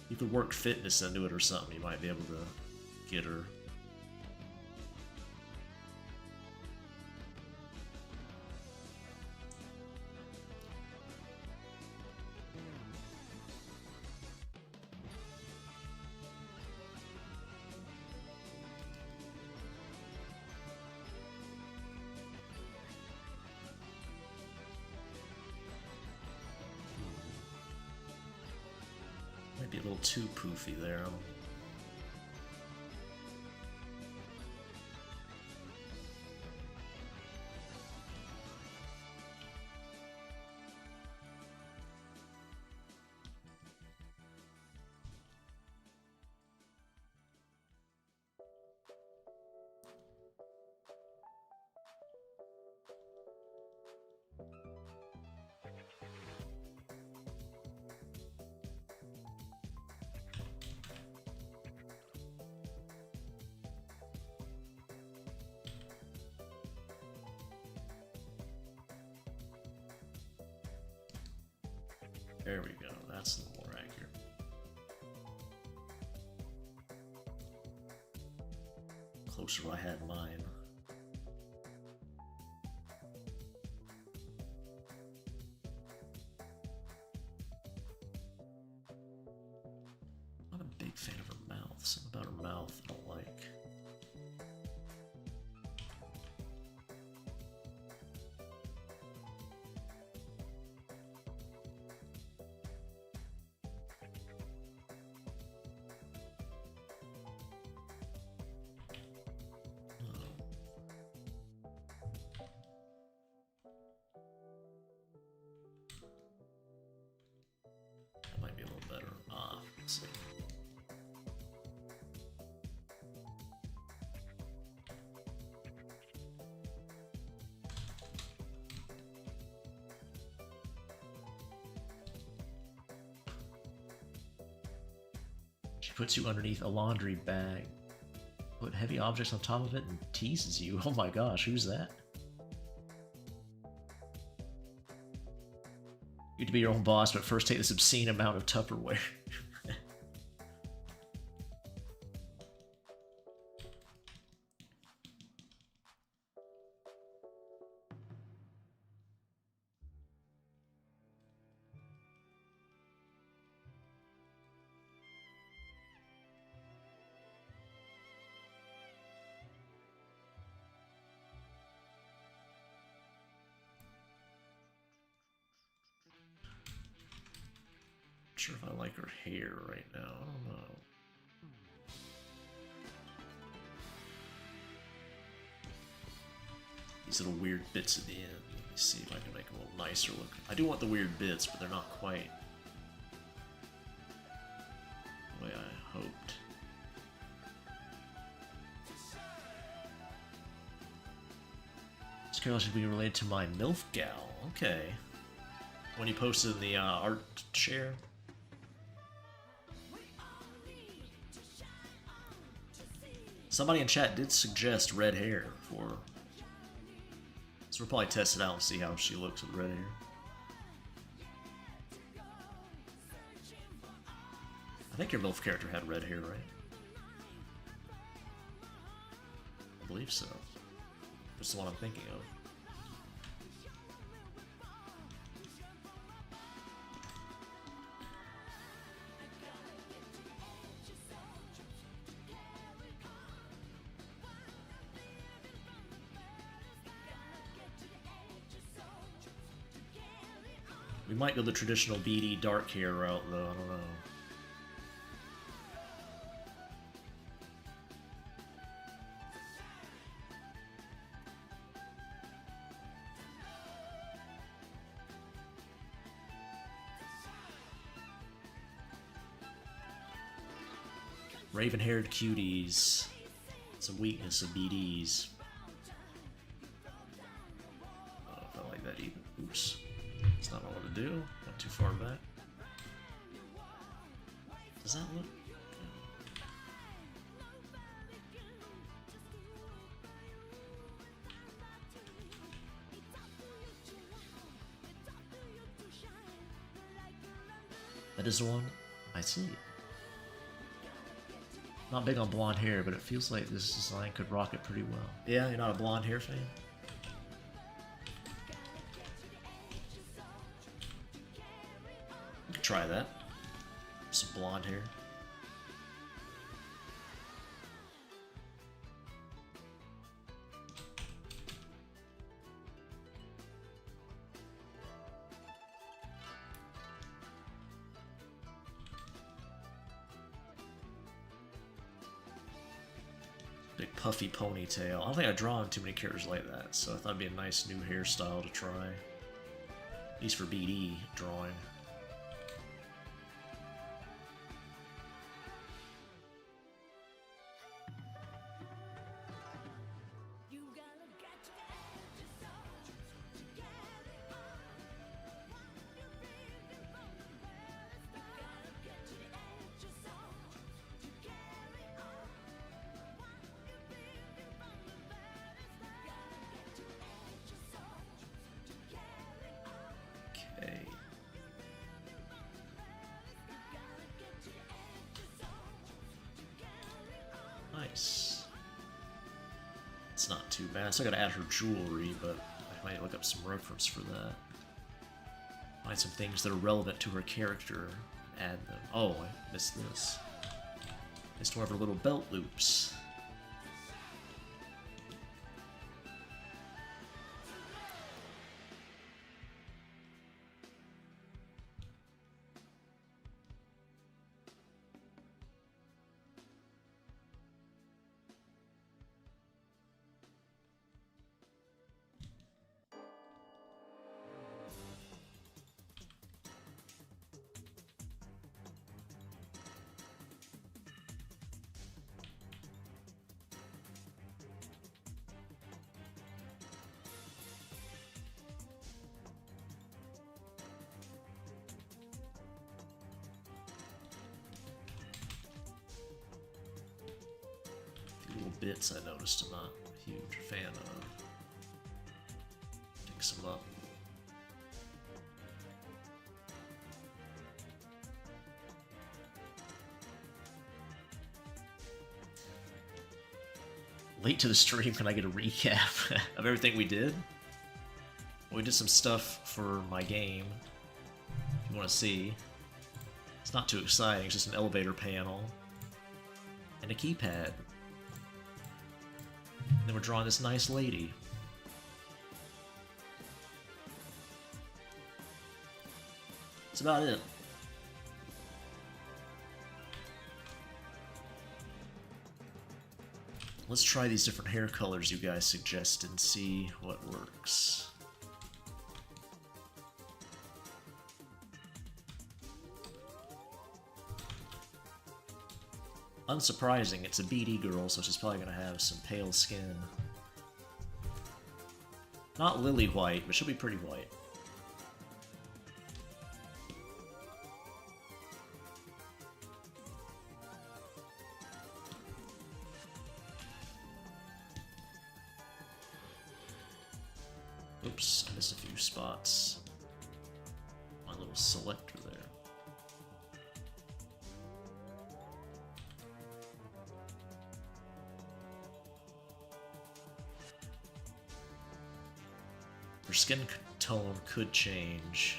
You could work fitness into it or something, you might be able to get her. Might be a little too poofy there. There we go, that's the more accurate. Closer to what I had in mind. I'm not a big fan of her mouth. Something about her mouth I don't like. That might be a little better. Let's see. She puts you underneath a laundry bag, put heavy objects on top of it, and teases you. Oh my gosh, who's that? You to be your own boss, but first take this obscene amount of Tupperware. sure if I like her hair right now. I don't know. These little weird bits at the end. Let me see if I can make them a little nicer look. I do want the weird bits, but they're not quite the way I hoped. This girl should be related to my MILF gal. Okay. When you posted in the art share. Somebody in chat did suggest red hair for her. So we'll probably test it out and see how she looks with red hair. I think your MILF character had red hair, right? I believe so. That's the one I'm thinking of. We might go the traditional beady dark hair route, though. I don't know. Raven-haired cuties. Some weakness of BDs. I don't know if I like that either. Oops. That's not what I want to do. Not too far back. Does that look? That is the one? I see. Not big on blonde hair, but it feels like this design could rock it pretty well. Yeah, you're not a blonde hair fan? You could try that. Some blonde hair. Big puffy ponytail. I don't think I've drawn too many characters like that, so I thought it'd be a nice new hairstyle to try. At least for BD drawing. Nice. It's not too bad. So I gotta add her jewelry, but I might look up some reference for that. Find some things that are relevant to her character. Add them. Oh, I missed this. Missed one of her little belt loops. Little bits I noticed I'm not a huge fan of. Pick some up. Late to the stream, can I get a recap of everything we did? We did some stuff for my game, if you want to see. It's not too exciting, it's just an elevator panel and a keypad. Then we're drawing this nice lady. That's about it. Let's try these different hair colors you guys suggested and see what works. Unsurprising, it's a BD girl, so she's probably gonna have some pale skin. Not lily white, but she'll be pretty white. Oops, I missed a few spots. My little selector there. Her skin tone could change.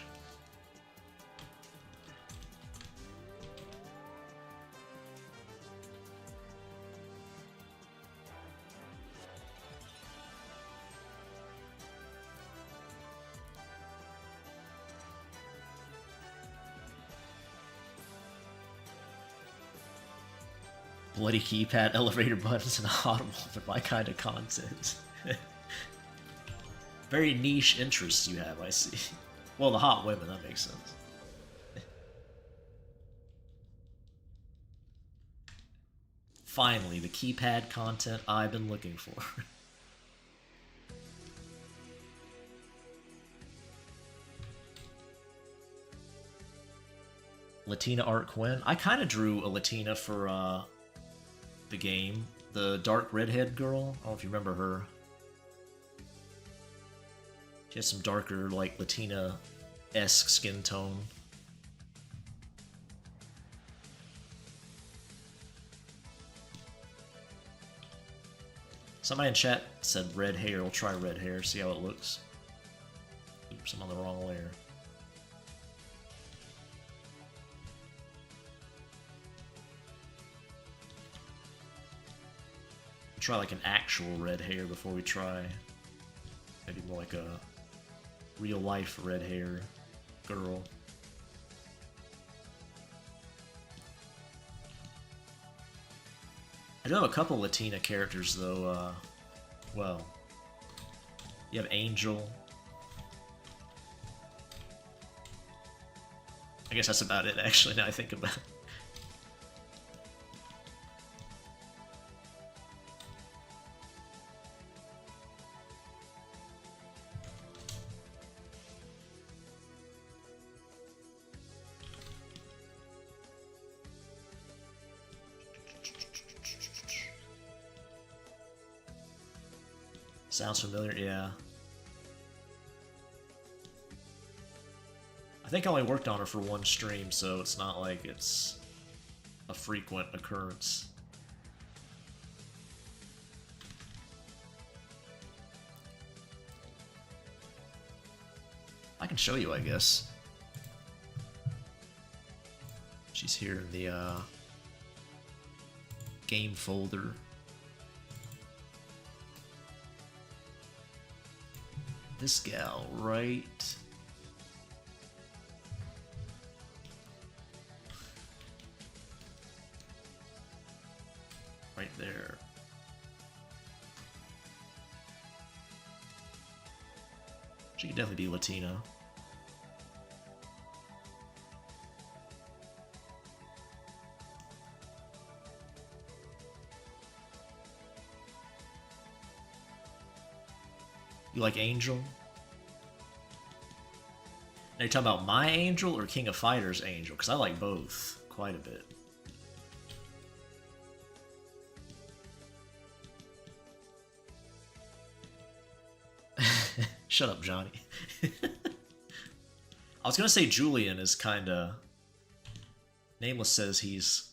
Bloody keypad, elevator buttons, and audible for my kind of content. Very niche interests you have, I see. Well, the hot women, that makes sense. Finally, the keypad content I've been looking for. Latina art Quinn. I kind of drew a Latina for the game. The dark redhead girl. I don't know if you remember her. She has some darker, like, Latina-esque skin tone. Somebody in chat said red hair. We'll try red hair, see how it looks. Oops, I'm on the wrong layer. Try like an actual red hair before we try maybe more like a real life red hair girl. I do have a couple Latina characters though. Well, you have Angel. I guess that's about it actually, now I think about it. Sounds familiar, yeah. I think I only worked on her for one stream, so it's not like it's a frequent occurrence. I can show you, I guess. She's here in the game folder. This gal, right? Right there. She could definitely be Latino. You like Angel? Now you're talking about my Angel or King of Fighters Angel? Because I like both quite a bit. Shut up, Johnny. I was gonna say Julian is kinda... Nameless says he's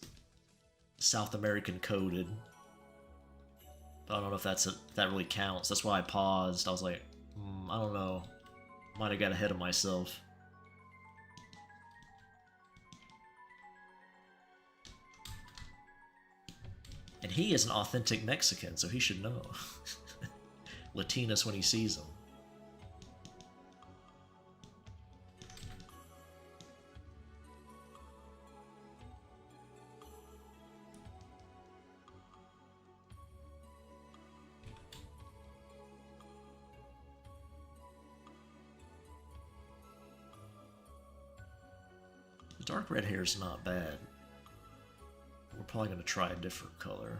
South American coded. But I don't know if that really counts. That's why I paused. I was like, I don't know. Might have got ahead of myself. And he is an authentic Mexican, so he should know. Latinas when he sees them. The dark red hair is not bad. We're probably going to try a different color.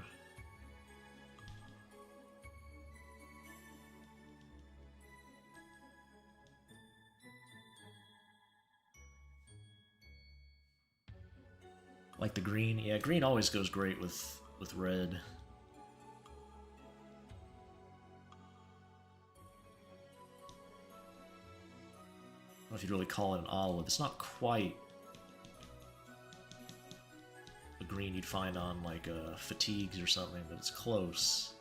Like the green. Yeah, green always goes great with red. I don't know if you'd really call it an olive. It's not quite a green you'd find on like fatigues or something, but it's close.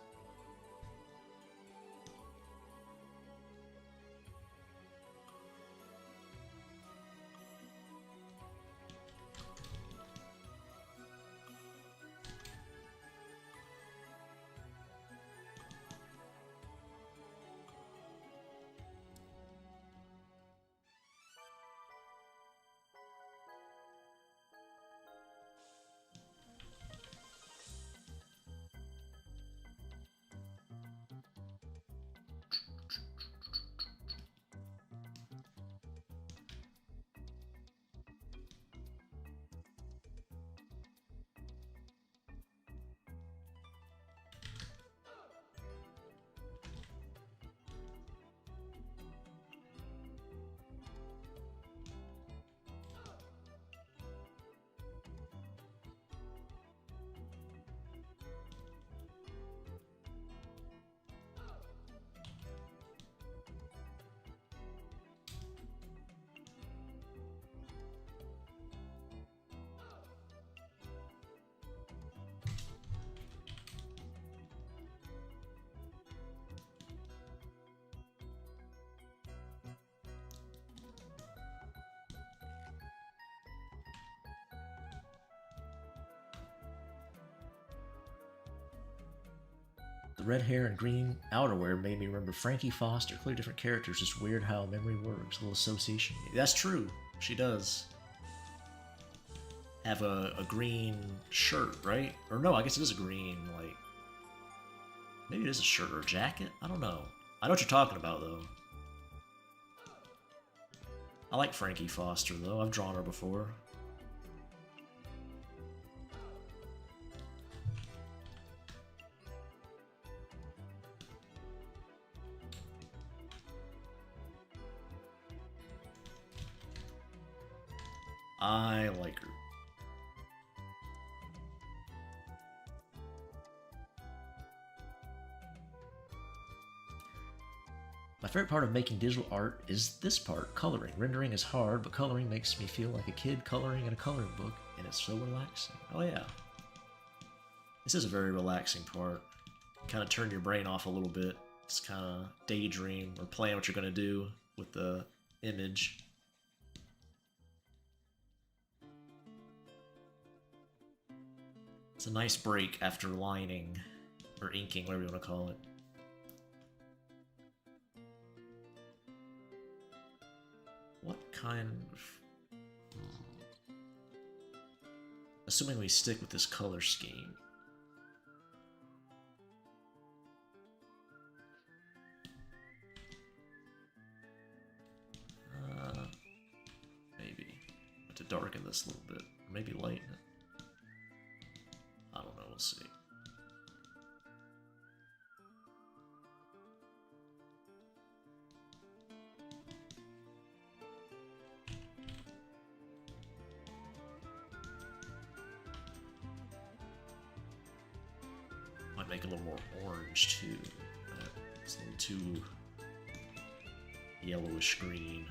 The red hair and green outerwear made me remember Frankie Foster. Clearly different characters, just weird how memory works. A little association. That's true. She does have a green shirt, right? Or no, I guess it is a green, like... Maybe it is a shirt or a jacket? I don't know. I know what you're talking about, though. I like Frankie Foster, though. I've drawn her before. I like her. My favorite part of making digital art is this part, coloring. Rendering is hard, but coloring makes me feel like a kid coloring in a coloring book, and it's so relaxing. Oh yeah. This is a very relaxing part. Kind of turn your brain off a little bit. Just kind of daydream or plan what you're going to do with the image. It's a nice break after lining, or inking, whatever you want to call it. What kind of... Assuming we stick with this color scheme. Maybe. I have to darken this a little bit. Maybe lighten it. I don't know, we'll see. Might make it a little more orange too. It's a little too yellowish green.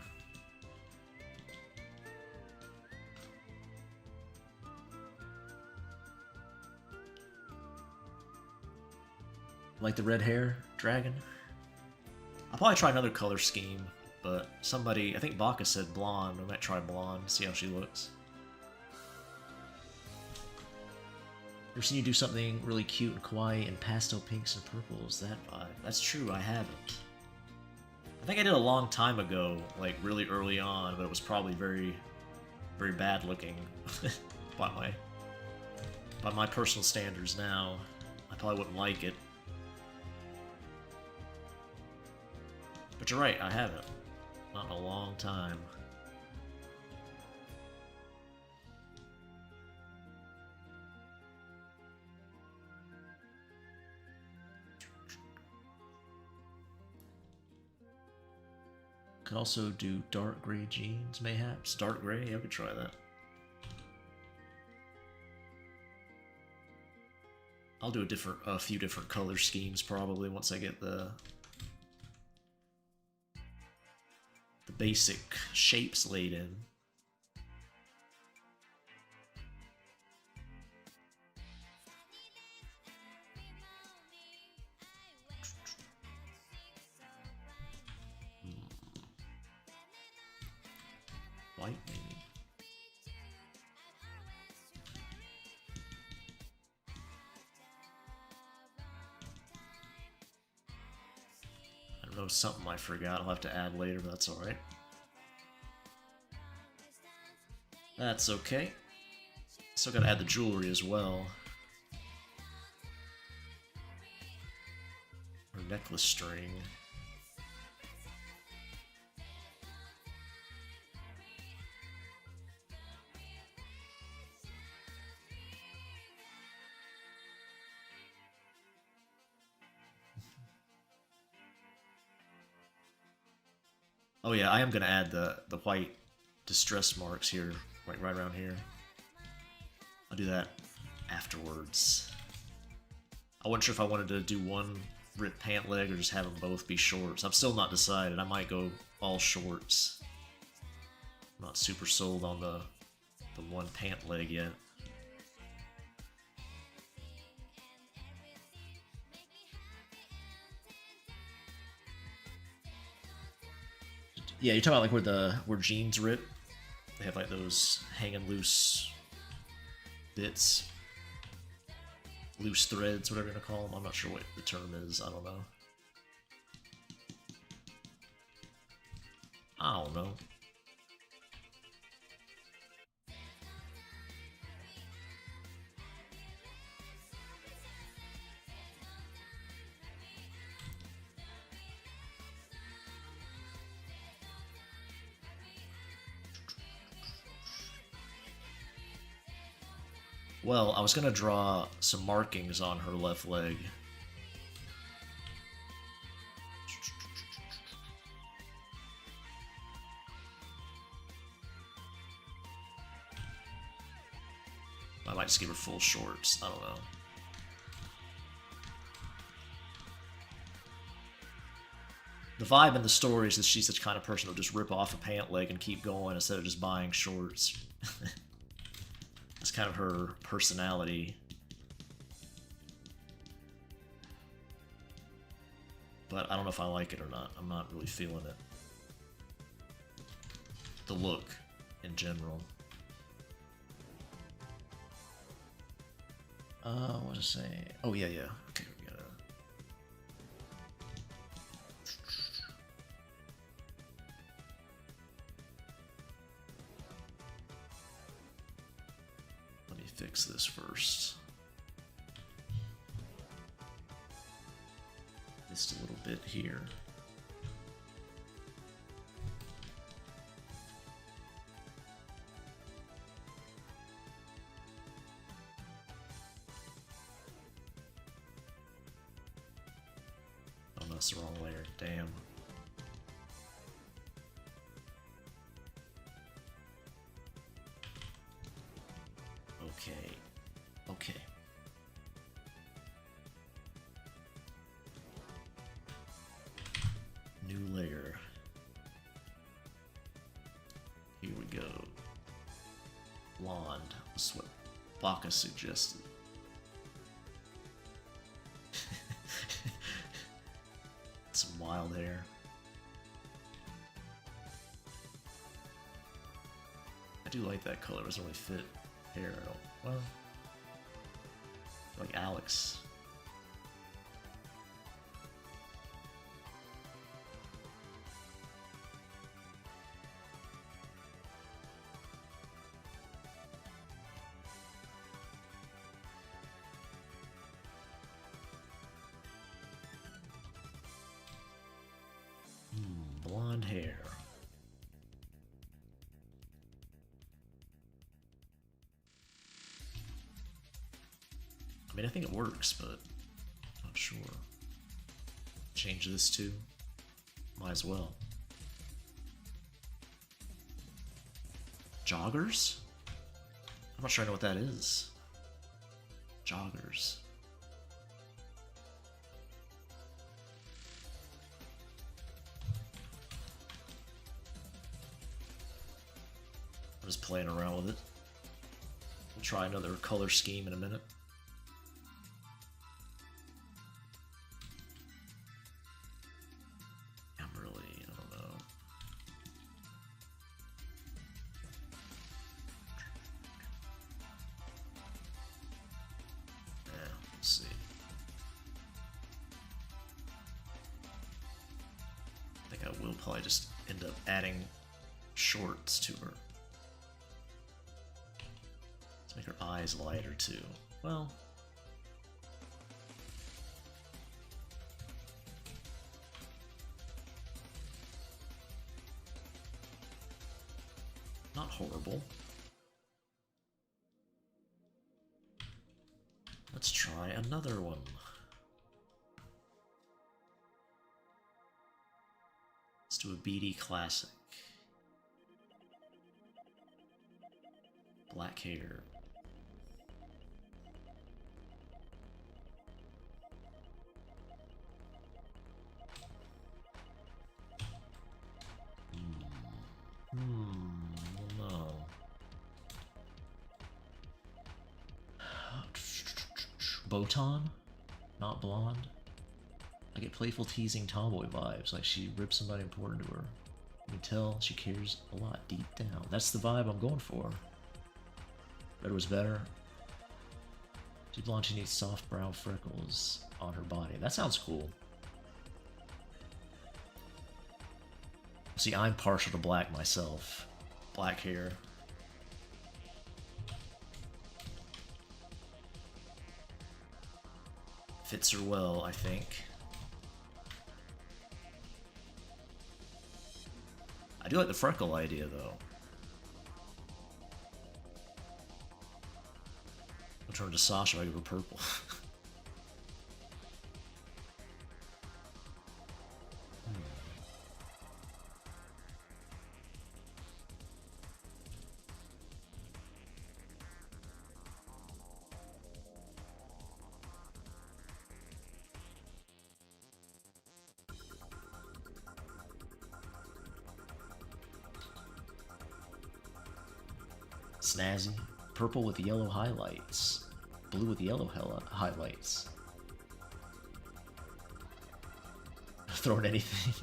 Like the red hair dragon? I'll probably try another color scheme, but somebody, I think Baka said blonde. I might try blonde, see how she looks. Ever seen you do something really cute and kawaii in pastel pinks and purples? That vibe. That's true, I haven't. I think I did a long time ago, like really early on, but it was probably very, very bad looking by my personal standards now. I probably wouldn't like it. But you're right, I haven't. Not in a long time. Could also do dark gray jeans, mayhaps. Dark gray, yeah, we could try that. I'll do a few different color schemes probably once I get the basic shapes laid in. White, maybe. I don't know, something I forgot. I'll have to add later, but that's alright. That's okay. Still gotta add the jewelry as well. Or necklace string. Oh yeah, I am gonna add the white distress marks here, like right around here. I'll do that afterwards. I wasn't sure if I wanted to do one ripped pant leg or just have them both be shorts. I'm still not decided. I might go all shorts. I'm not super sold on the one pant leg yet. Yeah, you're talking about like where jeans rip. They have like those hanging loose bits, loose threads, whatever you're gonna call them. I'm not sure what the term is. I don't know. I don't know. Well, I was gonna draw some markings on her left leg. I might just give her full shorts. I don't know. The vibe in the story is that she's the kind of person who'll just rip off a pant leg and keep going instead of just buying shorts. That's kind of her personality. But I don't know if I like it or not. I'm not really feeling it. The look, in general. What was I saying? Oh, yeah. Okay, we gotta... Let me fix this first. Just a little bit here. Oh no, that's the wrong layer. Damn. Okay. New layer. Here we go. Blonde. That's what Baka suggested. Some wild hair. I do like that color. It doesn't really fit hair at all. Well, like Alex. Blonde hair. I mean, I think it works, but not sure. Change this too. Might as well. Joggers? I'm not sure I know what that is. Joggers. I'm just playing around with it. We'll try another color scheme in a minute. I don't know. Yeah, let's see. I think I will probably just end up adding shorts to her. Make her eyes lighter too. Well, not horrible. Let's try another one. Let's do a BD classic. Black hair. No. Botan? Not blonde? I get playful teasing tomboy vibes, like she ripped somebody important to her. You can tell she cares a lot deep down. That's the vibe I'm going for. Red was better. Too blonde, she needs soft brown freckles on her body. That sounds cool. See, I'm partial to black myself. Black hair. Fits her well, I think. I do like the freckle idea, though. I'll turn to Sasha if I give her purple. Snazzy. Purple with yellow highlights. Blue with yellow highlights. Throwing anything.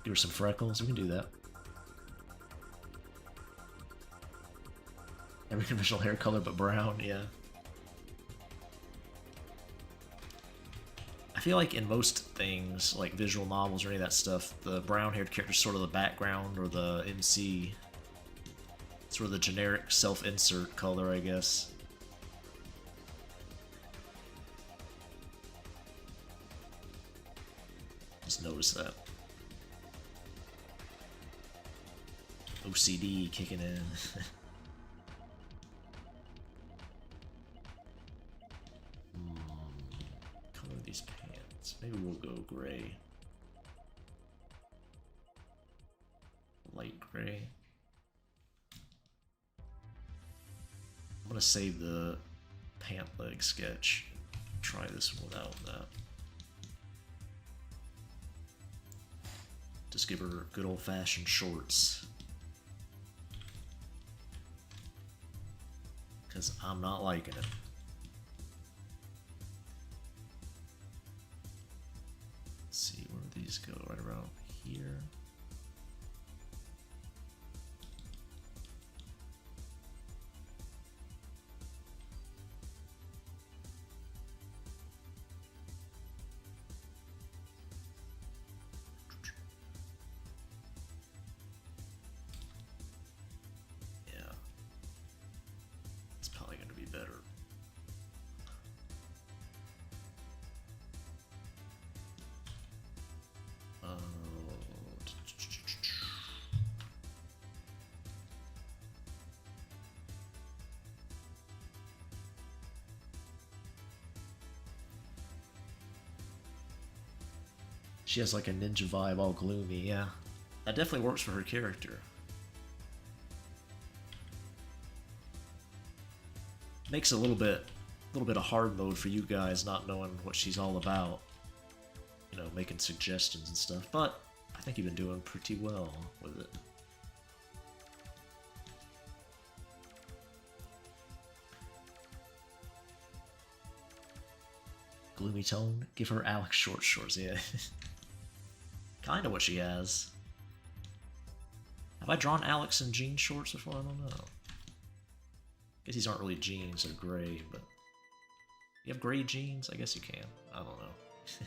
Give her some freckles. We can do that. Every conventional hair color but brown, yeah. I feel like in most things, like visual novels or any of that stuff, the brown-haired character is sort of the background or the MC. Sort of the generic self-insert color, I guess. Just notice that. OCD kicking in. Color these pants. Maybe we'll go gray. Light gray. I'm gonna save the pant leg sketch. Try this one without that. Just give her good old-fashioned shorts. Because I'm not liking it. Let's see, where do these go? Right around here. She has like a ninja vibe, all gloomy, yeah. That definitely works for her character. Makes it a little bit of hard mode for you guys not knowing what she's all about. You know, making suggestions and stuff, but I think you've been doing pretty well with it. Gloomy tone? Give her Alex short shorts, yeah. Kinda what she has. Have I drawn Alex in jean shorts before? I don't know. Guess these aren't really jeans, they're gray, but... You have gray jeans? I guess you can. I don't know. I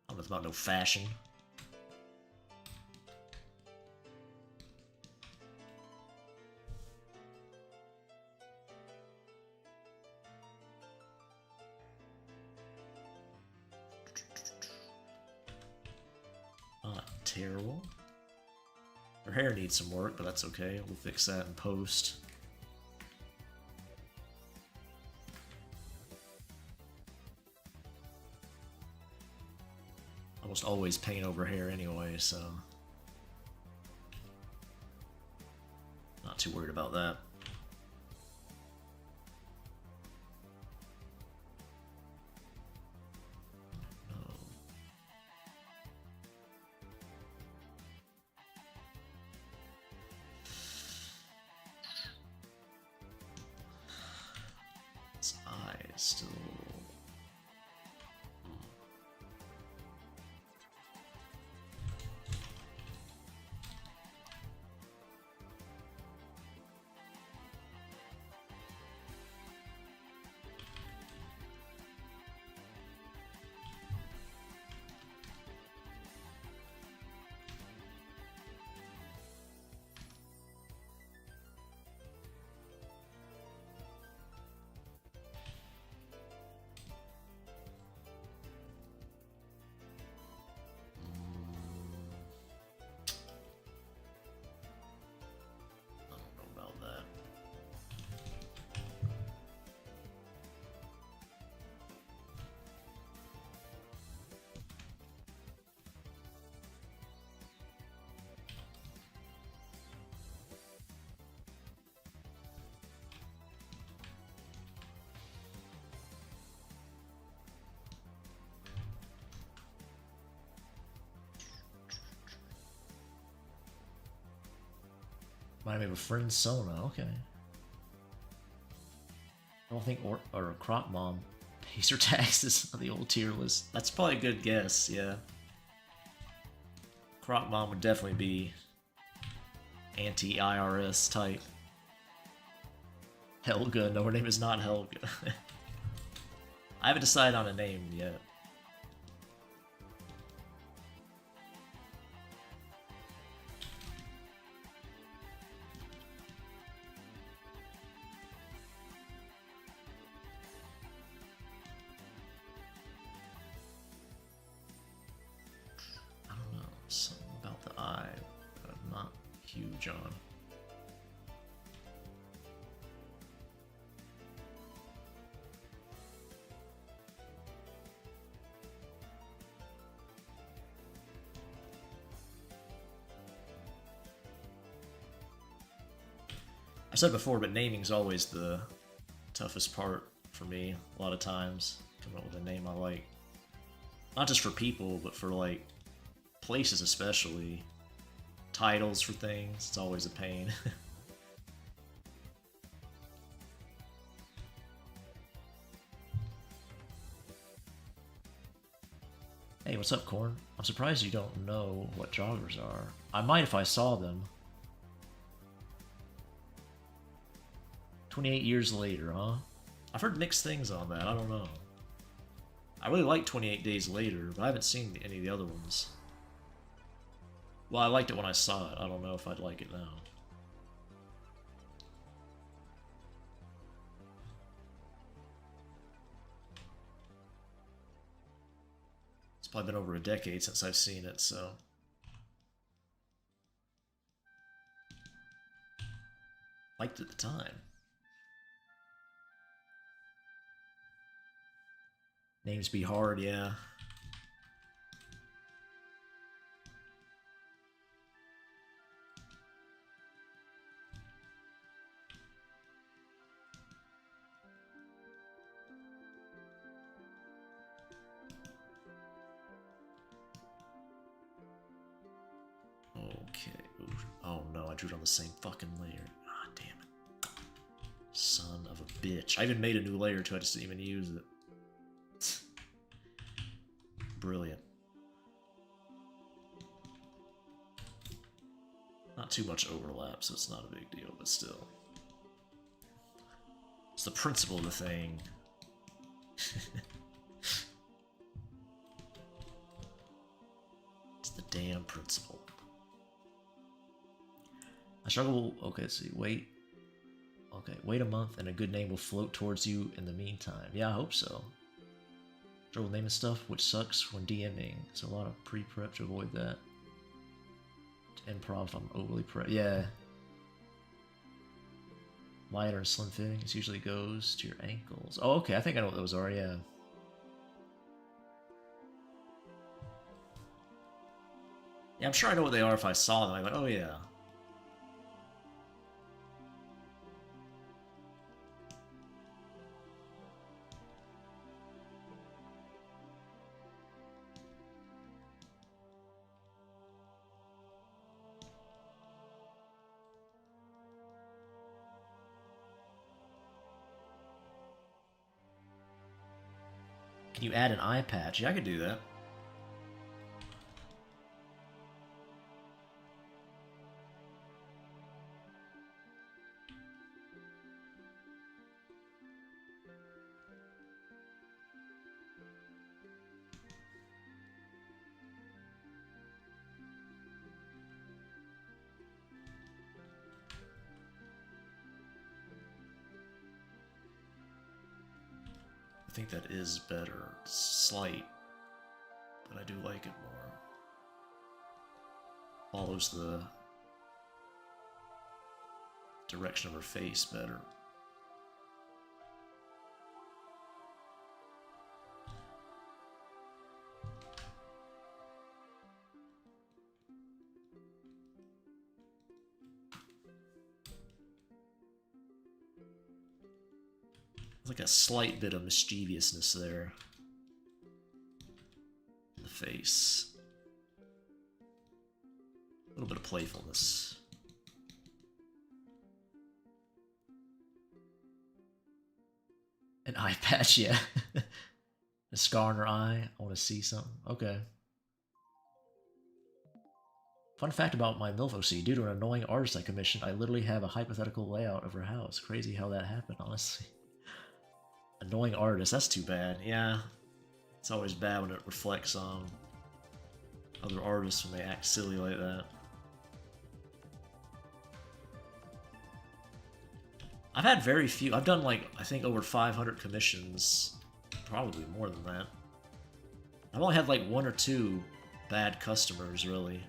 don't know if it's about no fashion. Not terrible. Her hair needs some work, but that's okay. We'll fix that in post. Almost always paint over hair anyway, so not too worried about that. Oh. Its eye is still... Might have a friend Sona, okay. I don't think or Crop Mom pays her taxes on the old tier list. That's probably a good guess, yeah. Crop Mom would definitely be anti-IRS type. Helga, no, her name is not Helga. I haven't decided on a name yet. Something about the eye that I'm not huge on. I said before, but naming's always the toughest part for me a lot of times. Coming up with a name I like. Not just for people, but for like places especially. Titles for things, it's always a pain. Hey, what's up, Corn? I'm surprised you don't know what joggers are. I might if I saw them. 28 years later, huh? I've heard mixed things on that, I don't know. I really like 28 Days Later, but I haven't seen any of the other ones. Well, I liked it when I saw it. I don't know if I'd like it now. It's probably been over a decade since I've seen it, so... Liked it at the time. Names be hard, yeah. Okay. Ooh. Oh no, I drew it on the same fucking layer. Ah, damn it. Son of a bitch. I even made a new layer too, I just didn't even use it. Brilliant. Not too much overlap, so it's not a big deal, but still. It's the principle of the thing. It's the damn principle. I struggle. Okay, let's see. Wait. Okay, wait a month and a good name will float towards you in the meantime. Yeah, I hope so. Struggle naming stuff, which sucks when DMing. So a lot of pre-prep to avoid that. To improv if I'm overly prep. Yeah. Lighter and slim fitting. It usually goes to your ankles. Oh, okay. I think I know what those are. Yeah. Yeah, I'm sure I know what they are if I saw them. I'm like, oh yeah. Can you add an eye patch? Yeah, I could do that. I think that is better. It's slight, but I do like it more. Follows the direction of her face better. There's like a slight bit of mischievousness there. In the face. A little bit of playfulness. An eye patch, yeah. A scar on her eye. I want to see something. Okay. Fun fact about my MILF OC. Due to an annoying artist I commissioned, I literally have a hypothetical layout of her house. Crazy how that happened, honestly. Annoying artist. That's too bad. Yeah. It's always bad when it reflects on other artists when they act silly like that. I've had very few. I've done like, I think over 500 commissions. Probably more than that. I've only had like 1 or 2 bad customers, really.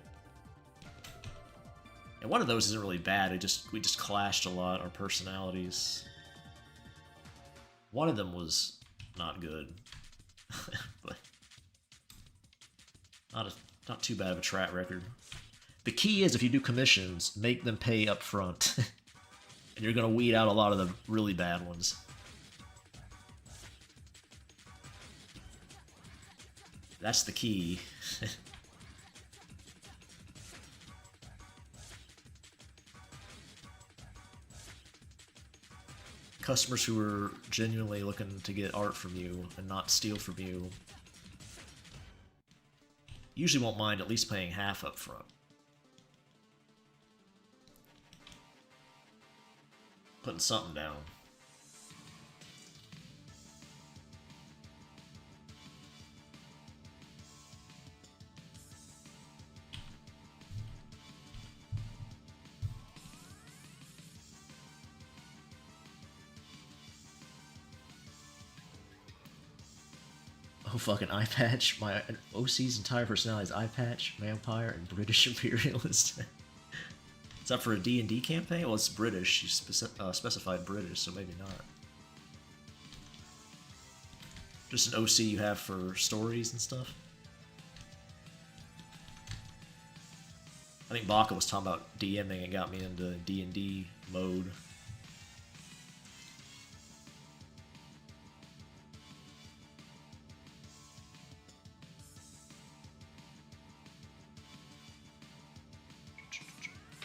And one of those isn't really bad. We just clashed a lot, our personalities. One of them was not good. But not too bad of a track record. The key is if you do commissions, make them pay up front. And you're going to weed out a lot of the really bad ones. That's the key. Customers who are genuinely looking to get art from you and not steal from you usually won't mind at least paying half up front. Putting something down. Oh, fucking eye patch. My OC's entire personality is eye patch, vampire, and British imperialist. It's up for a D&D campaign? Well, it's British. You specified British, so maybe not. Just an OC you have for stories and stuff? I think Baka was talking about DMing and got me into D&D mode.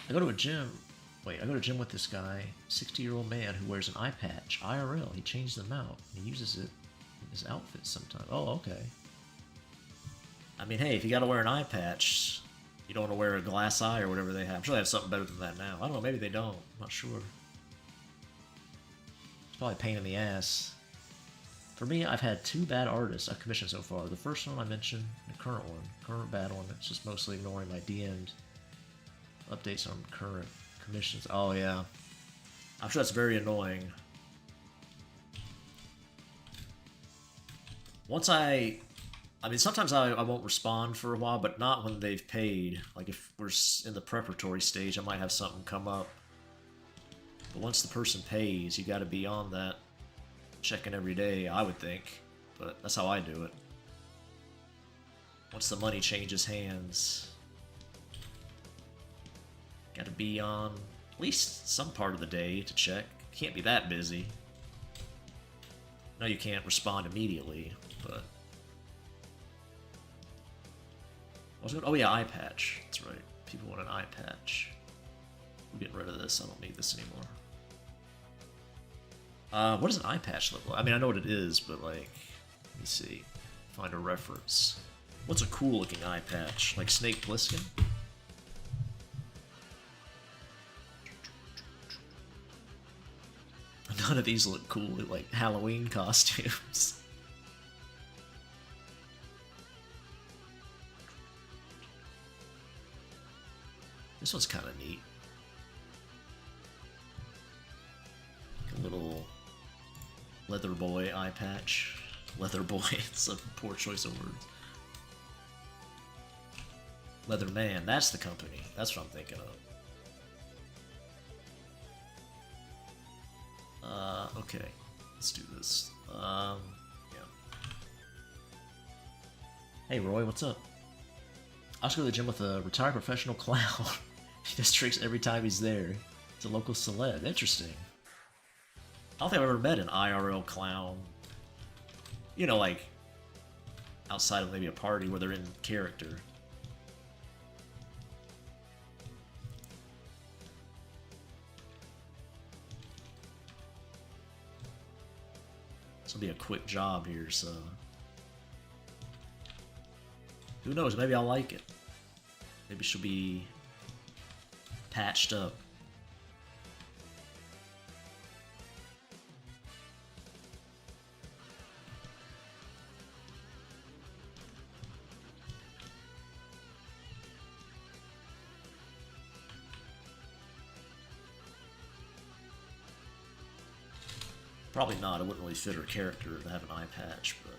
I go to a gym. Wait, I go to a gym with this guy, 60-year-old man who wears an eye patch. IRL. He changes them out. He uses it in his outfits sometimes. Oh, okay. I mean, hey, if you gotta wear an eye patch, you don't want to wear a glass eye or whatever they have. I'm sure they have something better than that now. I don't know, maybe they don't. I'm not sure. It's probably a pain in the ass. For me, I've had 2 bad artists I've commissioned so far. The first one I mentioned, the current one. Current bad one. It's just mostly ignoring my DM'd updates on current commissions. Oh, yeah. I'm sure that's very annoying. Once I mean, sometimes I won't respond for a while, but not when they've paid. Like, if we're in the preparatory stage, I might have something come up. But once the person pays, you gotta be on that, checking every day, I would think. But that's how I do it. Once the money changes hands, gotta be on at least some part of the day to check. Can't be that busy. No, you can't respond immediately, but... Oh yeah, eye patch. That's right. People want an eye patch. I'm getting rid of this. I don't need this anymore. What does an eye patch look like? I mean, I know what it is, but like, let me see. Find a reference. What's a cool looking eye patch? Like Snake Plissken? None of these look cool. They're like Halloween costumes. This one's kind of neat. Like a little leather boy eye patch. Leather boy, it's a poor choice of words. Leather man, that's the company. That's what I'm thinking of. Okay. Let's do this. Yeah. Hey Roy, what's up? I also go to the gym with a retired professional clown. He does tricks every time he's there. It's a local celeb. Interesting. I don't think I've ever met an IRL clown. You know, like, outside of maybe a party where they're in character. This will be a quick job here, so... Who knows, maybe I'll like it. Maybe she'll be patched up. Probably not, it wouldn't really fit her character to have an eye patch, but...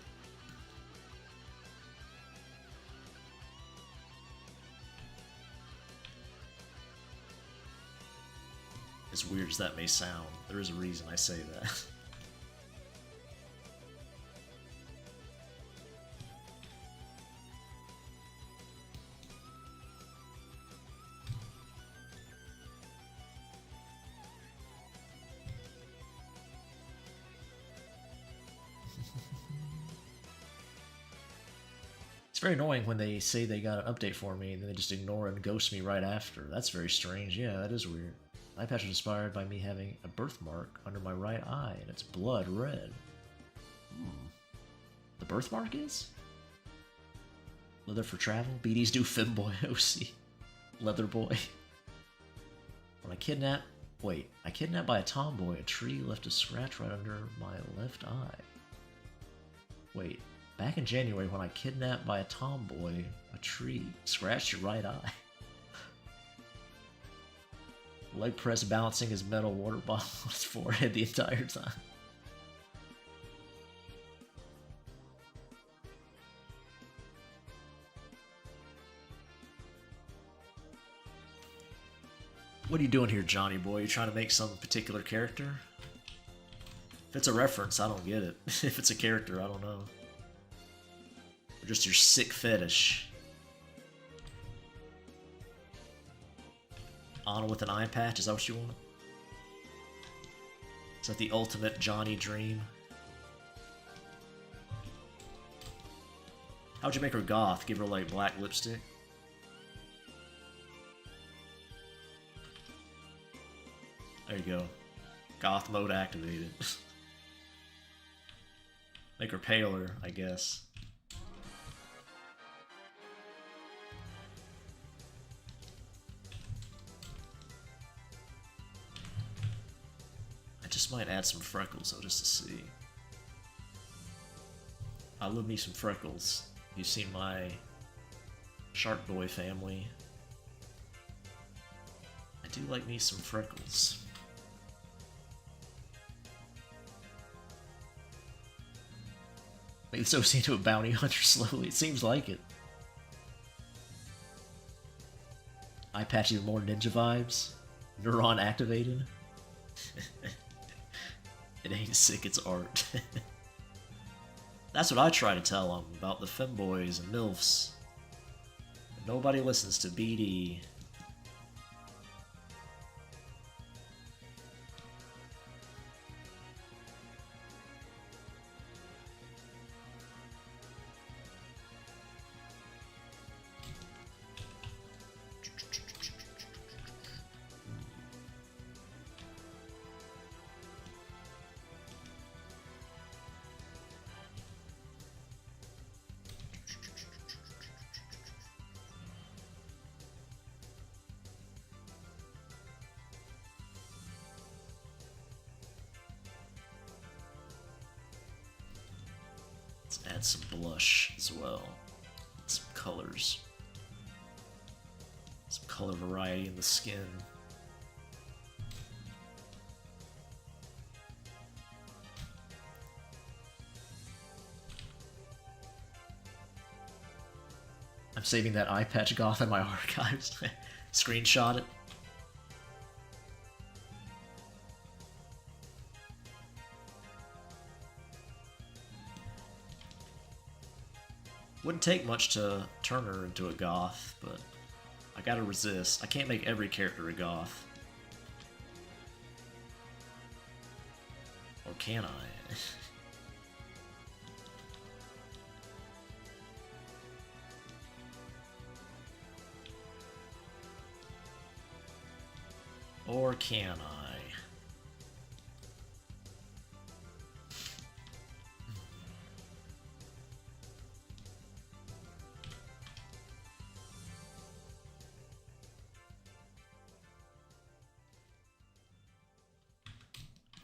As weird as that may sound, there is a reason I say that. It's very annoying when they say they got an update for me and then they just ignore and ghost me right after. That's very strange. Yeah, that is weird. Eye patch was inspired by me having a birthmark under my right eye, and it's blood red. The birthmark is? Leather for travel? BDs do femboy OC. Leather boy. When I kidnapped... Wait, I kidnapped by a tomboy. A tree left a scratch right under my left eye. Wait, back in January when I kidnapped by a tomboy, a tree scratched your right eye. Leg press balancing his metal water bottle on his forehead the entire time. What are you doing here, Johnny boy? You trying to make some particular character? If it's a reference, I don't get it. If it's a character, I don't know. Or just your sick fetish. Anna with an eye patch, is that what you want? Is that the ultimate Johnny dream? How'd you make her goth? Give her like black lipstick? There you go. Goth mode activated. Make her paler, I guess. I just might add some freckles though, just to see. I love me some freckles. You've seen my Shark Boy family. I do like me some freckles. Make this OC into a bounty hunter slowly. It seems like it. Eye patch even more ninja vibes. Neuron activated. It ain't sick, it's art. That's what I try to tell them about the femboys and milfs. But nobody listens to BD. Let's add some blush as well. Some colors. Some color variety in the skin. I'm saving that eye patch goth in my archives. Screenshot it. Wouldn't take much to turn her into a goth, but I gotta resist. I can't make every character a goth. Or can I? Or can I?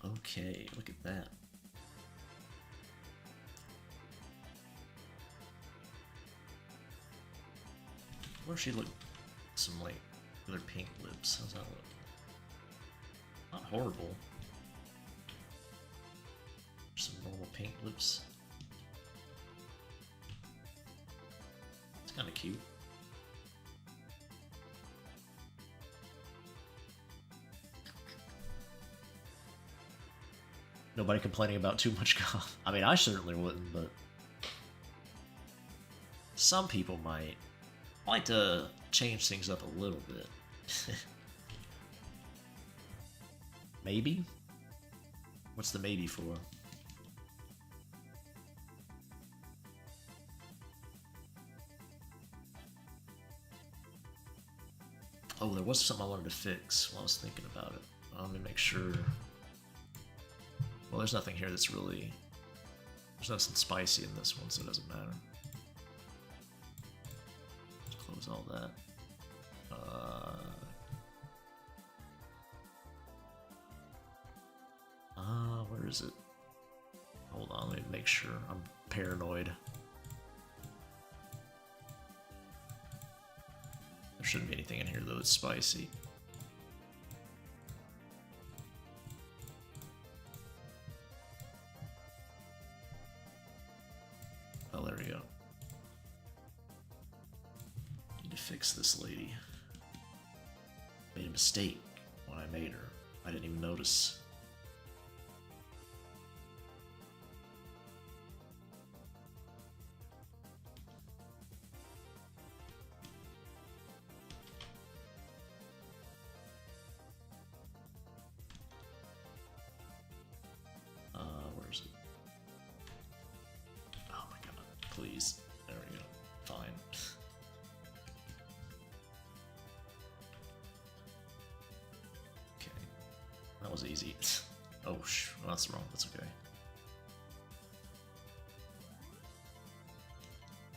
Okay, look at that. Where she look? Some like other pink lips. How's that look? Not horrible. Some normal pink lips. It's kind of cute. Nobody complaining about too much goth. I mean, I certainly wouldn't, but some people might. I like to change things up a little bit. Maybe? What's the maybe for? Oh, there was something I wanted to fix while I was thinking about it. Let me make sure. Well, there's nothing here that's really... There's nothing spicy in this one, so it doesn't matter. Let's close all that. Where is it? Hold on, let me make sure. I'm paranoid. There shouldn't be anything in here though that's spicy. Oh, there we go. Need to fix this lady. Made a mistake when I made her. I didn't even notice. Where is it? Oh my god, please. There we go. Fine. Okay. was easy. Oh, well, that's wrong. That's okay.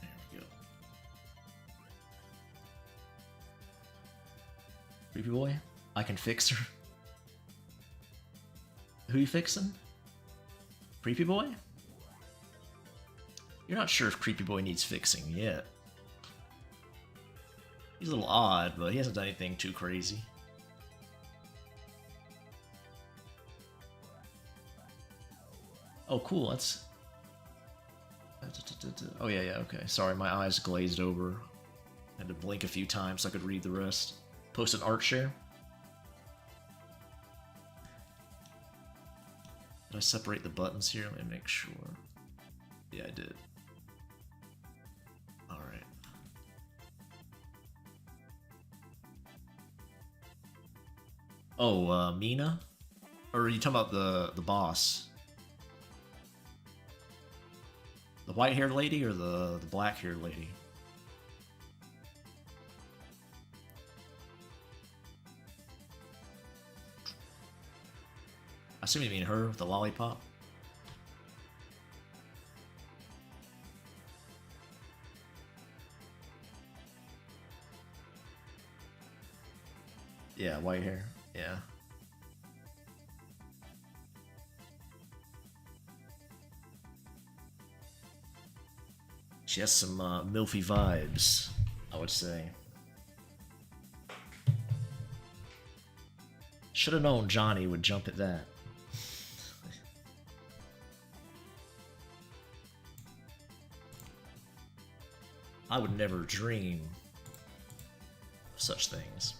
There we go. Creepy boy, I can fix her. Who you fixing? Creepy boy? You're not sure if Creepy boy needs fixing yet. He's a little odd, but he hasn't done anything too crazy. Oh, cool, that's... Oh, yeah, okay. Sorry, my eyes glazed over. Had to blink a few times so I could read the rest. Post an art share. Did I separate the buttons here? Let me make sure. Yeah, I did. Alright. Oh, Mina? Or are you talking about the boss? The white-haired lady or the black-haired lady? I assume you mean her with the lollipop. Yeah, white hair. Yeah. She has some milfy vibes, I would say. Should have known Johnny would jump at that. I would never dream of such things.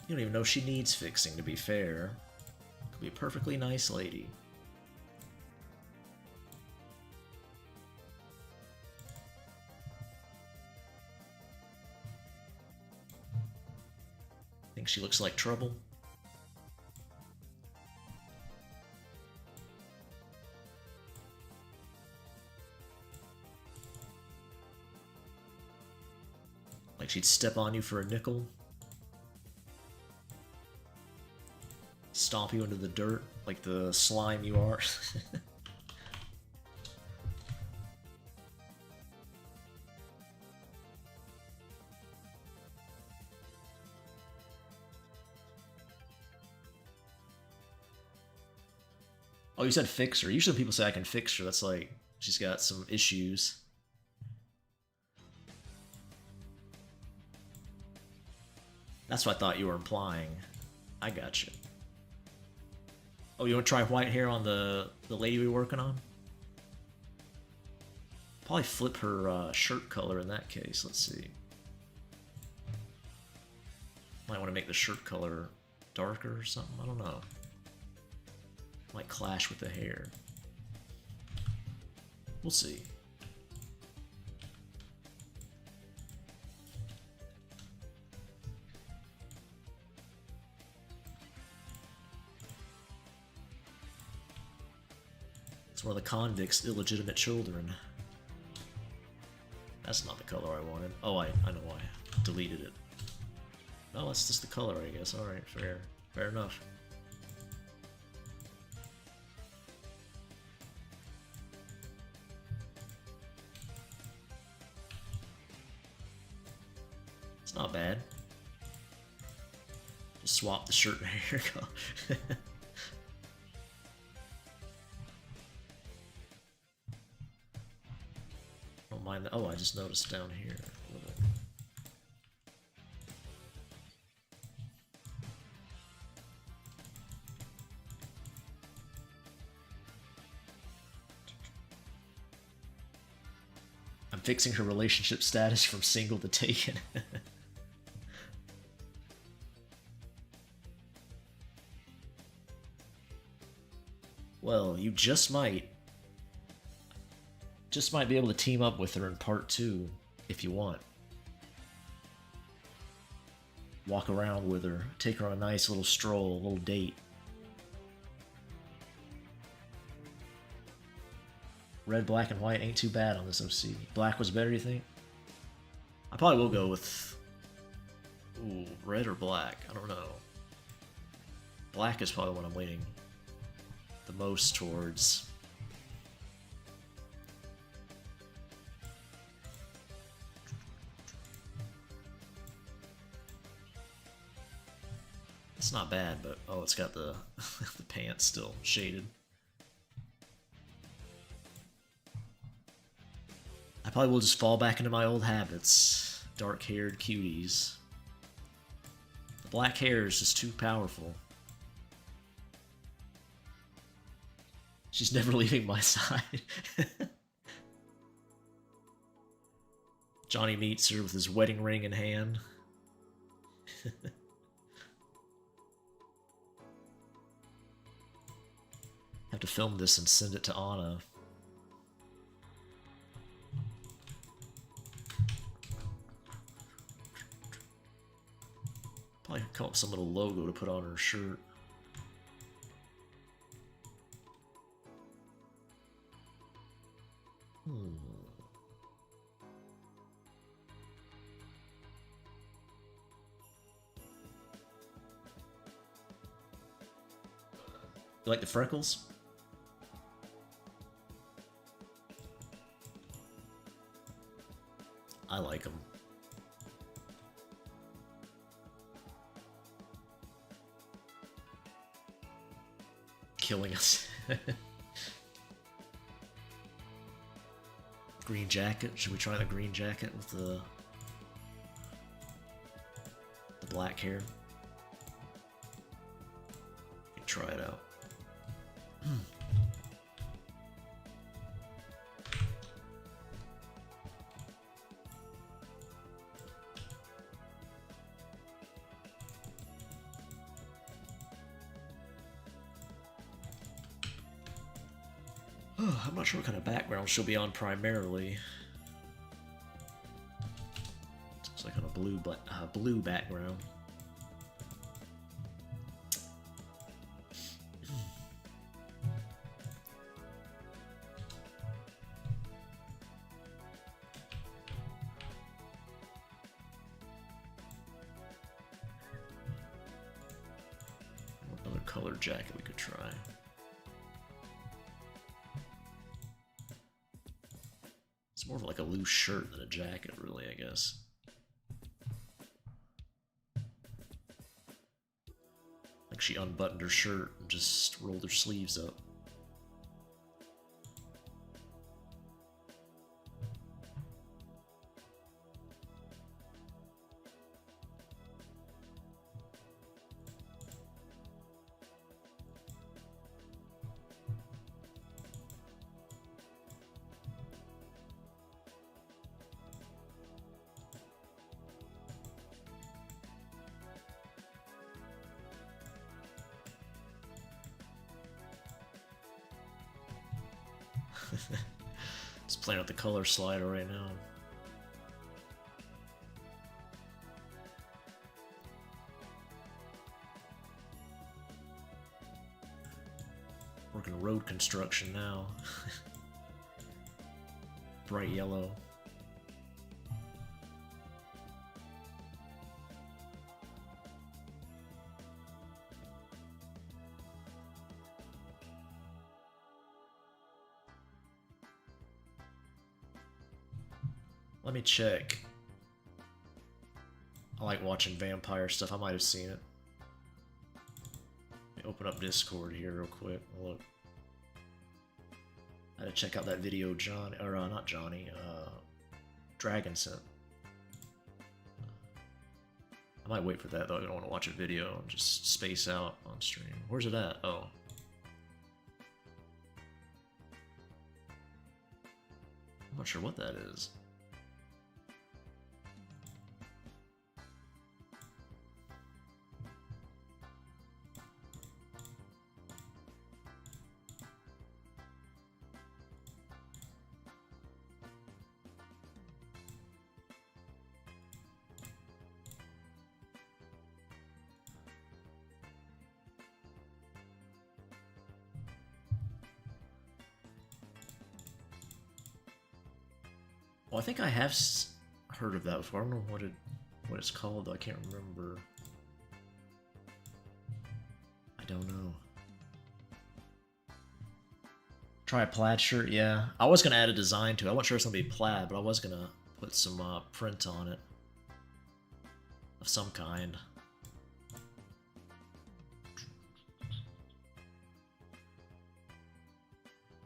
You don't even know she needs fixing, to be fair. Could be a perfectly nice lady. Think she looks like trouble? Like she'd step on you for a nickel? Stomp you into the dirt like the slime you are? Oh, you said fix her. Usually people say I can fix her. That's like, she's got some issues. That's what I thought you were implying. I gotcha. Oh, you want to try white hair on the lady we were working on? Probably flip her shirt color in that case. Let's see. Might want to make the shirt color darker or something. I don't know. Might clash with the hair. We'll see. It's one of the convict's illegitimate children. That's not the color I wanted. Oh, I know why. Deleted it. No, that's just the color, I guess. Alright, fair enough. It's not bad. Just swap the shirt and hair color. Don't mind that. Oh, I just noticed down here. I'm fixing her relationship status from single to taken. Well, you just might be able to team up with her in part 2 if you want. Walk around with her, take her on a nice little stroll, a little date. Red, black, and white ain't too bad on this OC. Black was better, you think? I probably will go with... Ooh, red or black? I don't know. Black is probably what I'm leaning the most towards. It's not bad, but oh, it's got the the pants still shaded. I probably will just fall back into my old habits. Dark-haired cuties. The black hair is just too powerful. She's never leaving my side. Johnny meets her with his wedding ring in hand. Have to film this and send it to Anna. Probably come up with some little logo to put on her shirt. You like the freckles? I like them. Killing us. Green jacket. Should we try the green jacket with the black hair? We can try it out. I'm not sure what kind of background she'll be on primarily. Looks like on a blue background. Another colored jacket we could try. It's more of like a loose shirt than a jacket, really, I guess. Like she unbuttoned her shirt and just rolled her sleeves up. Just playing with the color slider right now. Working road construction now. Bright yellow. Let me check. I like watching vampire stuff. I might have seen it. Let me open up Discord here real quick. Look. I had to check out that video Johnny, or not Johnny, Dragon sent. I might wait for that though. I don't want to watch a video and just space out on stream. Where's it at? Oh. I'm not sure what that is. Well, I think I have heard of that before. I don't know what it's called though. I can't remember. I don't know. Try a plaid shirt, yeah. I was gonna add a design to it. I wasn't sure it's gonna be plaid, but I was gonna put some print on it of some kind.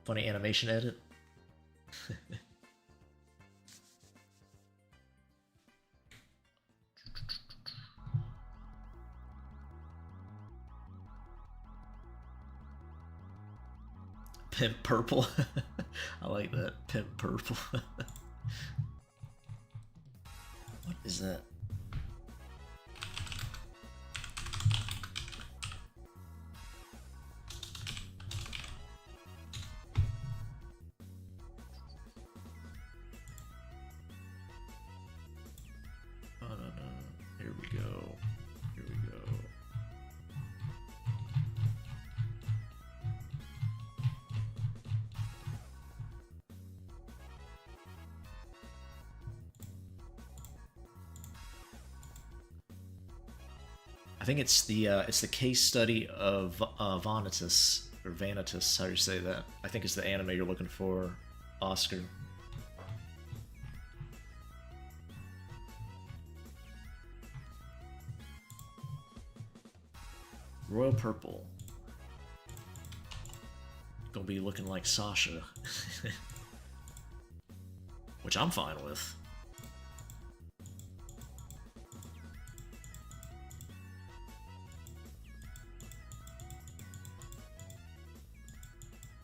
Funny animation edit. Pimp purple. I like that. Pimp purple. What is that? Oh, no. Here we go. Here we go. I think it's the case study of Vanitas or Vanitas. How do you say that? I think it's the anime you're looking for, Oscar. Royal purple. Gonna be looking like Sasha, which I'm fine with.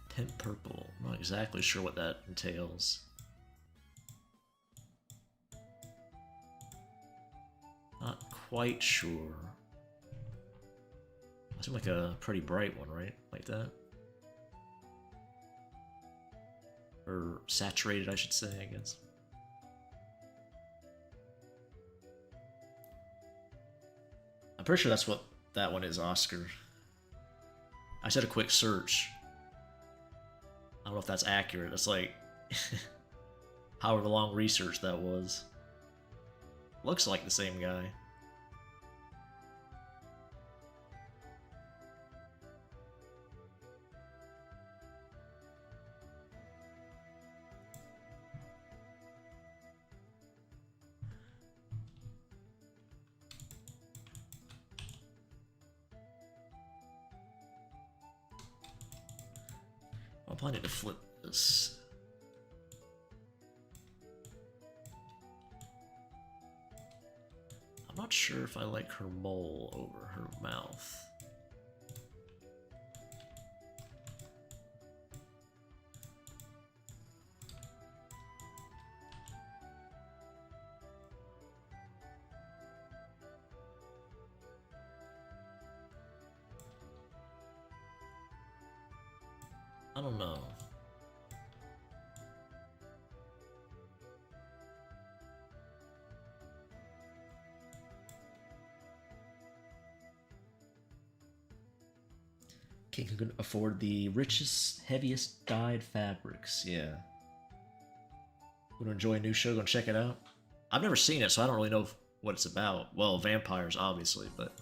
Pimp purple. I'm not exactly sure what that entails. Not quite sure. It seems like a pretty bright one, right? Like that. Or saturated, I should say, I guess. I'm pretty sure that's what that one is, Oscar. I said a quick search. I don't know if that's accurate. It's like however long research that was. Looks like the same guy. I'm planning to flip this. I'm not sure if I like her mole over her mouth. I don't know. King can afford the richest, heaviest dyed fabrics. Yeah. Gonna enjoy a new show, gonna check it out. I've never seen it, so I don't really know what it's about. Well, vampires, obviously, but...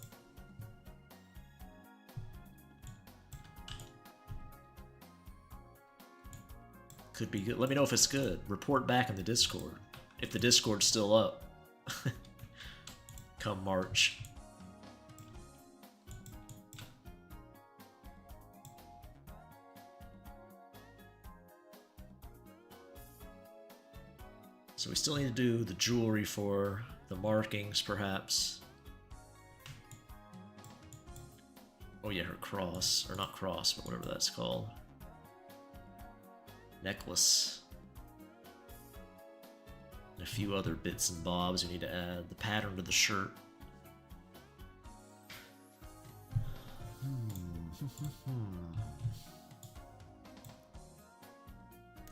Could be good. Let me know if it's good. Report back in the Discord. If the Discord's still up. Come March. So we still need to do the jewelry for the markings, perhaps. Oh yeah, her cross. Or not cross, but whatever that's called. Necklace. And a few other bits and bobs we need to add. The pattern to the shirt.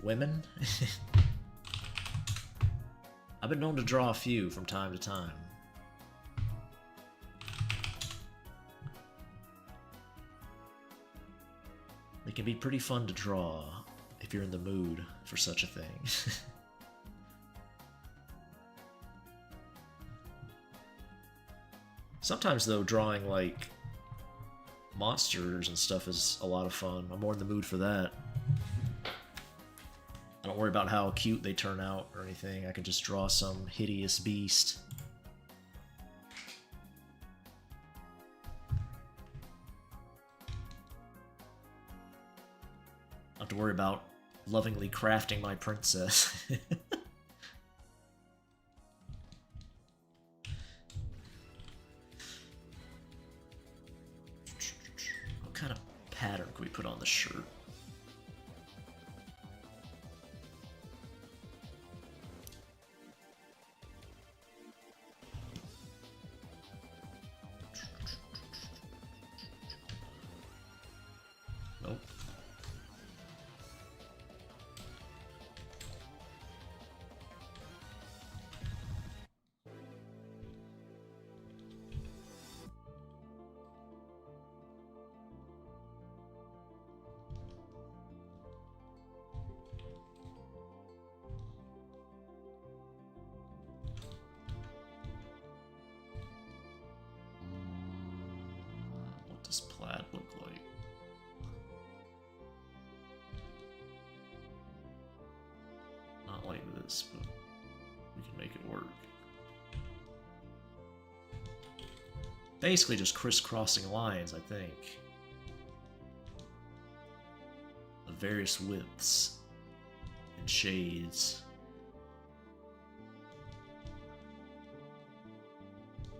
Women? I've been known to draw a few from time to time. They can be pretty fun to draw if you're in the mood for such a thing. Sometimes, though, drawing, like, monsters and stuff is a lot of fun. I'm more in the mood for that. I don't worry about how cute they turn out or anything. I can just draw some hideous beast. I don't have to worry about lovingly crafting my princess. What kind of pattern can we put on the shirt? Nope. What does plaid look like? Not like this, but we can make it work. Basically just crisscrossing lines, I think. Of various widths and shades.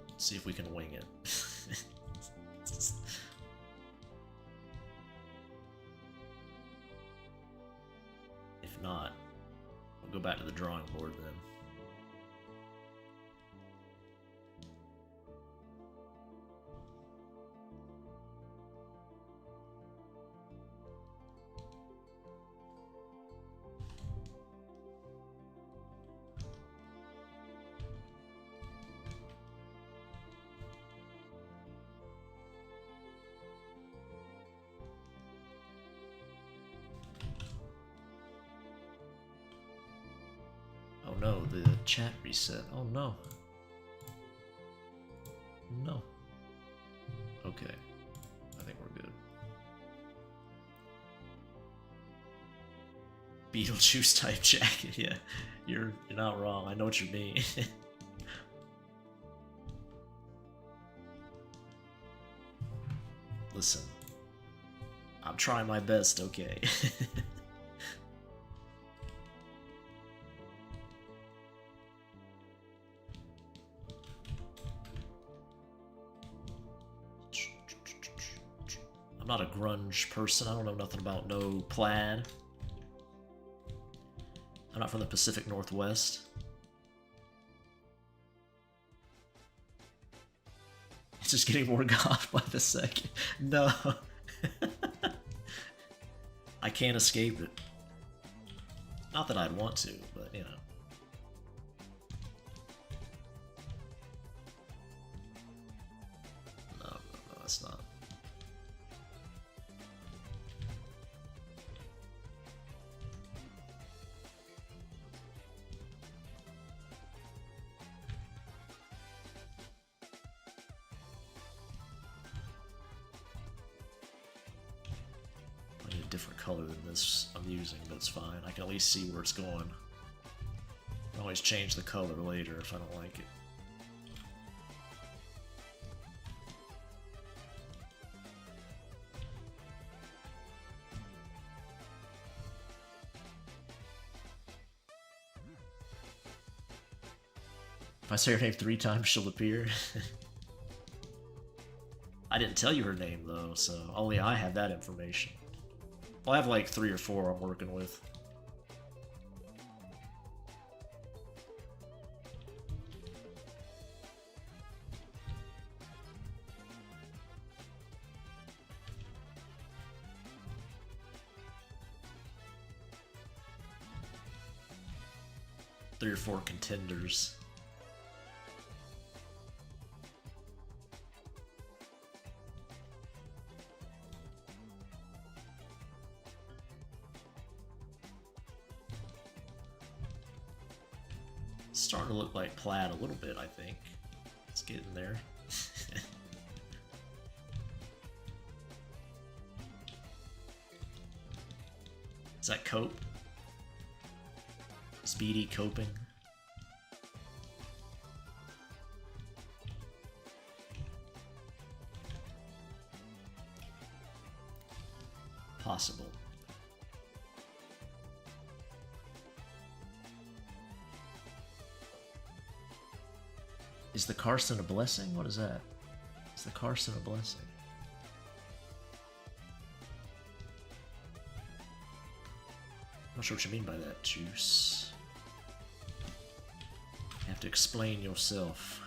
Let's see if we can wing it. If not, we'll go back to the drawing board then. Oh no, the chat reset. Oh no. No. Okay. I think we're good. Beetlejuice type jacket, yeah. You're not wrong. I know what you mean. Listen. I'm trying my best, okay? I'm not a grunge person. I don't know nothing about no plaid. I'm not from the Pacific Northwest. It's just getting more goth by the second. No. I can't escape it. Not that I'd want to, but you know. No, that's not. I need a different color than this I'm using, but it's fine. I can at least see where it's going. I can always change the color later if I don't like it. If I say her name 3 times, she'll appear. I didn't tell you her name, though, so only I have that information. Well, I have like 3 or 4 I'm working with. Three or 4 contenders. It's starting to look like plaid a little bit, I think. It's getting there. Is that cope? Speedy coping? Possible. Is the Carson a blessing? What is that? Is the Carson a blessing? I'm not sure what you mean by that, Juice. You have to explain yourself.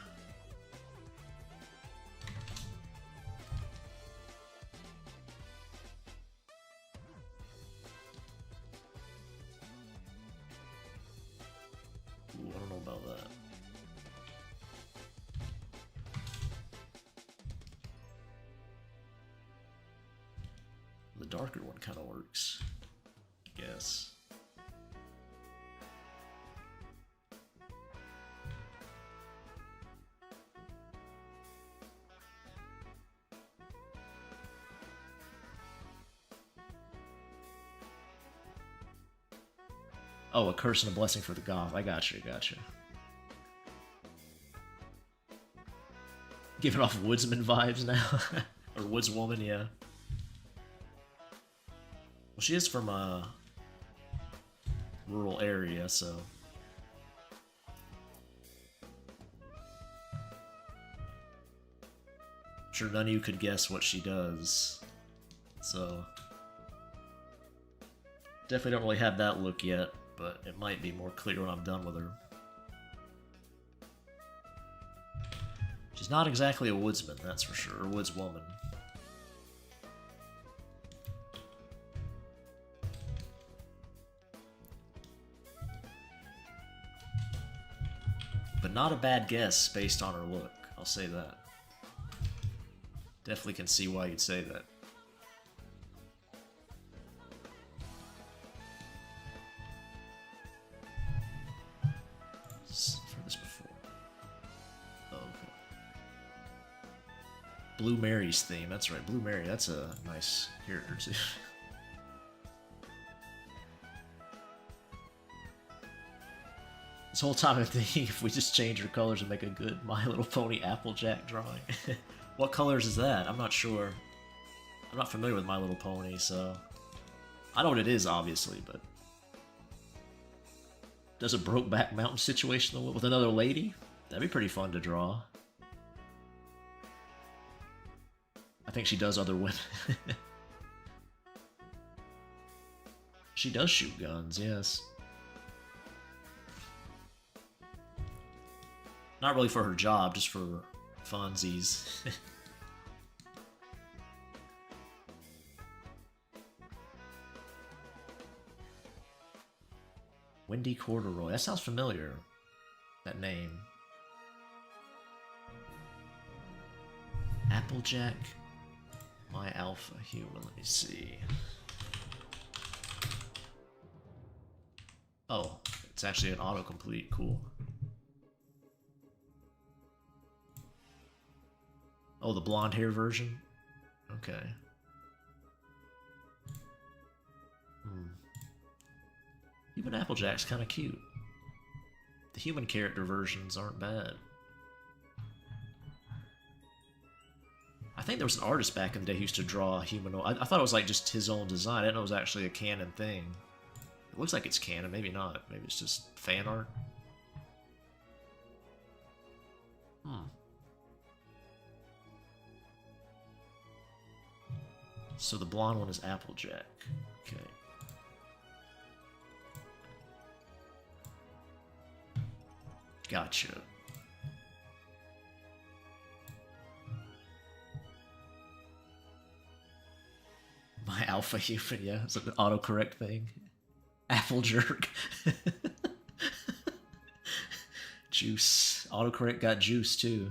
Ooh, I don't know about that. The darker one kind of works, I guess. Oh, a curse and a blessing for the goth. I gotcha, gotcha. Giving off woodsman vibes now. Or woodswoman, yeah. Well, she is from a rural area, so... I'm sure none of you could guess what she does. So... Definitely don't really have that look yet, but it might be more clear when I'm done with her. She's not exactly a woodsman, that's for sure, or woodswoman. But not a bad guess based on her look, I'll say that. Definitely can see why you'd say that. I've heard this before. Oh, okay. Blue Mary's theme, that's right. Blue Mary, that's a nice character too. This whole time I'm thinking if we just change her colors and make a good My Little Pony Applejack drawing. What colors is that? I'm not sure. I'm not familiar with My Little Pony, so... I know what it is, obviously, but... Does a Brokeback Mountain situation with another lady? That'd be pretty fun to draw. I think she does other women. She does shoot guns, yes. Not really for her job, just for funsies. Wendy Corduroy. That sounds familiar. That name. Applejack. My alpha human. Let me see. Oh, it's actually an autocomplete. Cool. Oh, the blonde hair version? Okay. Even Applejack's kind of cute. The human character versions aren't bad. I think there was an artist back in the day who used to draw humanoid. I thought it was like just his own design. I didn't know it was actually a canon thing. It looks like it's canon, maybe not. Maybe it's just fan art. So the blonde one is Applejack. Okay. Gotcha. My alpha human, yeah. It's like an autocorrect thing. Apple jerk. Juice. Autocorrect got juice too.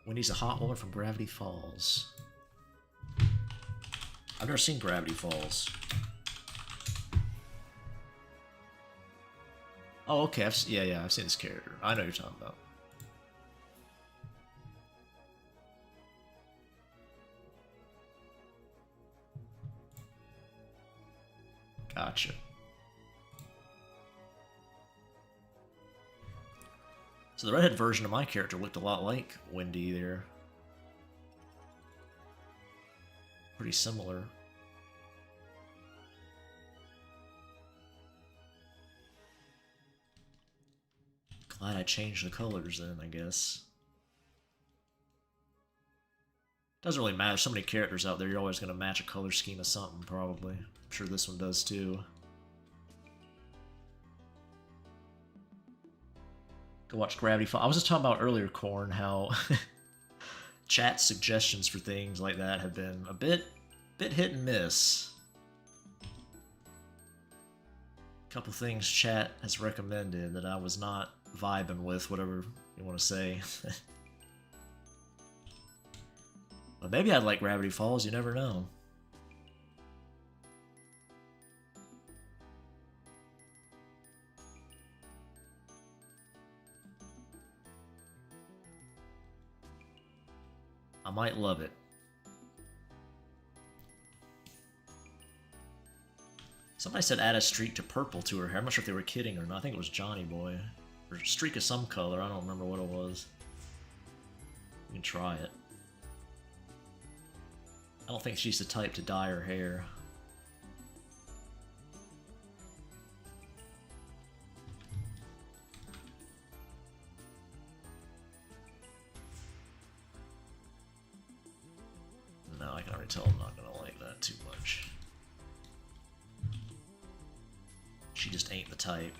Wendy's a hot woman from Gravity Falls. I've never seen Gravity Falls. Oh, okay. I've seen this character. I know what you're talking about. Gotcha. So the redhead version of my character looked a lot like Wendy there. Pretty similar. Glad I changed the colors then, I guess. Doesn't really matter. So many characters out there, you're always going to match a color scheme of something, probably. I'm sure this one does too. Go watch Gravity Falls. I was just talking about earlier, Korn, how chat suggestions for things like that have been a bit hit and miss. A couple things chat has recommended that I was not vibing with, whatever you want to say. But maybe I'd like Gravity Falls, you never know. I might love it. Somebody said add a streak to purple to her hair. I'm not sure if they were kidding or not. I think it was Johnny Boy. Or a streak of some color. I don't remember what it was. You can try it. I don't think she's the type to dye her hair. No, I can already tell I'm not gonna like that too much. She just ain't the type.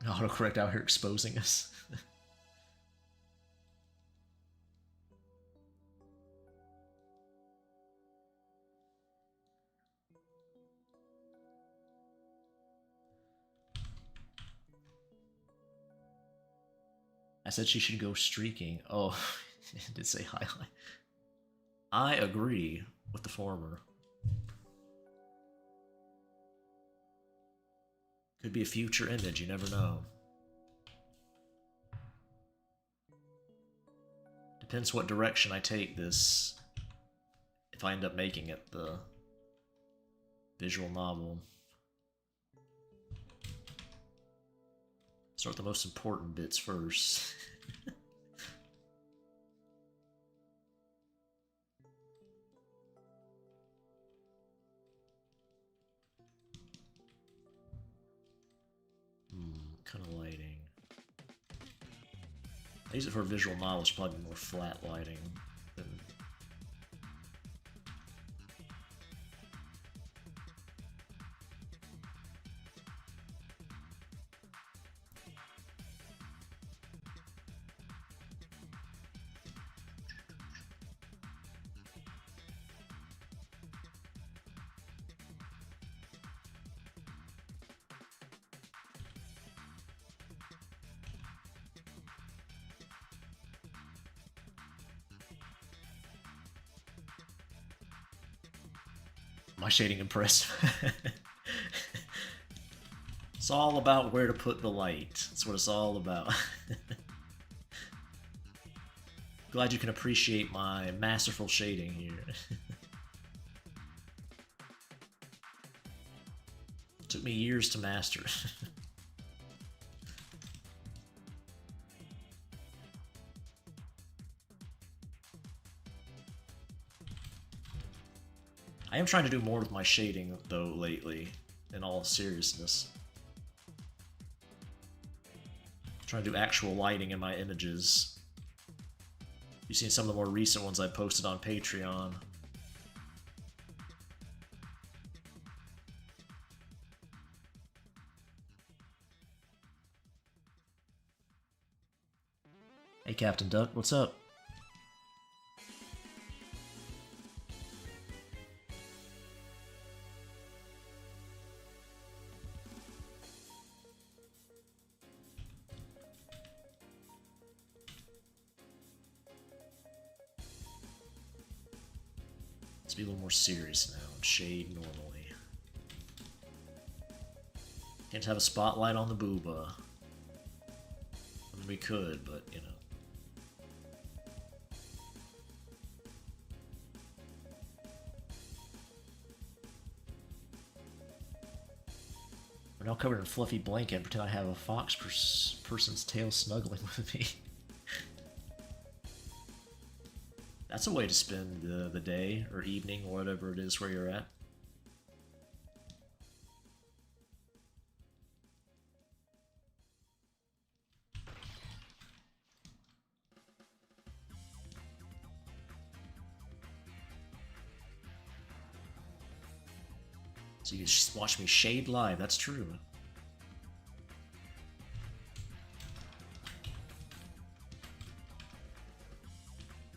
Autocorrect out here exposing us. I said she should go streaking. Oh, it did say highlight. I agree with the former. Could be a future image, you never know. Depends what direction I take this, if I end up making it the visual novel. Start the most important bits first. Kind of lighting. I use it for a visual novel, it's probably more flat lighting than. My shading impressed. It's all about where to put the light. That's what it's all about. Glad you can appreciate my masterful shading here. Took me years to master. I am trying to do more with my shading, though, lately, in all seriousness. Trying to do actual lighting in my images. You've seen some of the more recent ones I posted on Patreon. Hey, Captain Duck, what's up? Be a little more serious now and shade normally. Can't have a spotlight on the booba. I mean, we could, but, you know. We're now covered in fluffy blanket and pretend I have a fox person's tail snuggling with me. That's a way to spend the day or evening or whatever it is where you're at. So you can just watch me shade live, that's true.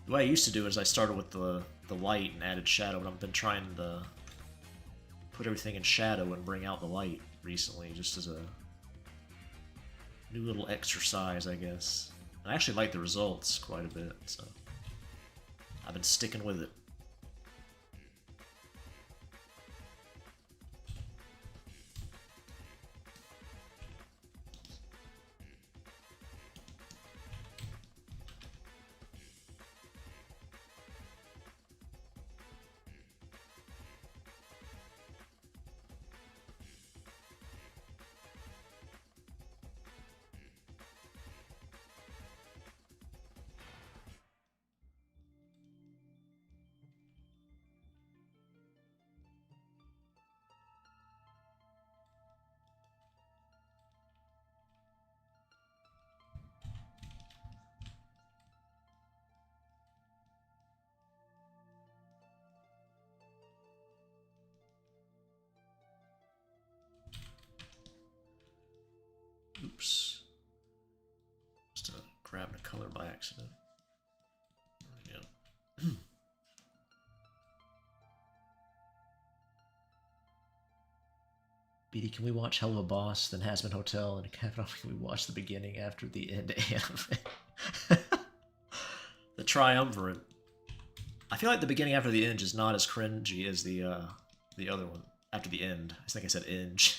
The way I used to do it is I started with the light and added shadow, and I've been trying to put everything in shadow and bring out the light recently, just as a new little exercise, I guess. I actually like the results quite a bit, so I've been sticking with it. Oops. Just grabbing a color by accident. There we go. BD, can we watch Hell of a Boss, then Hazbin Hotel, and Kevin, can we watch the beginning after the end anime? The triumvirate. I feel like the beginning after the end is not as cringy as the other one. After the end. I think I said inge.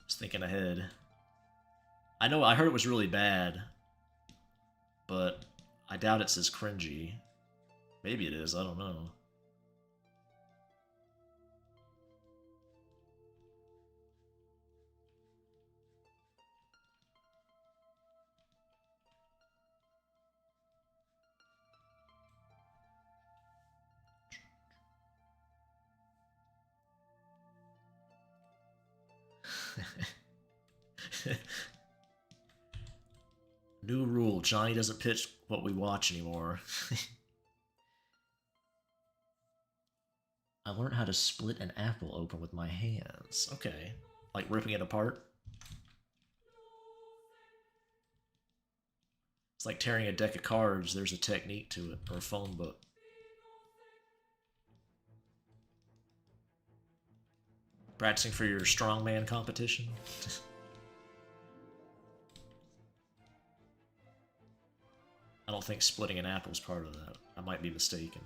Just thinking ahead. I know, I heard it was really bad, but I doubt it's as cringy. Maybe it is, I don't know. New rule, Johnny doesn't pitch what we watch anymore. I learned how to split an apple open with my hands. Okay. Like ripping it apart? It's like tearing a deck of cards. There's a technique to it, or a phone book. Practicing for your strongman competition? I don't think splitting an apple is part of that. I might be mistaken.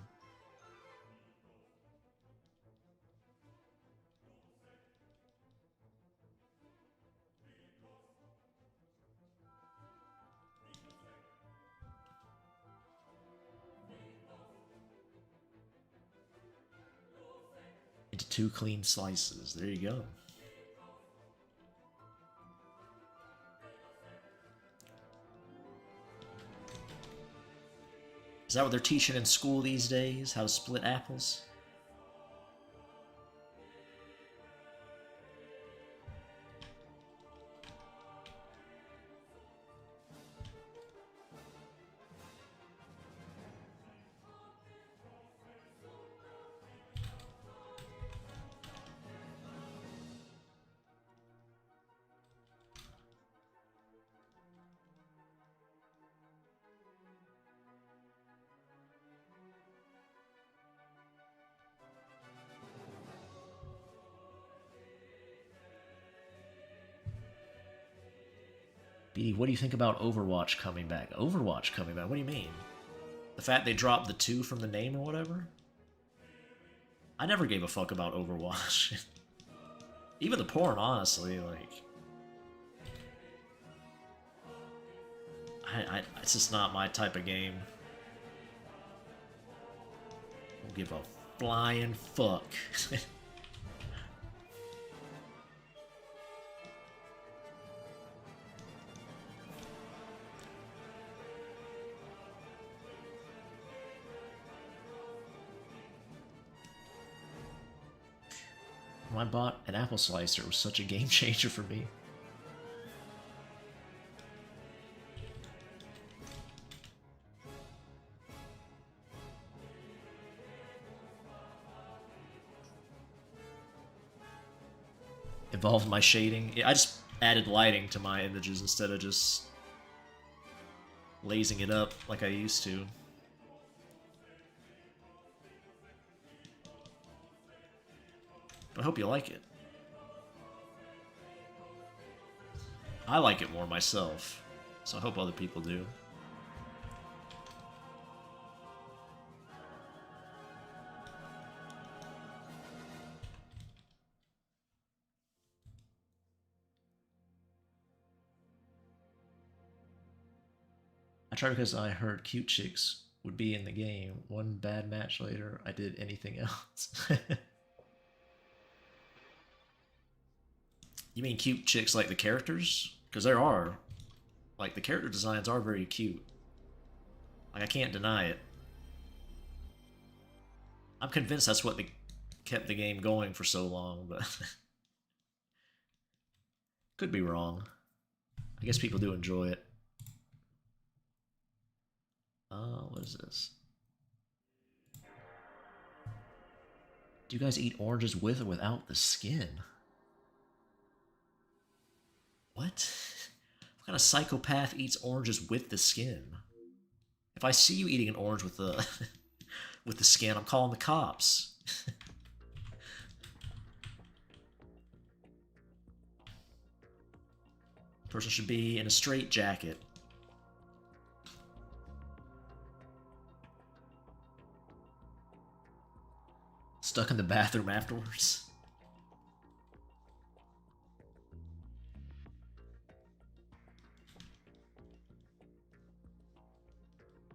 Into 2 clean slices. There you go. Is that what they're teaching in school these days? How to split apples? BD, what do you think about Overwatch coming back? Overwatch coming back? What do you mean? The fact they dropped the 2 from the name or whatever? I never gave a fuck about Overwatch. Even the porn, honestly, like... it's just not my type of game. Don't give a flying fuck. When I bought an apple slicer, it was such a game changer for me. Evolved my shading. Yeah, I just added lighting to my images instead of just lazing it up like I used to. But I hope you like it. I like it more myself, so I hope other people do. I tried because I heard cute chicks would be in the game. One bad match later, I did anything else. You mean cute chicks like the characters? Because there are. Like, the character designs are very cute. Like, I can't deny it. I'm convinced that's what kept the game going for so long, but... could be wrong. I guess people do enjoy it. What is this? Do you guys eat oranges with or without the skin? What? What kind of psychopath eats oranges with the skin? If I see you eating an orange with the with the skin, I'm calling the cops. Person should be in a straitjacket. Stuck in the bathroom afterwards.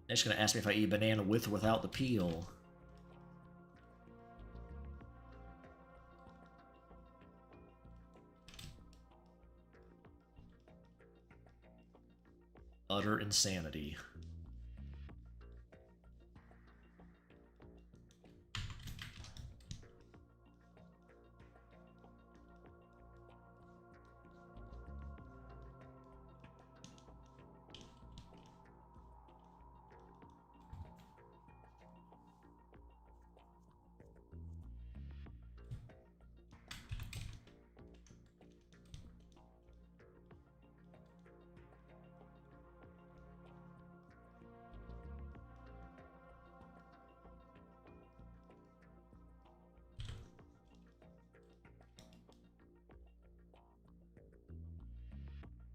They're just gonna ask me if I eat a banana with or without the peel. Utter insanity.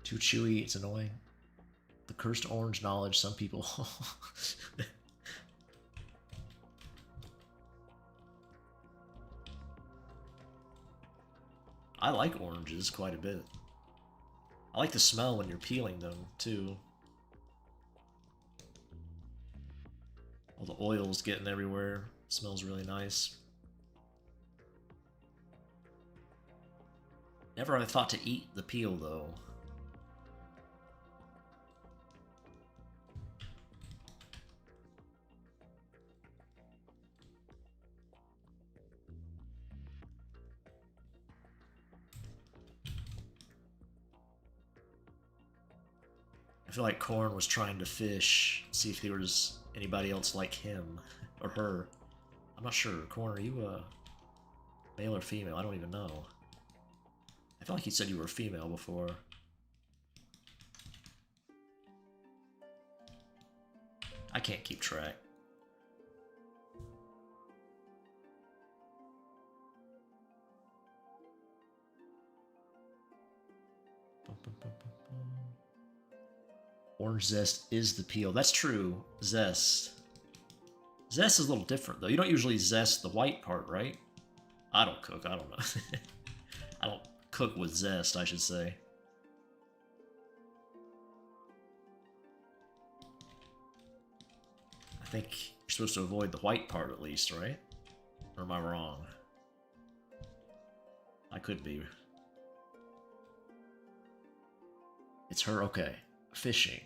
Too chewy, it's annoying. The cursed orange knowledge some people... I like oranges quite a bit. I like the smell when you're peeling them, too. All the oils getting everywhere. Smells really nice. Never I thought to eat the peel, though. I feel like Korn was trying to fish, see if there was anybody else like him or her. I'm not sure. Korn, are you a male or female? I don't even know. I feel like he said you were a female before. I can't keep track. Orange zest is the peel. That's true. Zest. Zest is a little different, though. You don't usually zest the white part, right? I don't cook. I don't know. I don't cook with zest, I should say. I think you're supposed to avoid the white part at least, right? Or am I wrong? I could be. It's her, okay. Fishing.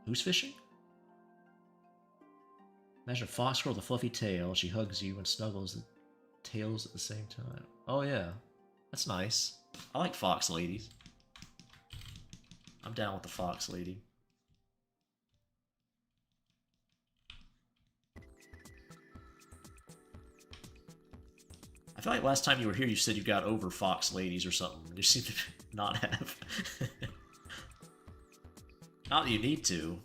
Who's fishing? Imagine a fox girl with a fluffy tail. She hugs you and snuggles the tails at the same time. Oh yeah, that's nice. I like fox ladies. I'm down with the fox lady. I feel like last time you were here you said you got over fox ladies or something. You seem to not have. Not that you need to.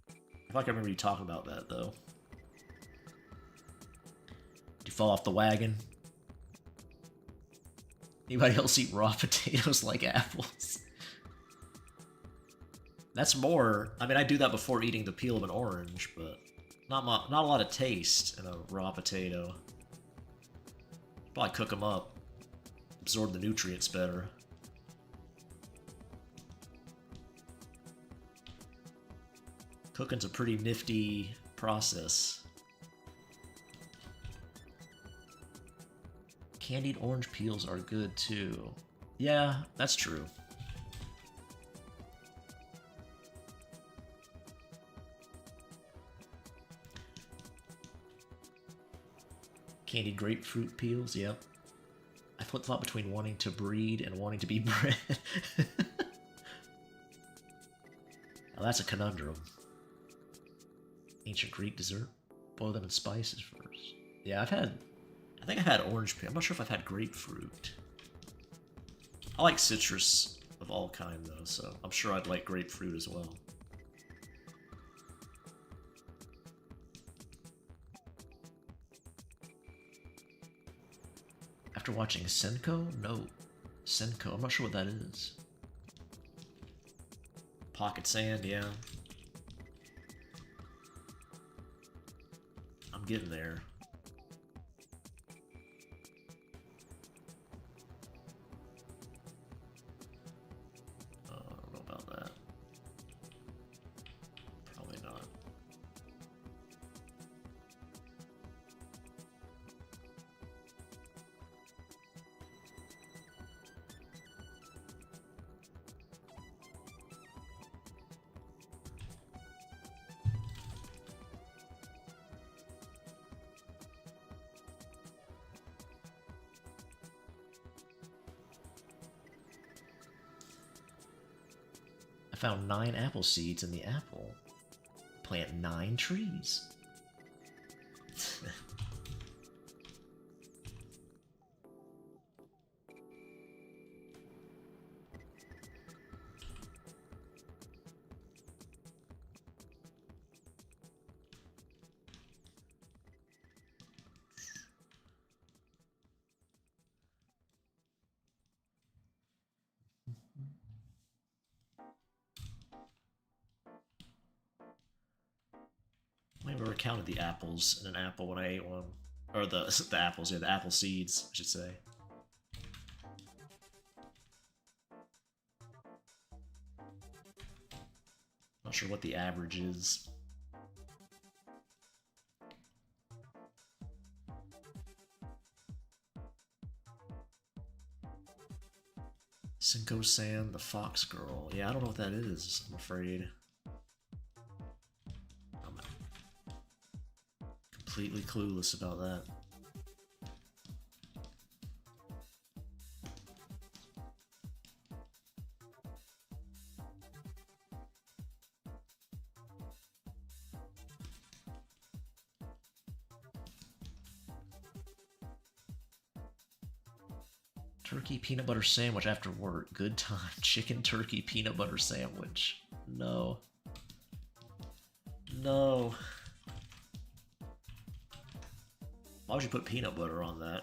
I feel like I remember you talking about that, though. Did you fall off the wagon? Anybody else eat raw potatoes like apples? That's more... I mean, I do that before eating the peel of an orange, but not a lot of taste in a raw potato. Probably cook them up. Absorb the nutrients better. Cooking's a pretty nifty process. Candied orange peels are good too. Yeah, that's true. Candied grapefruit peels, yep. I flip-flop between wanting to breed and wanting to be bred. Oh, that's a conundrum. Ancient Greek dessert. Boil them in spices first. Yeah, I think I've had orange peel. I'm not sure if I've had grapefruit. I like citrus of all kind, though, so I'm sure I'd like grapefruit as well. After watching Senko? No. Senko. I'm not sure what that is. Pocket sand, yeah. I'm getting there. I don't know about that. Probably not. I found 9 apple seeds in the apple. Plant 9 trees. I never counted the apples in an apple when I ate one. Or the apples, yeah, the apple seeds, I should say. Not sure what the average is. Senko-san, the fox girl. Yeah, I don't know what that is, I'm afraid. I'm completely clueless about that. Turkey peanut butter sandwich after work. Good time. Chicken turkey peanut butter sandwich. No. No. Why would you put peanut butter on that?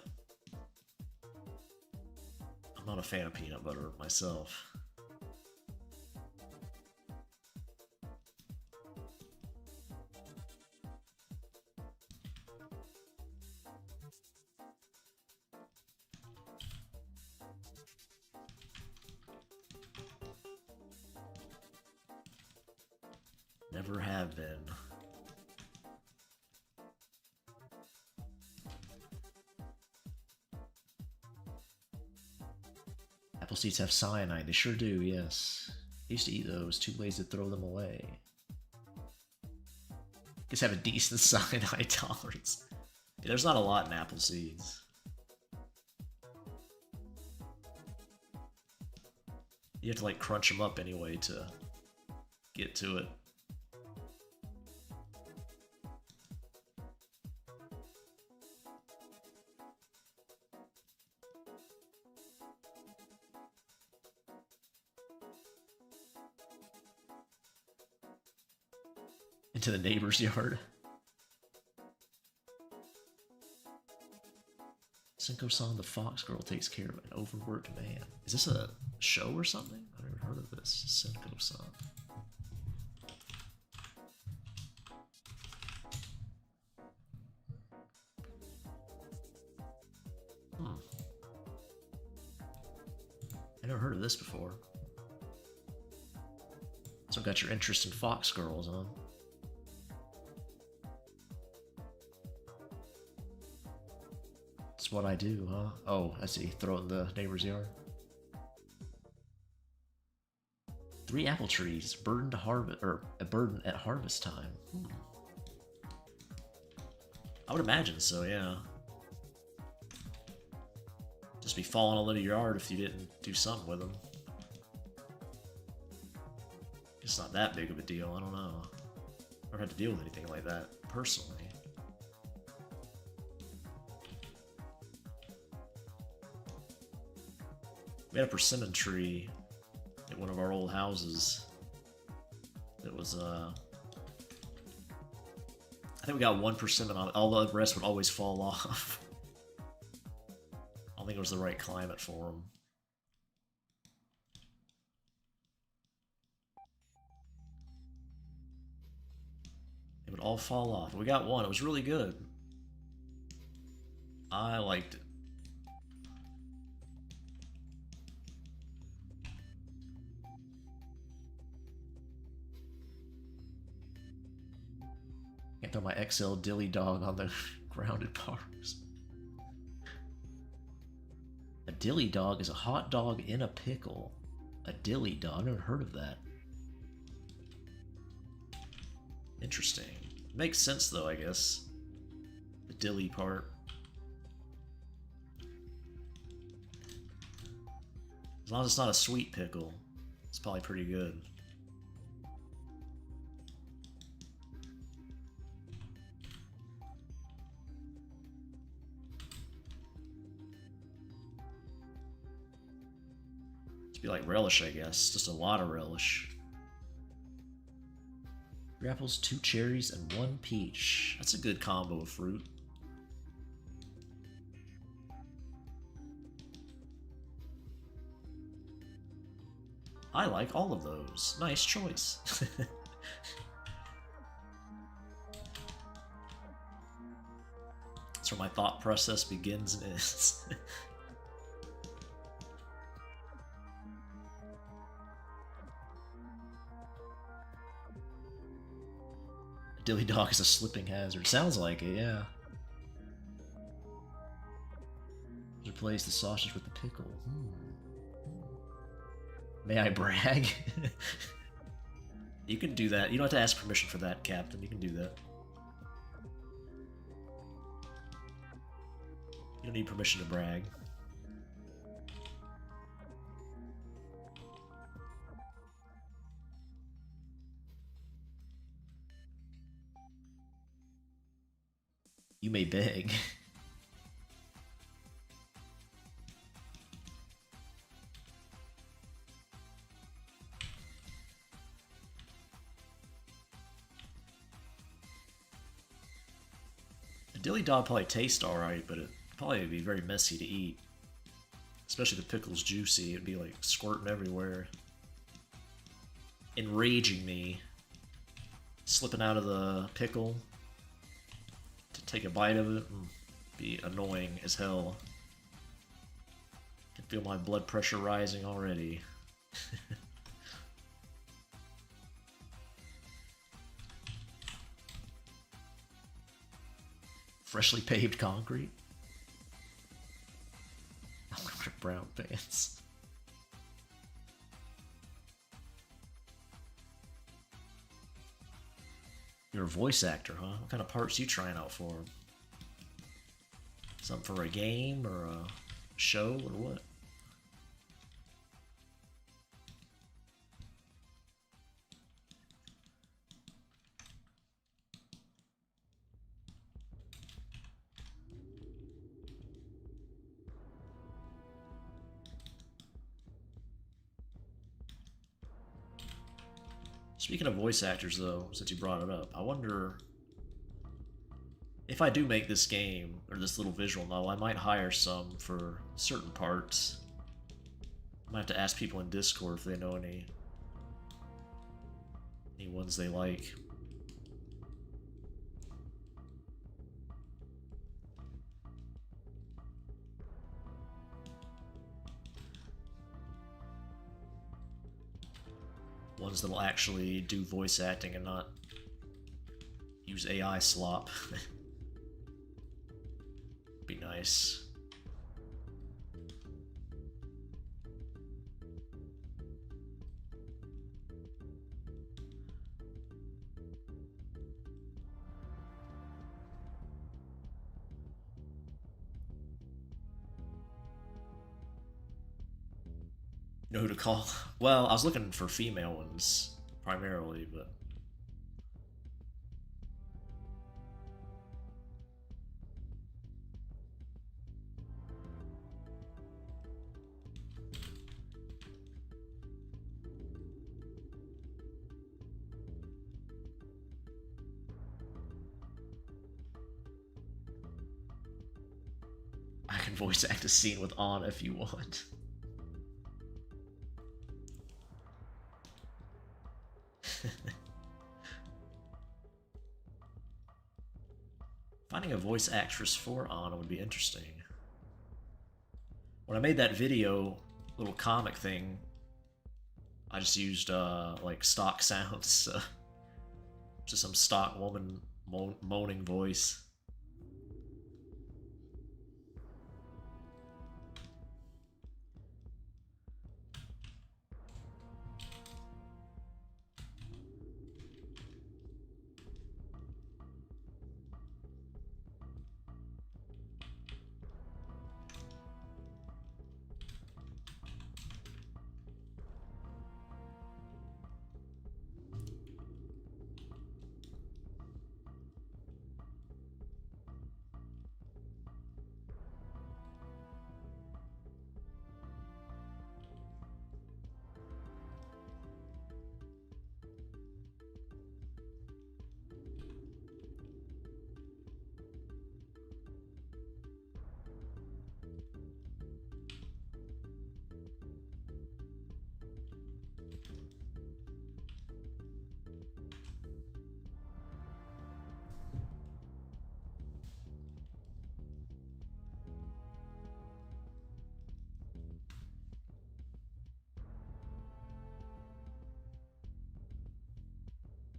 I'm not a fan of peanut butter myself. Never have been. Apple seeds have cyanide. They sure do, yes. I used to eat those. Too lazy to throw them away. Just have a decent cyanide tolerance. Yeah, there's not a lot in apple seeds. You have to like crunch them up anyway to get to it. Into the neighbor's yard. Senko-san, the fox girl, takes care of an overworked man. Is this a show or something? I've never heard of this. Senko-san. I never heard of this before. So got your interest in fox girls, huh? That's what I do, huh? Oh, I see. Throw it in the neighbor's yard. 3 apple trees, burden to harvest, or a burden at harvest time. I would imagine so, yeah. Just be falling all over your yard if you didn't do something with them. It's not that big of a deal, I don't know. Never had to deal with anything like that, personally. We had a persimmon tree at one of our old houses. It was, I think we got 1 persimmon on it. All the rest would always fall off. I don't think it was the right climate for them. It would all fall off. We got 1. It was really good. I liked it. Can't throw my XL dilly dog on the grounded bars. A dilly dog is a hot dog in a pickle. A dilly dog? I've never heard of that. Interesting. Makes sense though, I guess. The dilly part. As long as it's not a sweet pickle, it's probably pretty good. Be like relish, I guess. Just a lot of relish. 3 apples, 2 cherries, and 1 peach. That's a good combo of fruit. I like all of those. Nice choice. That's where my thought process begins and ends. Dilly dog is a slipping hazard. Sounds like it, yeah. Replace the sausage with the pickle. May I brag? You can do that. You don't have to ask permission for that, Captain. You can do that. You don't need permission to brag. You may beg. The dilly dog probably tastes alright, but it probably would be very messy to eat. Especially the pickle's juicy, it'd be like squirting everywhere. Enraging me. Slipping out of the pickle. To take a bite of it and be annoying as hell. I can feel my blood pressure rising already. Freshly paved concrete. I'm wearing brown pants. You're a voice actor, huh? What kind of parts you trying out for? Something for a game or a show or what? Speaking of voice actors, though, since you brought it up, I wonder if I do make this game, or this little visual novel, I might hire some for certain parts. I might have to ask people in Discord if they know any ones they like. Ones that'll actually do voice acting and not use AI slop. Be nice. Know who to call? Well, I was looking for female ones primarily, but I can voice act a scene with Anna if you want. Finding a voice actress for Anna would be interesting. When I made that video, little comic thing, I just used like stock sounds, just some stock woman moaning voice.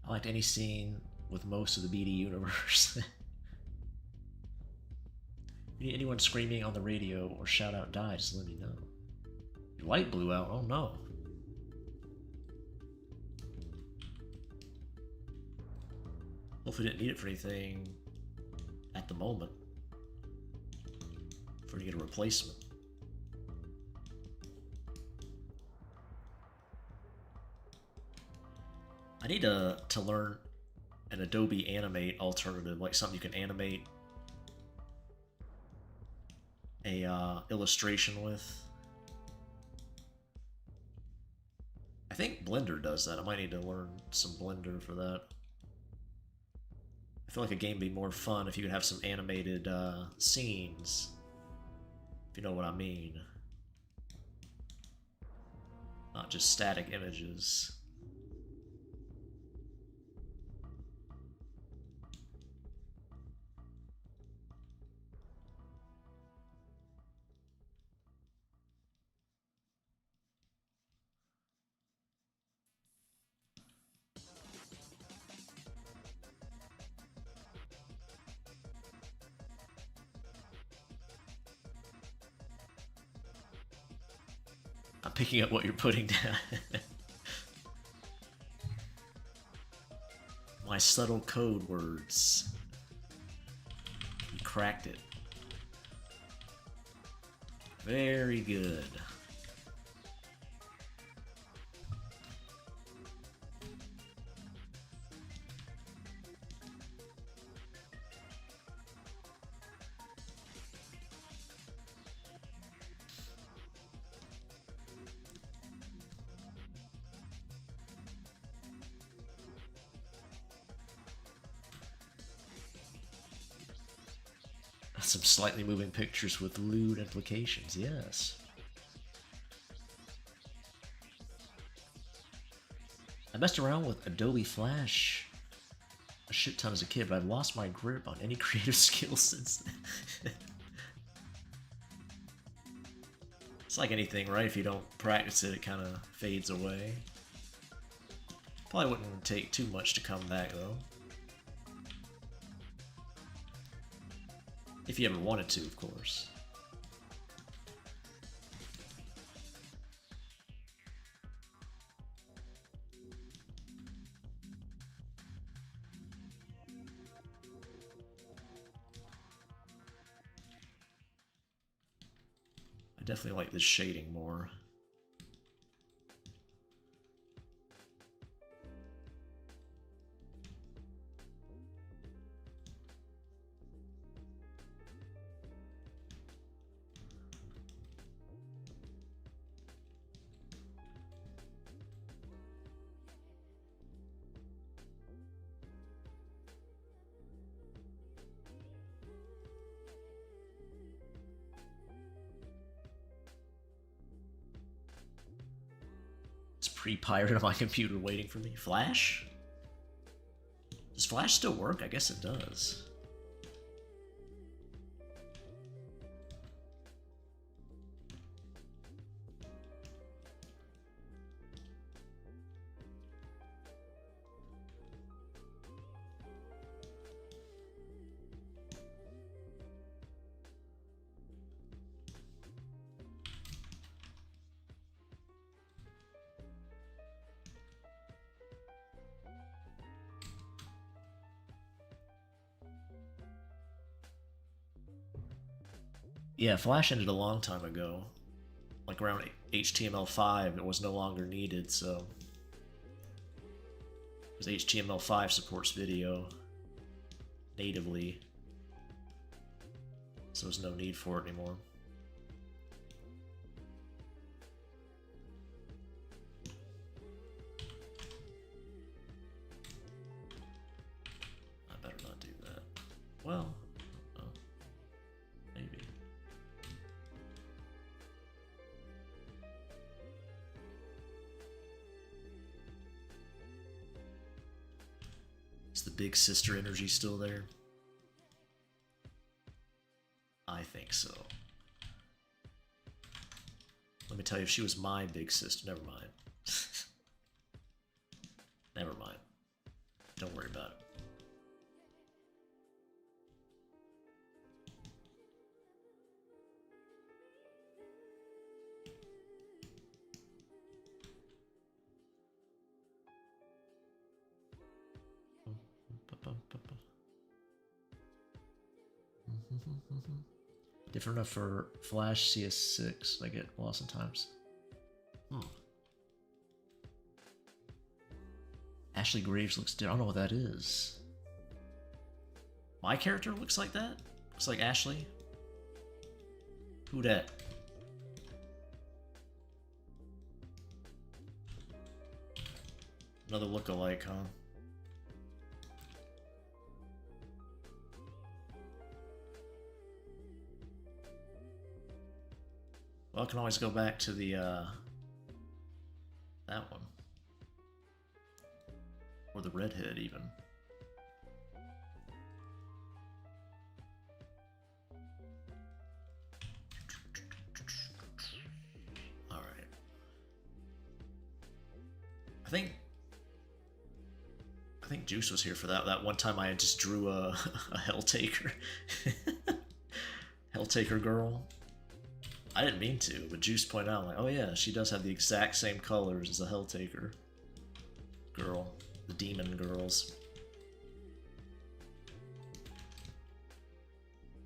I liked any scene with most of the BD universe. Need anyone screaming on the radio or shout out die, just let me know. Your light blew out, oh no. Hopefully didn't need it for anything at the moment. For to get a replacement. I need to learn an Adobe Animate alternative, like something you can animate a illustration with. I think Blender does that. I might need to learn some Blender for that. I feel like a game would be more fun if you could have some animated scenes, if you know what I mean. Not just static images. Not picking up what you're putting down. My subtle code words. You cracked it. Very good. Some slightly moving pictures with lewd implications, yes. I messed around with Adobe Flash a shit ton as a kid, but I've lost my grip on any creative skills since then. It's like anything, right? If you don't practice it, it kind of fades away. Probably wouldn't take too much to come back, though. If you ever wanted to, of course. I definitely like this shading more. Pre-pirate on my computer waiting for me. Flash? Does Flash still work? I guess it does. Yeah, Flash ended a long time ago. Like around HTML5, it was no longer needed, so... Because HTML5 supports video natively. So there's no need for it anymore. I better not do that. Well... the big sister energy still there? I think so. Let me tell you, if she was my big sister, never mind. Never mind. Don't worry about it. Different enough for Flash CS6. I get lost sometimes. Ashley Graves looks different. I don't know what that is. My character looks like that? Looks like Ashley? Who dat? Another look-alike, huh? Well, I can always go back to the, that one. Or the redhead, even. Alright. I think Juice was here for that one time I just drew a Helltaker. Helltaker girl. I didn't mean to, but Juice pointed out, like, oh yeah, she does have the exact same colors as the Helltaker girl, the demon girls.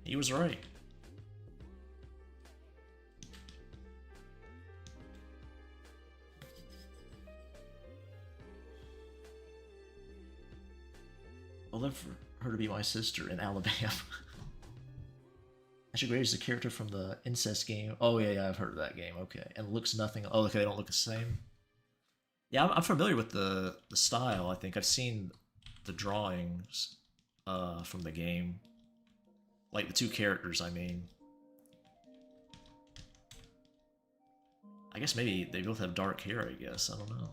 He was right. I'll live for her to be my sister in Alabama. Ashley Graves is a character from the incest game. Oh yeah, I've heard of that game. Okay, and looks nothing. Oh, okay, they don't look the same. Yeah, I'm familiar with the style. I think I've seen the drawings from the game, like the two characters. I mean, I guess maybe they both have dark hair. I guess I don't know.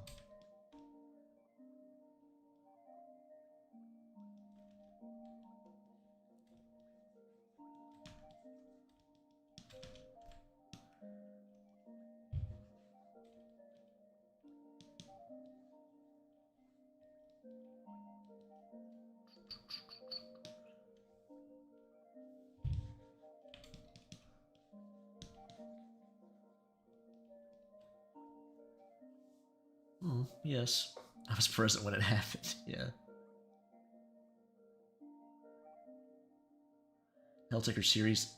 Yes. I was present when it happened, yeah. Helltaker series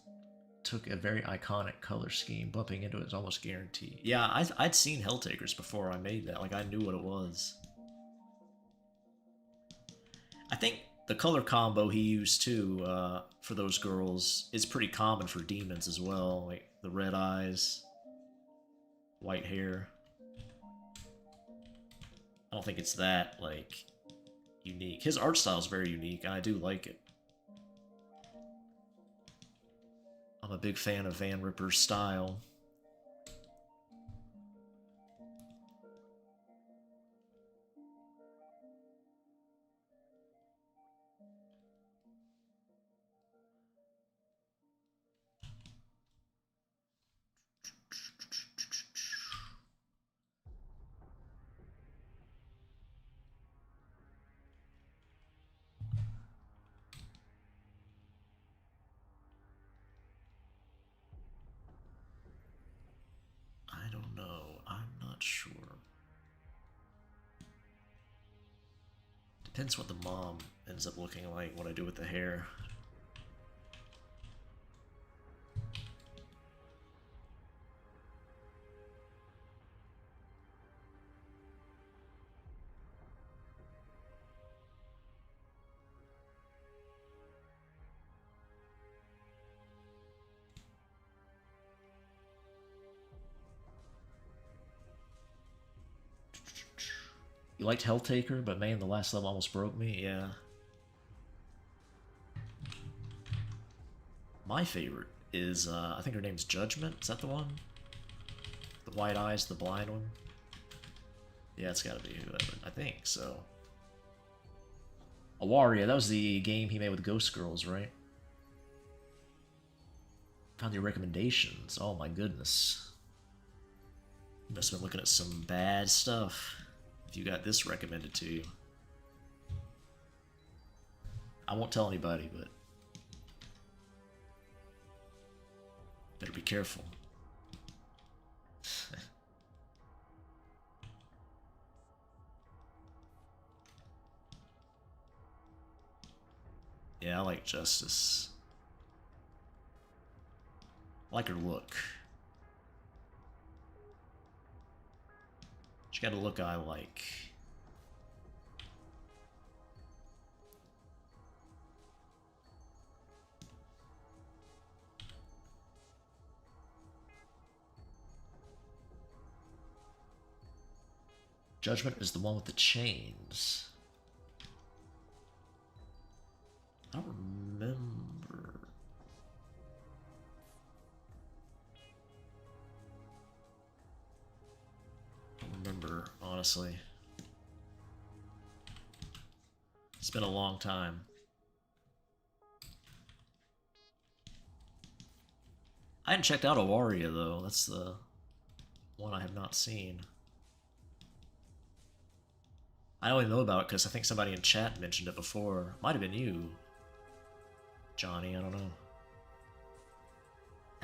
took a very iconic color scheme. Bumping into it is almost guaranteed. Yeah, I'd seen Helltakers before I made that. Like, I knew what it was. I think the color combo he used, too, for those girls is pretty common for demons as well. Like, the red eyes, white hair. I don't think it's that, like, unique. His art style is very unique, and I do like it. I'm a big fan of Van Ripper's style. I don't know. I'm not sure. Depends what the mom ends up looking like, what I do with the hair. You liked Helltaker, but man, the last level almost broke me, yeah. My favorite is, I think her name's Judgment. Is that the one? The white eyes, the blind one? Yeah, it's gotta be whoever. I think so. Awaria, that was the game he made with Ghost Girls, right? Found your recommendations. Oh my goodness. You must have been looking at some bad stuff if you got this recommended to you. I won't tell anybody, but better be careful. Yeah, I like Justice. I like her look. She got a look I like. Judgment is the one with the chains. I don't remember. I don't remember, honestly. It's been a long time. I hadn't checked out Awaria, though. That's the one I have not seen. I only know about it because I think somebody in chat mentioned it before. Might have been you, Johnny, I don't know.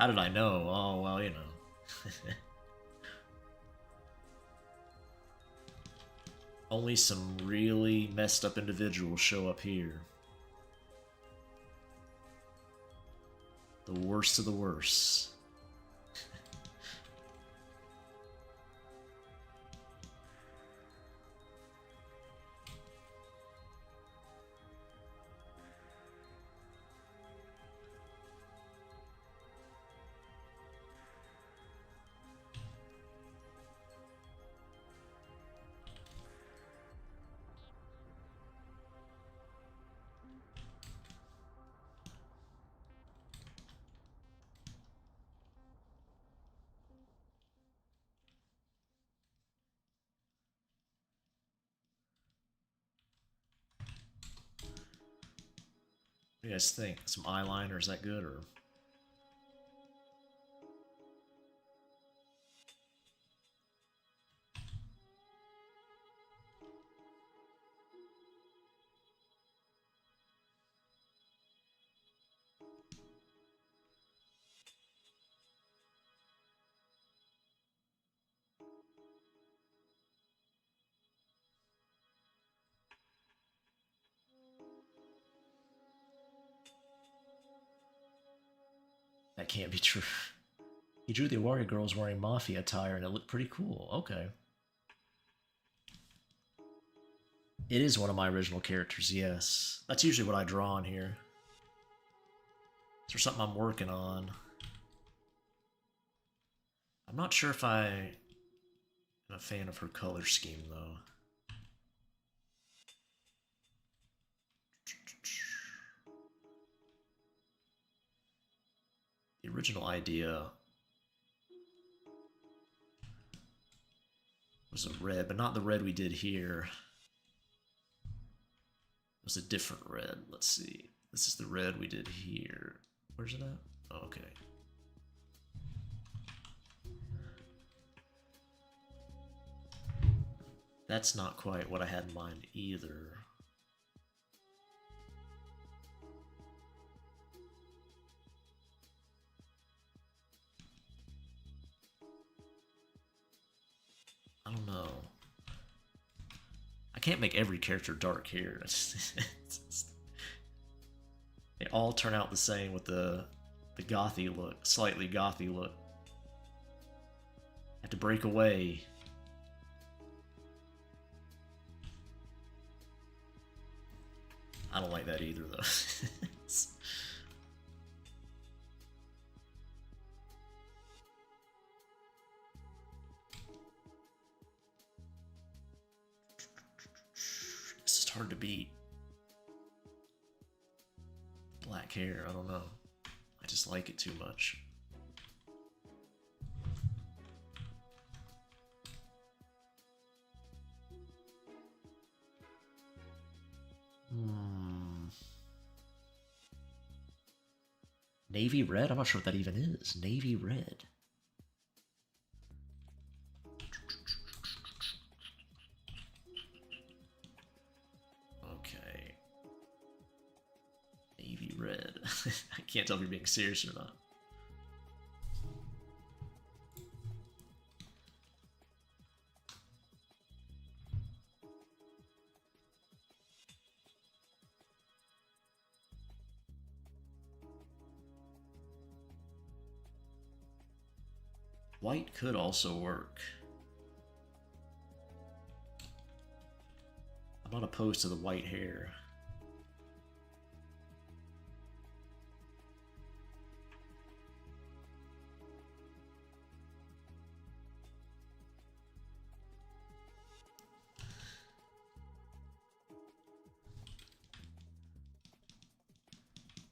How did I know? Oh, well, you know. Only some really messed up individuals show up here. The worst of the worst. What do you guys think? Some eyeliner, is that good, or? That can't be true. He drew the warrior girls wearing mafia attire and it looked pretty cool. Okay. It is one of my original characters, yes. That's usually what I draw on here. Is there something I'm working on? I'm not sure if I'm a fan of her color scheme, though. The original idea was a red, but not the red we did here. It was a different red. Let's see. This is the red we did here. Where's it at? Oh, okay. That's not quite what I had in mind either. I don't know. I can't make every character dark here. They all turn out the same with the gothy look, slightly gothy look. Have to break away. I don't like that either, though. It's just hard to beat. Black hair, I don't know. I just like it too much. Navy red? I'm not sure what that even is. Navy red. Okay. Navy red. I can't tell if you're being serious or not. White could also work. I'm not opposed to the white hair.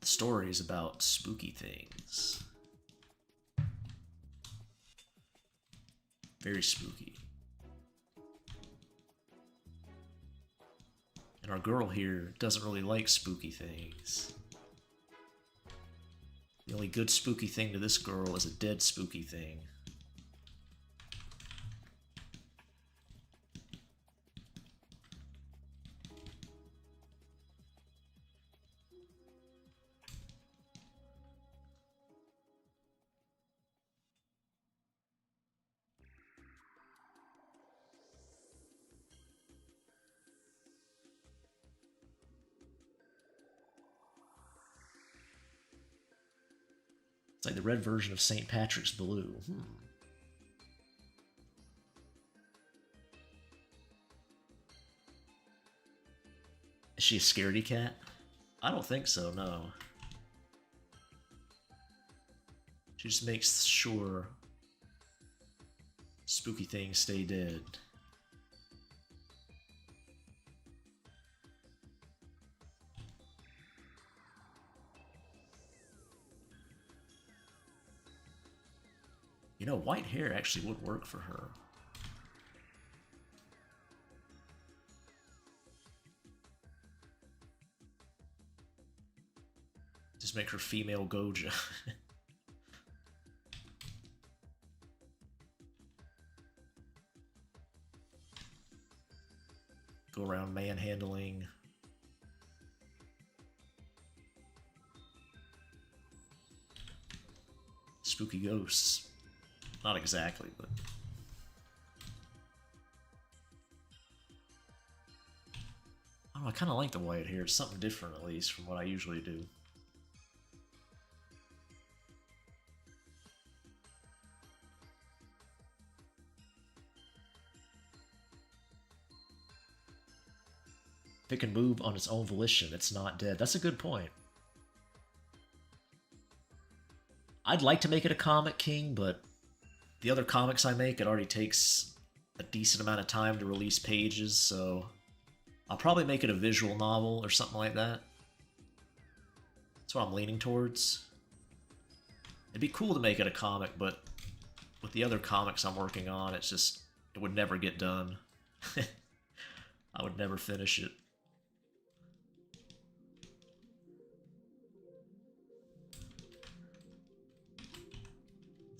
The story is about spooky things. Very spooky. And our girl here doesn't really like spooky things. The only good spooky thing to this girl is a dead spooky thing. It's like the red version of St. Patrick's Blue. Is she a scaredy cat? I don't think so, no. She just makes sure spooky things stay dead. You know, white hair actually would work for her. Just make her female Goja. Go around manhandling. Spooky ghosts. Not exactly, but... I don't know, I kind of like the white hair. It's something different, at least, from what I usually do. If it can move on its own volition, it's not dead. That's a good point. I'd like to make it a comic, King, but the other comics I make, it already takes a decent amount of time to release pages, so I'll probably make it a visual novel or something like that. That's what I'm leaning towards. It'd be cool to make it a comic, but with the other comics I'm working on, it's just, it would never get done. I would never finish it.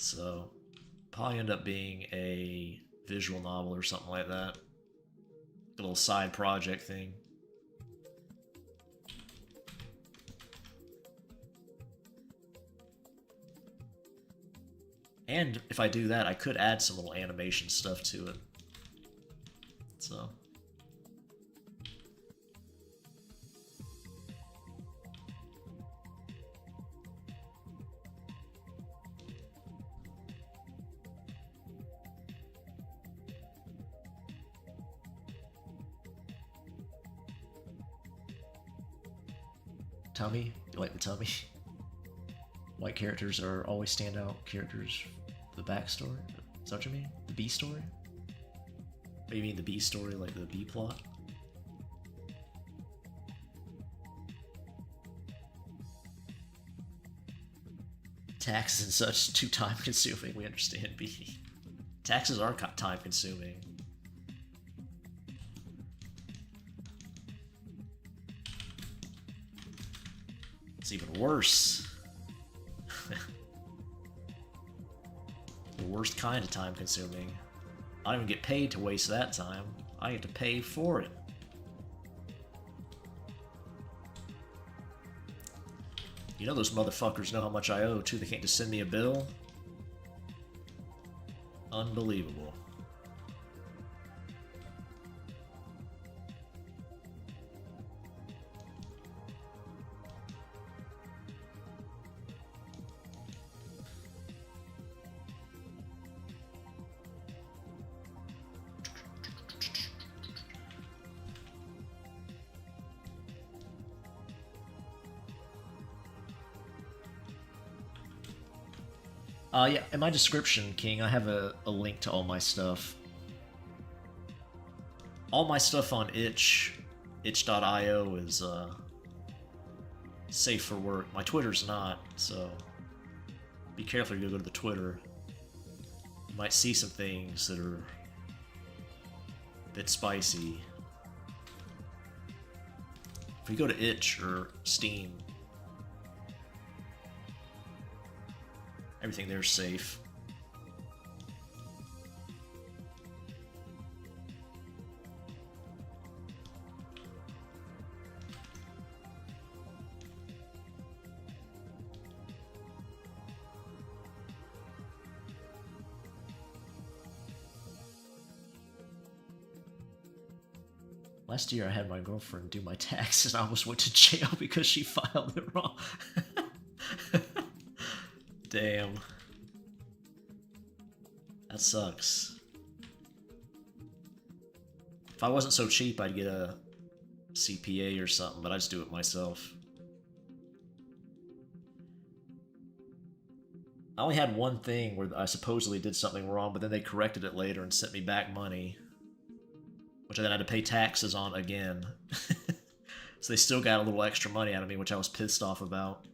So, probably end up being a visual novel or something like that. A little side project thing. And if I do that, I could add some little animation stuff to it. So... Tummy? You like the tummy? White characters are always standout characters for the backstory? Is that what you mean? The B story? Or you mean the B story, like the B plot? Taxes and such, too time consuming, we understand B. Taxes are time consuming. It's even worse. The worst kind of time consuming. I don't even get paid to waste that time. I get to pay for it. You know those motherfuckers know how much I owe too. They can't just send me a bill. Unbelievable. Yeah, in my description, King, I have a link to all my stuff. All my stuff on itch.io is safe for work. My Twitter's not, so be careful if you go to the Twitter. You might see some things that are a bit spicy. If you go to itch or Steam, everything there's safe. Last year I had my girlfriend do my taxes and I almost went to jail because she filed it wrong. Damn. That sucks. If I wasn't so cheap, I'd get a CPA or something, but I just do it myself. I only had one thing where I supposedly did something wrong, but then they corrected it later and sent me back money, which I then had to pay taxes on again. So they still got a little extra money out of me, which I was pissed off about.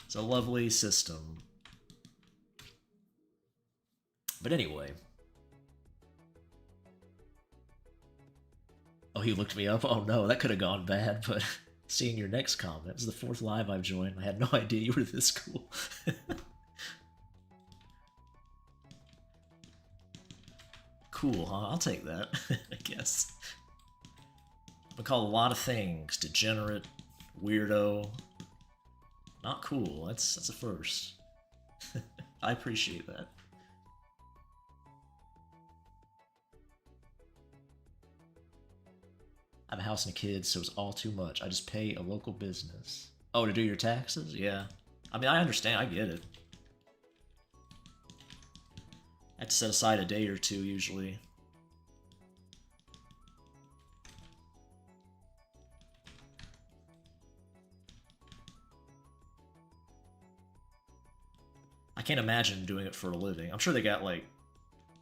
It's a lovely system. But anyway. Oh, he looked me up? Oh no, that could have gone bad, but seeing your next comment, this is the 4th live I've joined. I had no idea you were this cool. Cool, huh? I'll take that, I guess. I call a lot of things degenerate, weirdo. Not cool. That's a first. I appreciate that. I have a house and a kid, so it's all too much. I just pay a local business. Oh, to do your taxes? Yeah. I mean, I understand. I get it. I have to set aside a day or two, usually. I can't imagine doing it for a living. I'm sure they got, like,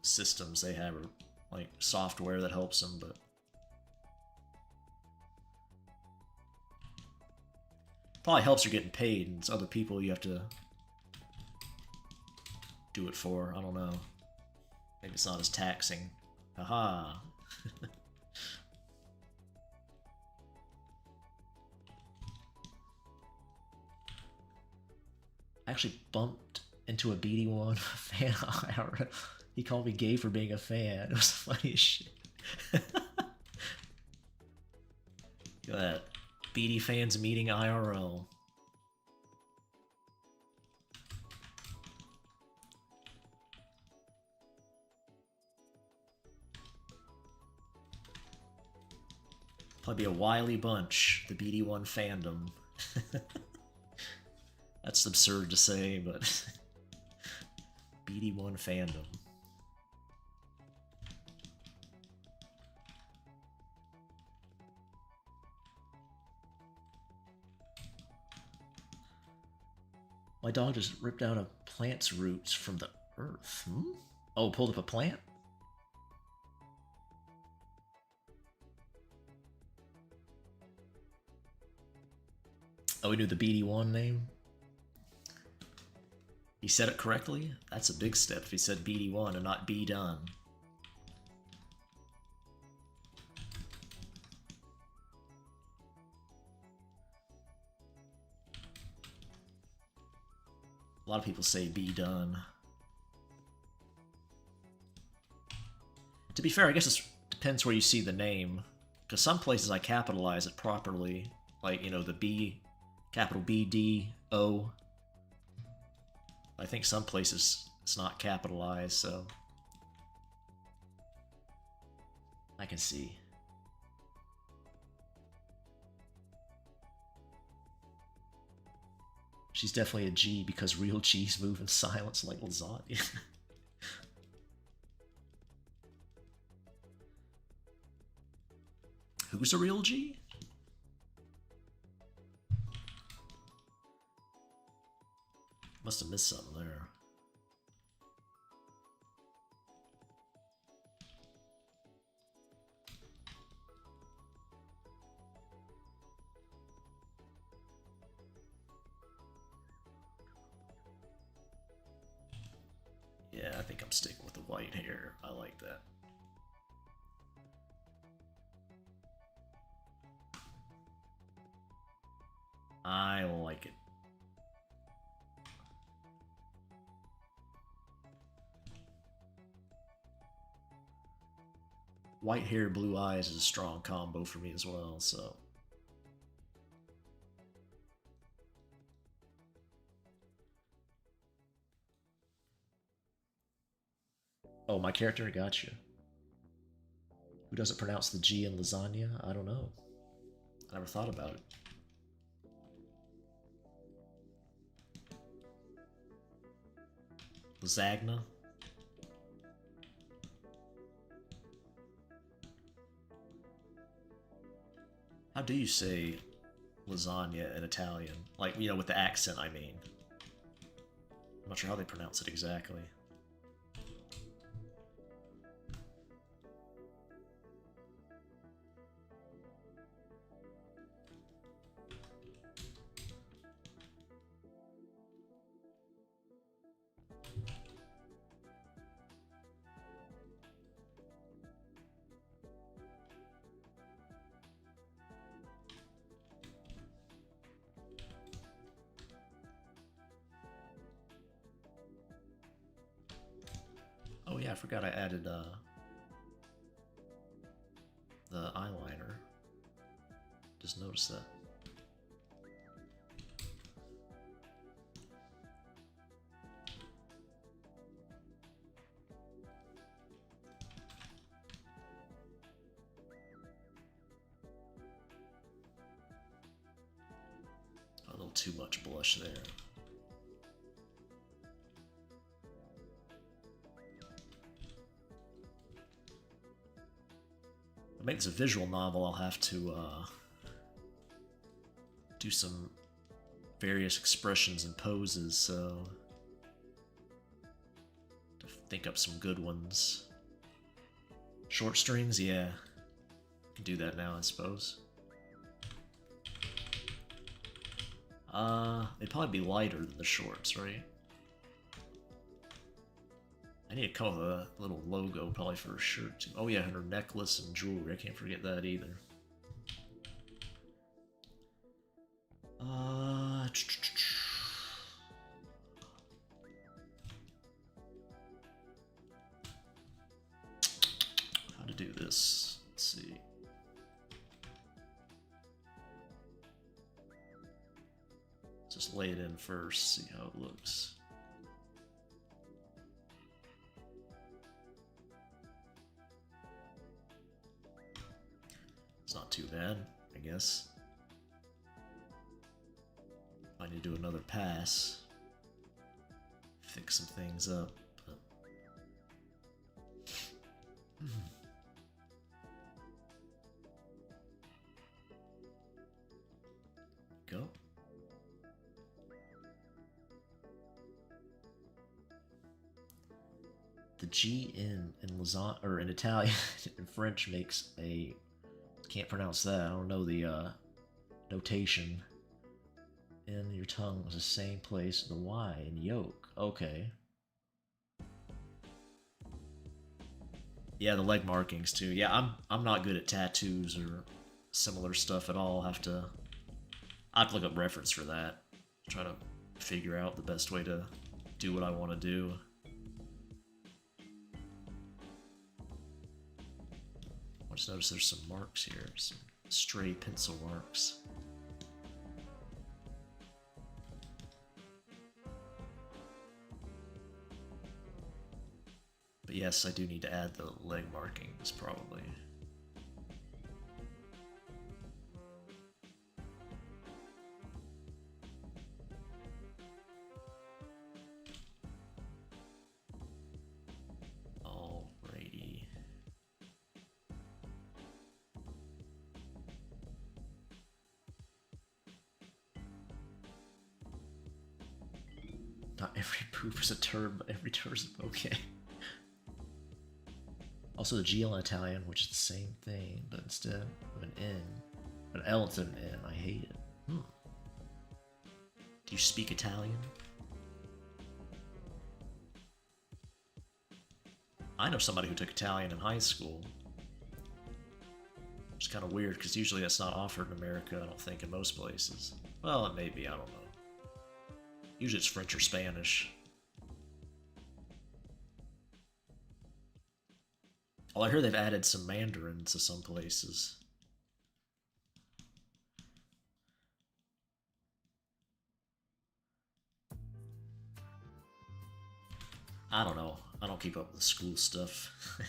systems they have, or, like, software that helps them, but... Probably helps you're getting paid, and it's other people you have to do it for. I don't know. Maybe it's not as taxing. Haha. I actually bumped into a BD1 fan IRL. He called me gay for being a fan. It was funny as shit. Look at that. BD fans meeting IRL. Probably be a wily bunch, the BD1 fandom. That's absurd to say, but BD1 fandom. My dog just ripped out a plant's roots from the earth. Hmm? Oh, pulled up a plant? Oh, we knew the BD1 name? He said it correctly? That's a big step if he said BD1 and not B done. A lot of people say be done. To be fair, I guess it depends where you see the name. Because some places I capitalize it properly. Like, you know, the B, capital B, D, O. I think some places it's not capitalized, so... I can see. She's definitely a G because real G's move in silence like lasagna. Who's a real G? Must have missed something there. Yeah, I think I'm sticking with the white hair. I like that. I like it. White hair, blue eyes is a strong combo for me as well, so... Oh, my character got you. Who doesn't pronounce the G in lasagna? I don't know. I never thought about it. Lasagna. How do you say lasagna in Italian? Like, you know, with the accent, I mean. I'm not sure how they pronounce it exactly. Oh yeah, I forgot I added the eyeliner. Just noticed that. A little too much blush there. To make this a visual novel, I'll have to do some various expressions and poses, so to think up some good ones. Short strings, yeah. Can do that now, I suppose. They'd probably be lighter than the shorts, right? I need to come up with a little logo probably for her shirt too. Oh yeah, and her necklace and jewelry. I can't forget that either. How to do this? Let's see. Just lay it in first, see how it looks. It's not too bad, I guess. I need to do another pass. Fix some things up. But... Go. The G in lasagna, or in Italian, in French makes a... Can't pronounce that. I don't know the notation. In your tongue was the same place. The Y in yolk. Okay. Yeah, the leg markings too. Yeah, I'm not good at tattoos or similar stuff at all. I have to look up reference for that. Try to figure out the best way to do what I want to do. Just notice there's some marks here, some stray pencil marks. But yes, I do need to add the leg markings, probably. Not every poop is a turd, but every turd is a bouquet. Also the GL in Italian, which is the same thing, but instead of an N, an L instead of an N. I hate it. Do you speak Italian? I know somebody who took Italian in high school. Which is kind of weird, because usually that's not offered in America, I don't think, in most places. Well, it may be, I don't know. Usually it's French or Spanish. Oh, I hear they've added some Mandarin to some places. I don't know. I don't keep up with the school stuff.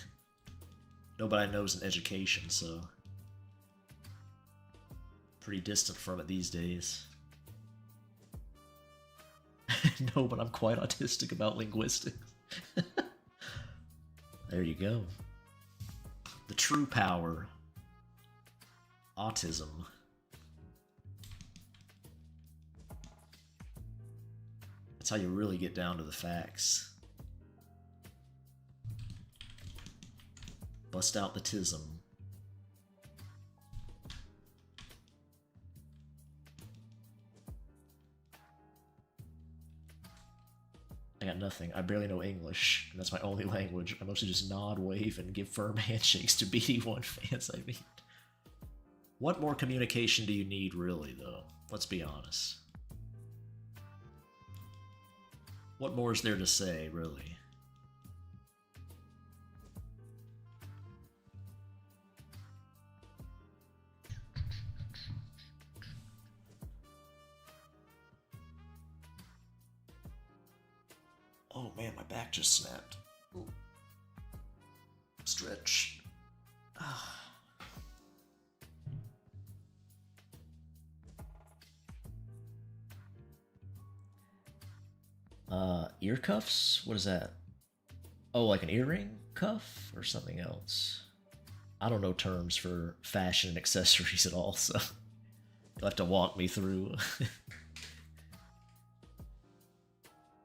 Nobody knows in education, so... pretty distant from it these days. No, but I'm quite autistic about linguistics. There you go. The true power. Autism. That's how you really get down to the facts. Bust out the tism. I got nothing. I barely know English, and that's my only language. I mostly just nod, wave, and give firm handshakes to BD1 fans I meet. What more communication do you need, really, though? Let's be honest. What more is there to say, really? Oh man, my back just snapped. Ooh. Stretch. Ear cuffs? What is that? Oh, like an earring cuff or something else? I don't know terms for fashion and accessories at all, so you'll have to walk me through.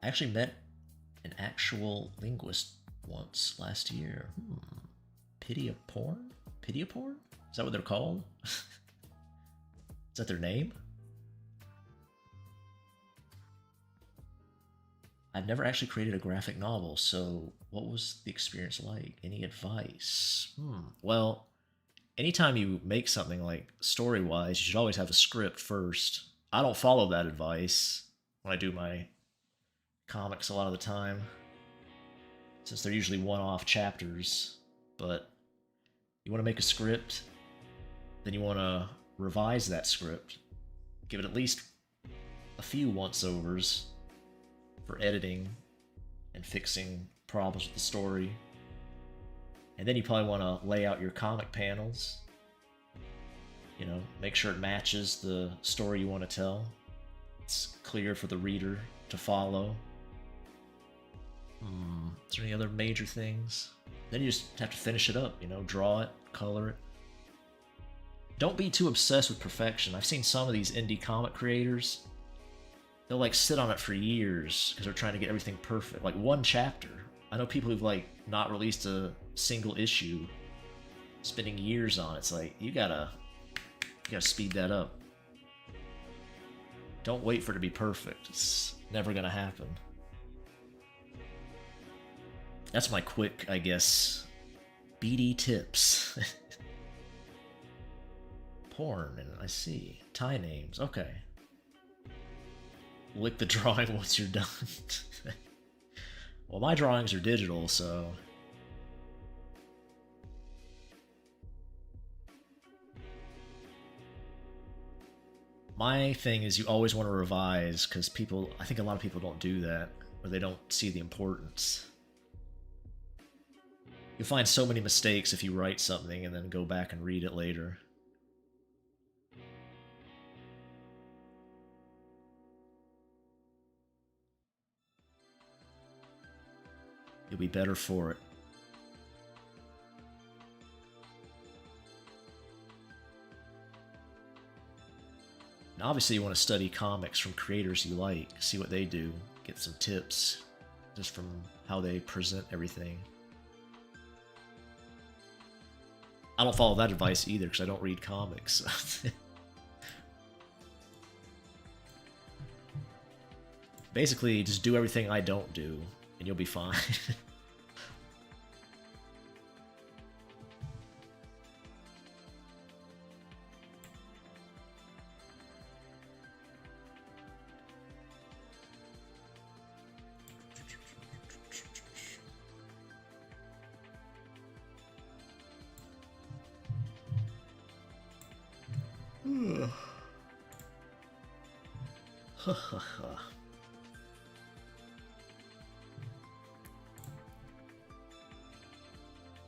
I actually met an actual linguist once last year. Pity of porn? Pity of porn? Is that what they're called? Is that their name? I've never actually created a graphic novel, so what was the experience like? Any advice? Well, anytime you make something like story-wise, you should always have a script first. I don't follow that advice when I do my comics a lot of the time, since they're usually one-off chapters. But you want to make a script, then you want to revise that script, give it at least a few once-overs for editing and fixing problems with the story. And then you probably want to lay out your comic panels, you know, make sure it matches the story you want to tell. It's clear for the reader to follow. Is there any other major things? Then you just have to finish it up, you know, draw it, color it. Don't be too obsessed with perfection. I've seen some of these indie comic creators, they'll like sit on it for years because they're trying to get everything perfect. Like one chapter. I know people who've like not released a single issue, spending years on it. It's like, you gotta speed that up. Don't wait for it to be perfect. It's never gonna happen. That's my quick, I guess, BD tips. Porn, and I see. Thai names, okay. Lick the drawing once you're done. Well, my drawings are digital, so... My thing is you always want to revise, because I think a lot of people don't do that, or they don't see the importance. You'll find so many mistakes if you write something and then go back and read it later. You'll be better for it. And obviously you want to study comics from creators you like, see what they do, get some tips just from how they present everything. I don't follow that advice either because I don't read comics. Basically, just do everything I don't do, and you'll be fine.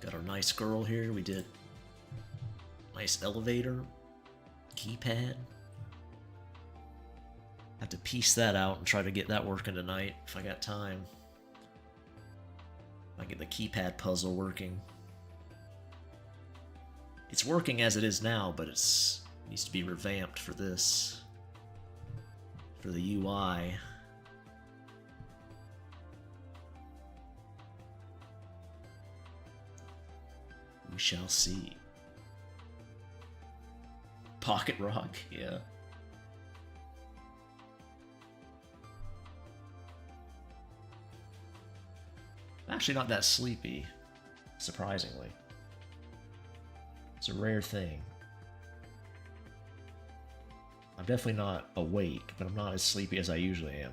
Got our nice girl here. We did nice elevator, keypad. Have to piece that out and try to get that working tonight if I got time. I get the keypad puzzle working. It's working as it is now, but it needs to be revamped for this. For the UI. We shall see. Pocket Rock, yeah. I'm actually not that sleepy, surprisingly. It's a rare thing. I'm definitely not awake, but I'm not as sleepy as I usually am.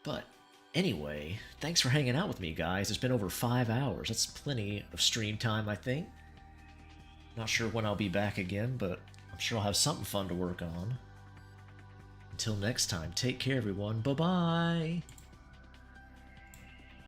But anyway, thanks for hanging out with me, guys. It's been over 5 hours. That's plenty of stream time, I think. Not sure when I'll be back again, but I'm sure I'll have something fun to work on. Until next time, take care, everyone. Bye-bye!